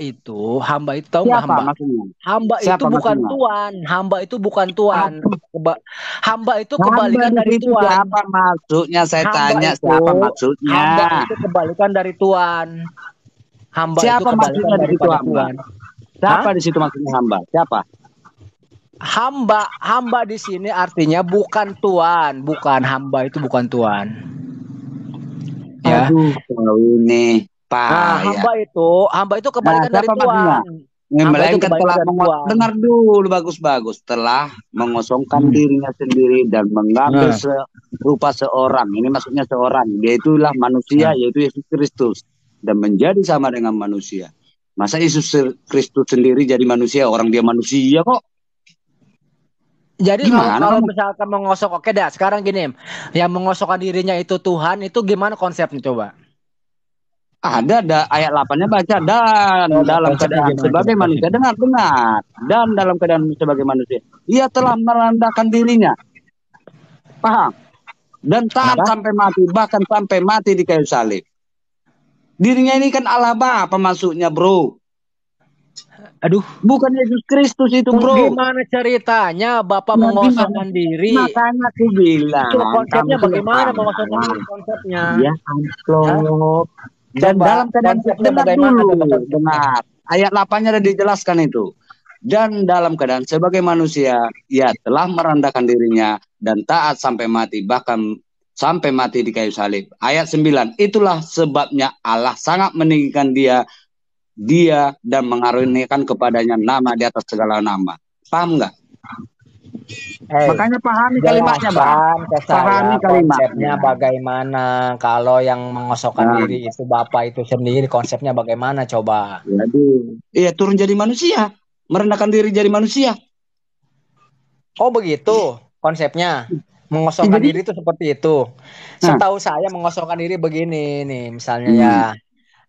C: itu tahu nggak hamba?
F: Maksudnya?
C: Hamba
F: siapa
C: itu bukan
F: maksudnya?
C: tuan. Hamba itu bukan tuan. Hamba itu kebalikan dari tuan.
F: Siapa maksudnya? Saya tanya siapa maksudnya?
C: Hamba itu kebalikan dari tuan. Hamba
F: siapa
C: itu
F: maksudnya di situ hamba?
C: Tuhan.
F: Siapa di situ maksudnya hamba? Siapa?
C: Hamba di sini artinya bukan tuan, bukan hamba itu bukan tuan. Ya.
F: Aduh, ini
C: hamba itu kebalikan dari tuan.
F: Melainkan telah dengar dulu bagus-bagus, telah mengosongkan dirinya sendiri dan mengambil rupa seorang. Ini maksudnya seorang, dia itulah manusia, yaitu Yesus Kristus, dan menjadi sama dengan manusia. Masa Yesus Kristus sendiri jadi manusia, orang dia manusia kok.
C: Jadi kalau misalkan mengosok, oke dah. Sekarang gini, yang mengosokkan dirinya itu Tuhan, itu gimana konsepnya coba?
F: Ada ayat 8-nya baca dan
C: Coba
F: dalam
C: konsepnya
F: keadaan
C: gimana?
F: sebagai
C: Coba
F: manusia,
C: konsepnya.
F: dengar dan dalam keadaan sebagai manusia ia telah merendahkan dirinya, paham, dan taat
C: Kenapa?
F: sampai mati, bahkan sampai mati di kayu salib. Dirinya ini kan Allah Bapa maksudnya, bro,
C: Aduh,
F: bukan Yesus Kristus itu, bro.
C: gimana ceritanya Bapak
F: Nah,
C: mengosongkan diri?
F: makanya aku bilang
C: Itu
F: kamu
C: konsepnya
F: tuh nggak
C: bagaimana
F: paham.
C: mengosongkan diri konsepnya?
F: Ya amplop. Dan
C: Coba
F: dalam keadaan
C: konsepnya
F: dengar
C: bagaimana?
F: dulu,
C: Coba konsepnya.
F: dengar. Ayat 8-nya ada dijelaskan itu. Dan dalam keadaan sebagai manusia, ia telah merendahkan dirinya dan taat sampai mati, bahkan sampai mati di kayu salib. Ayat 9, itulah sebabnya Allah sangat meninggikan dia dan mengaruniakan kepadanya nama di atas segala nama. Paham nggak? Makanya pahami kalimatnya, Bang.
C: Jelaskan ke saya
F: Pahami
C: konsepnya
F: kalimatnya.
C: bagaimana. Kalau yang mengosongkan diri itu Bapak itu sendiri, konsepnya bagaimana coba?
F: Waduh. Iya, turun jadi manusia, merendahkan diri jadi manusia.
C: Oh begitu konsepnya. Mengosongkan diri itu seperti itu. Setahu saya mengosongkan diri begini nih, misalnya ya.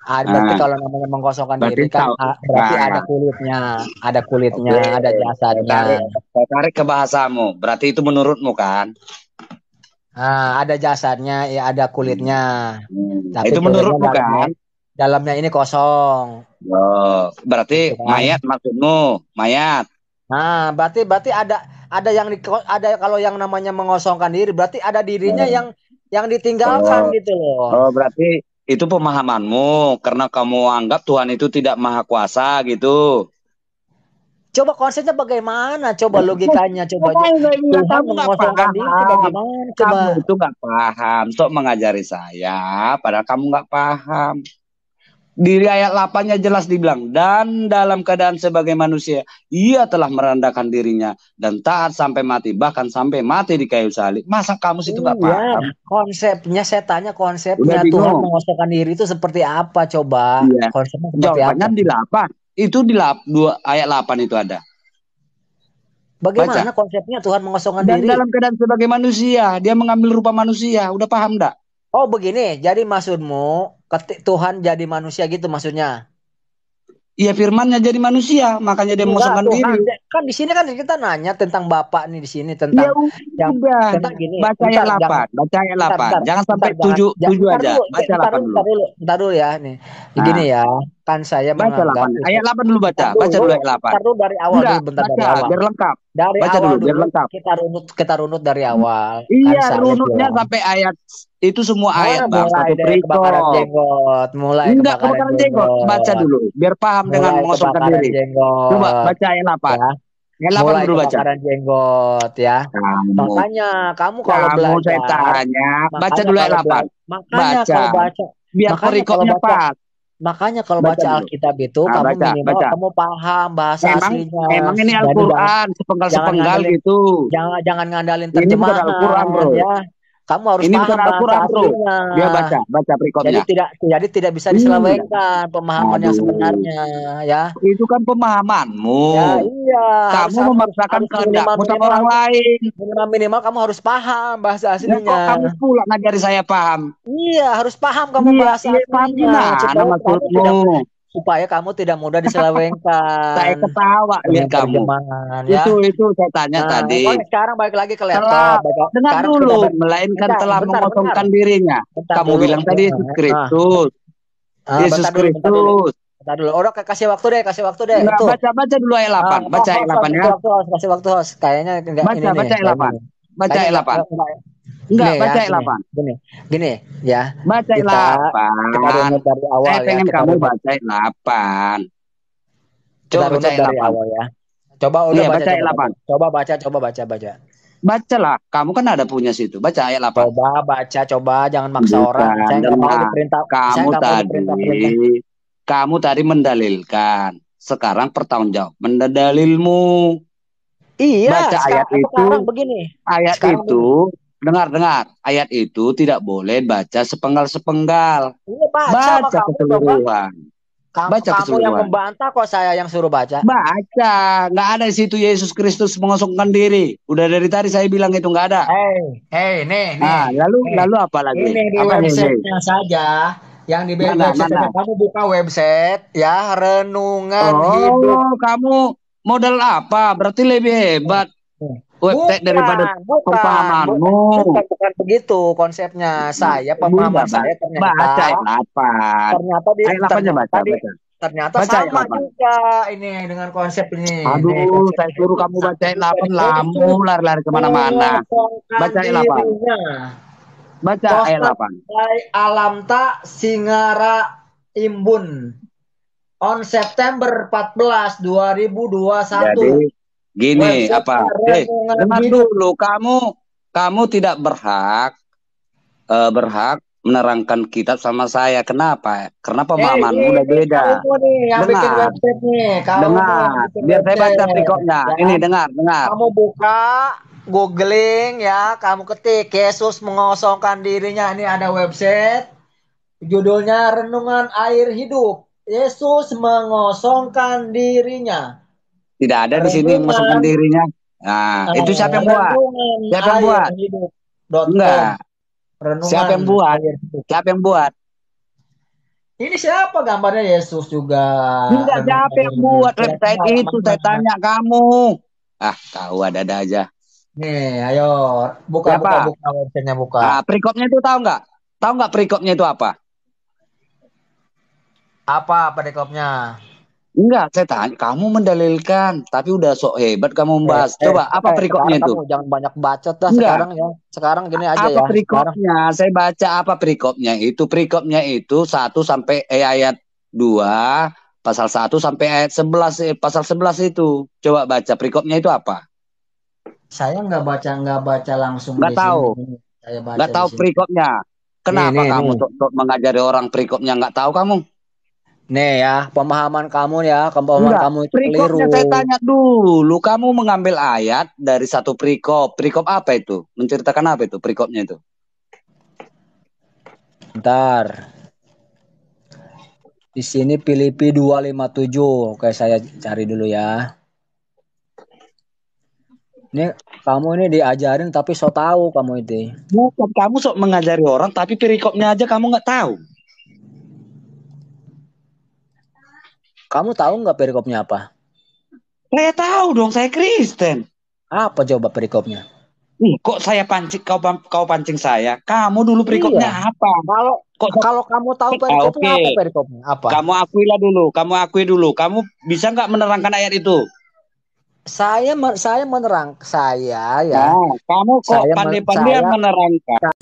C: Berarti kalau namanya mengosongkan
F: Berarti
C: diri kan
F: tahu.
C: berarti
F: Nah.
C: ada kulitnya, ada jasadnya.
F: Saya tarik ke bahasamu. Berarti itu menurutmu kan?
C: Ada jasadnya, ya ada kulitnya. Tapi
F: Itu menurutmu kan?
C: Dalamnya ini kosong.
F: Oh, berarti
C: Gitu kan.
F: mayat maksudmu, mayat.
C: Nah, berarti ada yang ada kalau yang namanya mengosongkan diri, berarti ada dirinya yang ditinggalkan gitu loh.
F: Oh, berarti itu pemahamanmu karena kamu anggap Tuhan itu tidak maha kuasa gitu.
C: Coba konsepnya bagaimana? Coba logikanya, coba Tuhan mengosongkan diri itu bagaimana? Coba.
F: Kamu itu nggak paham, sok mengajari saya, padahal kamu nggak paham. Di ayat 8-nya jelas dibilang, dan dalam keadaan sebagai manusia, ia telah merendahkan dirinya dan taat sampai mati, bahkan sampai mati di kayu salib. Masa kamu situ nggak paham?
C: Konsepnya, saya tanya konsepnya Tuhan mengosongkan diri itu seperti apa coba?
F: Iya.
C: Konsepnya seperti
F: Jawabannya
C: apa?
F: di 8. Itu di ayat 8 itu ada.
C: Bagaimana konsepnya Tuhan mengosongkan
F: dan
C: diri?
F: Dan dalam keadaan sebagai manusia, dia mengambil rupa manusia. Udah paham enggak?
C: Oh begini, jadi maksudmu Tuhan jadi manusia gitu maksudnya?
F: Iya, firman-Nya jadi manusia, makanya dia mengosongkan diri.
C: Kan di sini kan kita nanya tentang Bapak nih di sini tentang
F: tentang
C: gini.
F: Baca ayat 8, jangan sampai 7 aja. Baca 8 dulu.
C: Bentar dulu ya nih. Gini ya, kan saya
F: baca
C: menganggap
F: 8. Ayat 8 dulu baca. Baca dulu ayat 8.
C: Bentar dulu dari awal dulu, bentar dari awal.
F: Biar lengkap.
C: Dari
F: baca
C: awal
F: dulu, biar lengkap.
C: Kita runut dari awal.
F: Iya, runutnya sampai ayat itu semua ayat, Bang.
C: Mulai dari kebakaran jenggot,
F: Enggak kebakaran jenggot. Baca dulu biar paham dengan mengosongkan diri.
C: Jenggot.
F: Coba baca ayat 8.
C: Ya.
F: Ayat 8 dulu baca.
C: Kebakaran jenggot ya. Makanya kamu kalau belajar,
F: saya tanya, baca dulu ayat 8.
C: Makanya kalau baca,
F: biar perikopnya pas.
C: Makanya kalau baca Alkitab itu kamu minimal kamu paham bahasa aslinya.
F: Emang ini Al-Qur'an sepenggal-sepenggal gitu.
C: Jangan ngandalin terjemahan.
F: Ini bukan Al-Qur'an, bro.
C: Ya. Kamu harus
F: ini
C: paham bahasa aslinya.
F: Dia baca perikopnya.
C: Jadi tidak bisa diselewengkan pemahaman yang sebenarnya ya.
F: Itu kan pemahamanmu.
C: Ya, iya.
F: Kamu memaksakan kehendakmu sama orang lain.
C: Minimal kamu harus paham bahasa aslinya.
F: Kok kamu pula ngajari saya paham?
C: Iya, harus paham kamu bahasa aslinya. Supaya kamu tidak mudah diselewengkan.
F: Saya ketawa lihat kamu.
C: Ya.
F: Itu saya tanya tadi.
C: Sekarang balik lagi ke laptop.
F: Dengar dulu, melainkan telah mengosongkan dirinya. Kamu bilang tadi Yesus Kristus. Yesus Kristus.
C: Bentar dulu. Udah kasih waktu deh.
F: Baca dulu ayat 8. Baca ayat 8 ya.
C: Kasih waktu host. Kayaknya enggak ini nih.
F: Baca ayat 8. Baca ayat 8. Enggak, baca ayat 8.
C: Gini ya.
F: Baca ayat 8.
C: Kita runut dari awal ya.
F: Saya pengen kamu baca ayat 8.
C: Coba baca ayat 8 awal ya. Coba udah baca ayat 8. Coba baca.
F: Bacalah, kamu kan ada punya situ. Baca ayat 8.
C: Coba jangan maksa orang. Saya enggak mau diperintah.
F: Kamu tadi mendalilkan. Sekarang pertanggungjawab dalilmu.
C: Iya,
F: baca ayat itu.
C: Begini.
F: Ayat itu dengar. Ayat itu tidak boleh baca sepenggal-sepenggal.
C: Iya,
F: baca keseluruhan.
C: Kamu yang membantah kok saya yang suruh baca.
F: Baca. Nggak ada di situ Yesus Kristus mengosongkan diri. Udah dari tadi saya bilang itu nggak ada.
C: Nih.
F: Lalu apa lagi?
C: Ini di websitenya saja. Yang di
F: Mana,
C: website
F: mana?
C: kamu buka website ya, renungan hidup.
F: Oh, kamu modal apa? Berarti lebih hebat website daripada pemahamanmu.
C: Bukan begitu konsepnya. Saya pemahaman saya
F: Baca ayat 8. Ayat 8-nya baca.
C: ternyata
F: Baca ayat
C: sama
F: 8.
C: juga ini dengan konsep ini.
F: Aduh, saya suruh kamu baca ayat 8, lamu lari-lari kemana-mana. Baca ayat 8. Baca ayat 8.
C: Alam tak Singara Imbun on September 14 2021.
F: Jadi gini apa? Dengar dulu, kamu tidak berhak menerangkan kitab sama saya. Kenapa? Karena pemahamanmu udah beda.
C: Dengar,
F: biar saya baca perikopnya. Ya. Ini dengar.
C: Kamu buka googling ya, kamu ketik Yesus mengosongkan dirinya. Ini ada website, judulnya Renungan Air Hidup. Yesus mengosongkan dirinya.
F: Tidak ada di sini mengosongkan dirinya. Nah, itu siapa yang buat? Siapa yang buat? Enggak. Siapa yang buat? Siapa yang buat?
C: Ini siapa gambarnya Yesus juga?
F: Enggak, siapa yang buat website itu? Saya tanya kamu. Tahu ada aja.
C: Nih, ayo buka websitenya buka.
F: Nah, perikopnya itu tahu nggak? Tahu nggak perikopnya itu apa?
C: Apa perikopnya?
F: Enggak, saya tanya. Kamu mendalilkan, tapi udah sok hebat kamu membahas. Coba apa perikopnya itu?
C: Kamu jangan banyak bacot dah sekarang ya. Sekarang gini aja ya.
F: Apa perikopnya? Saya baca apa perikopnya itu. Perikopnya itu 1 sampai ayat 2, pasal 1 sampai ayat 11, pasal 11 itu. Coba baca perikopnya itu apa?
C: Saya nggak baca langsung.
F: Nggak tahu. Nggak tahu perikopnya. Kenapa kamu mengajari orang perikopnya nggak tahu kamu?
C: Nih ya, pemahaman kamu ya, pemahaman kamu itu keliru.
F: Saya tanya dulu, kamu mengambil ayat dari satu perikop. Perikop apa itu? Menceritakan apa itu perikopnya itu?
C: Bentar. Di sini Filipi 2:57. Oke, saya cari dulu ya. Ini kamu ini diajarin tapi so tahu kamu itu.
F: Bukan, kamu sok mengajari orang tapi perikopnya aja kamu nggak tahu.
C: Kamu tahu nggak perikopnya apa?
F: Saya tahu dong, saya Kristen.
C: Apa coba perikopnya?
F: Kok saya pancing, kau pancing saya? Kamu dulu perikopnya apa?
C: Kalau kamu tahu perikopnya apa perikopnya? Apa?
F: Kamu akui dulu. Kamu bisa nggak menerangkan ayat itu?
C: Saya menerang, saya ya.
F: Nah, kamu kok pandai-pandai menerangkan?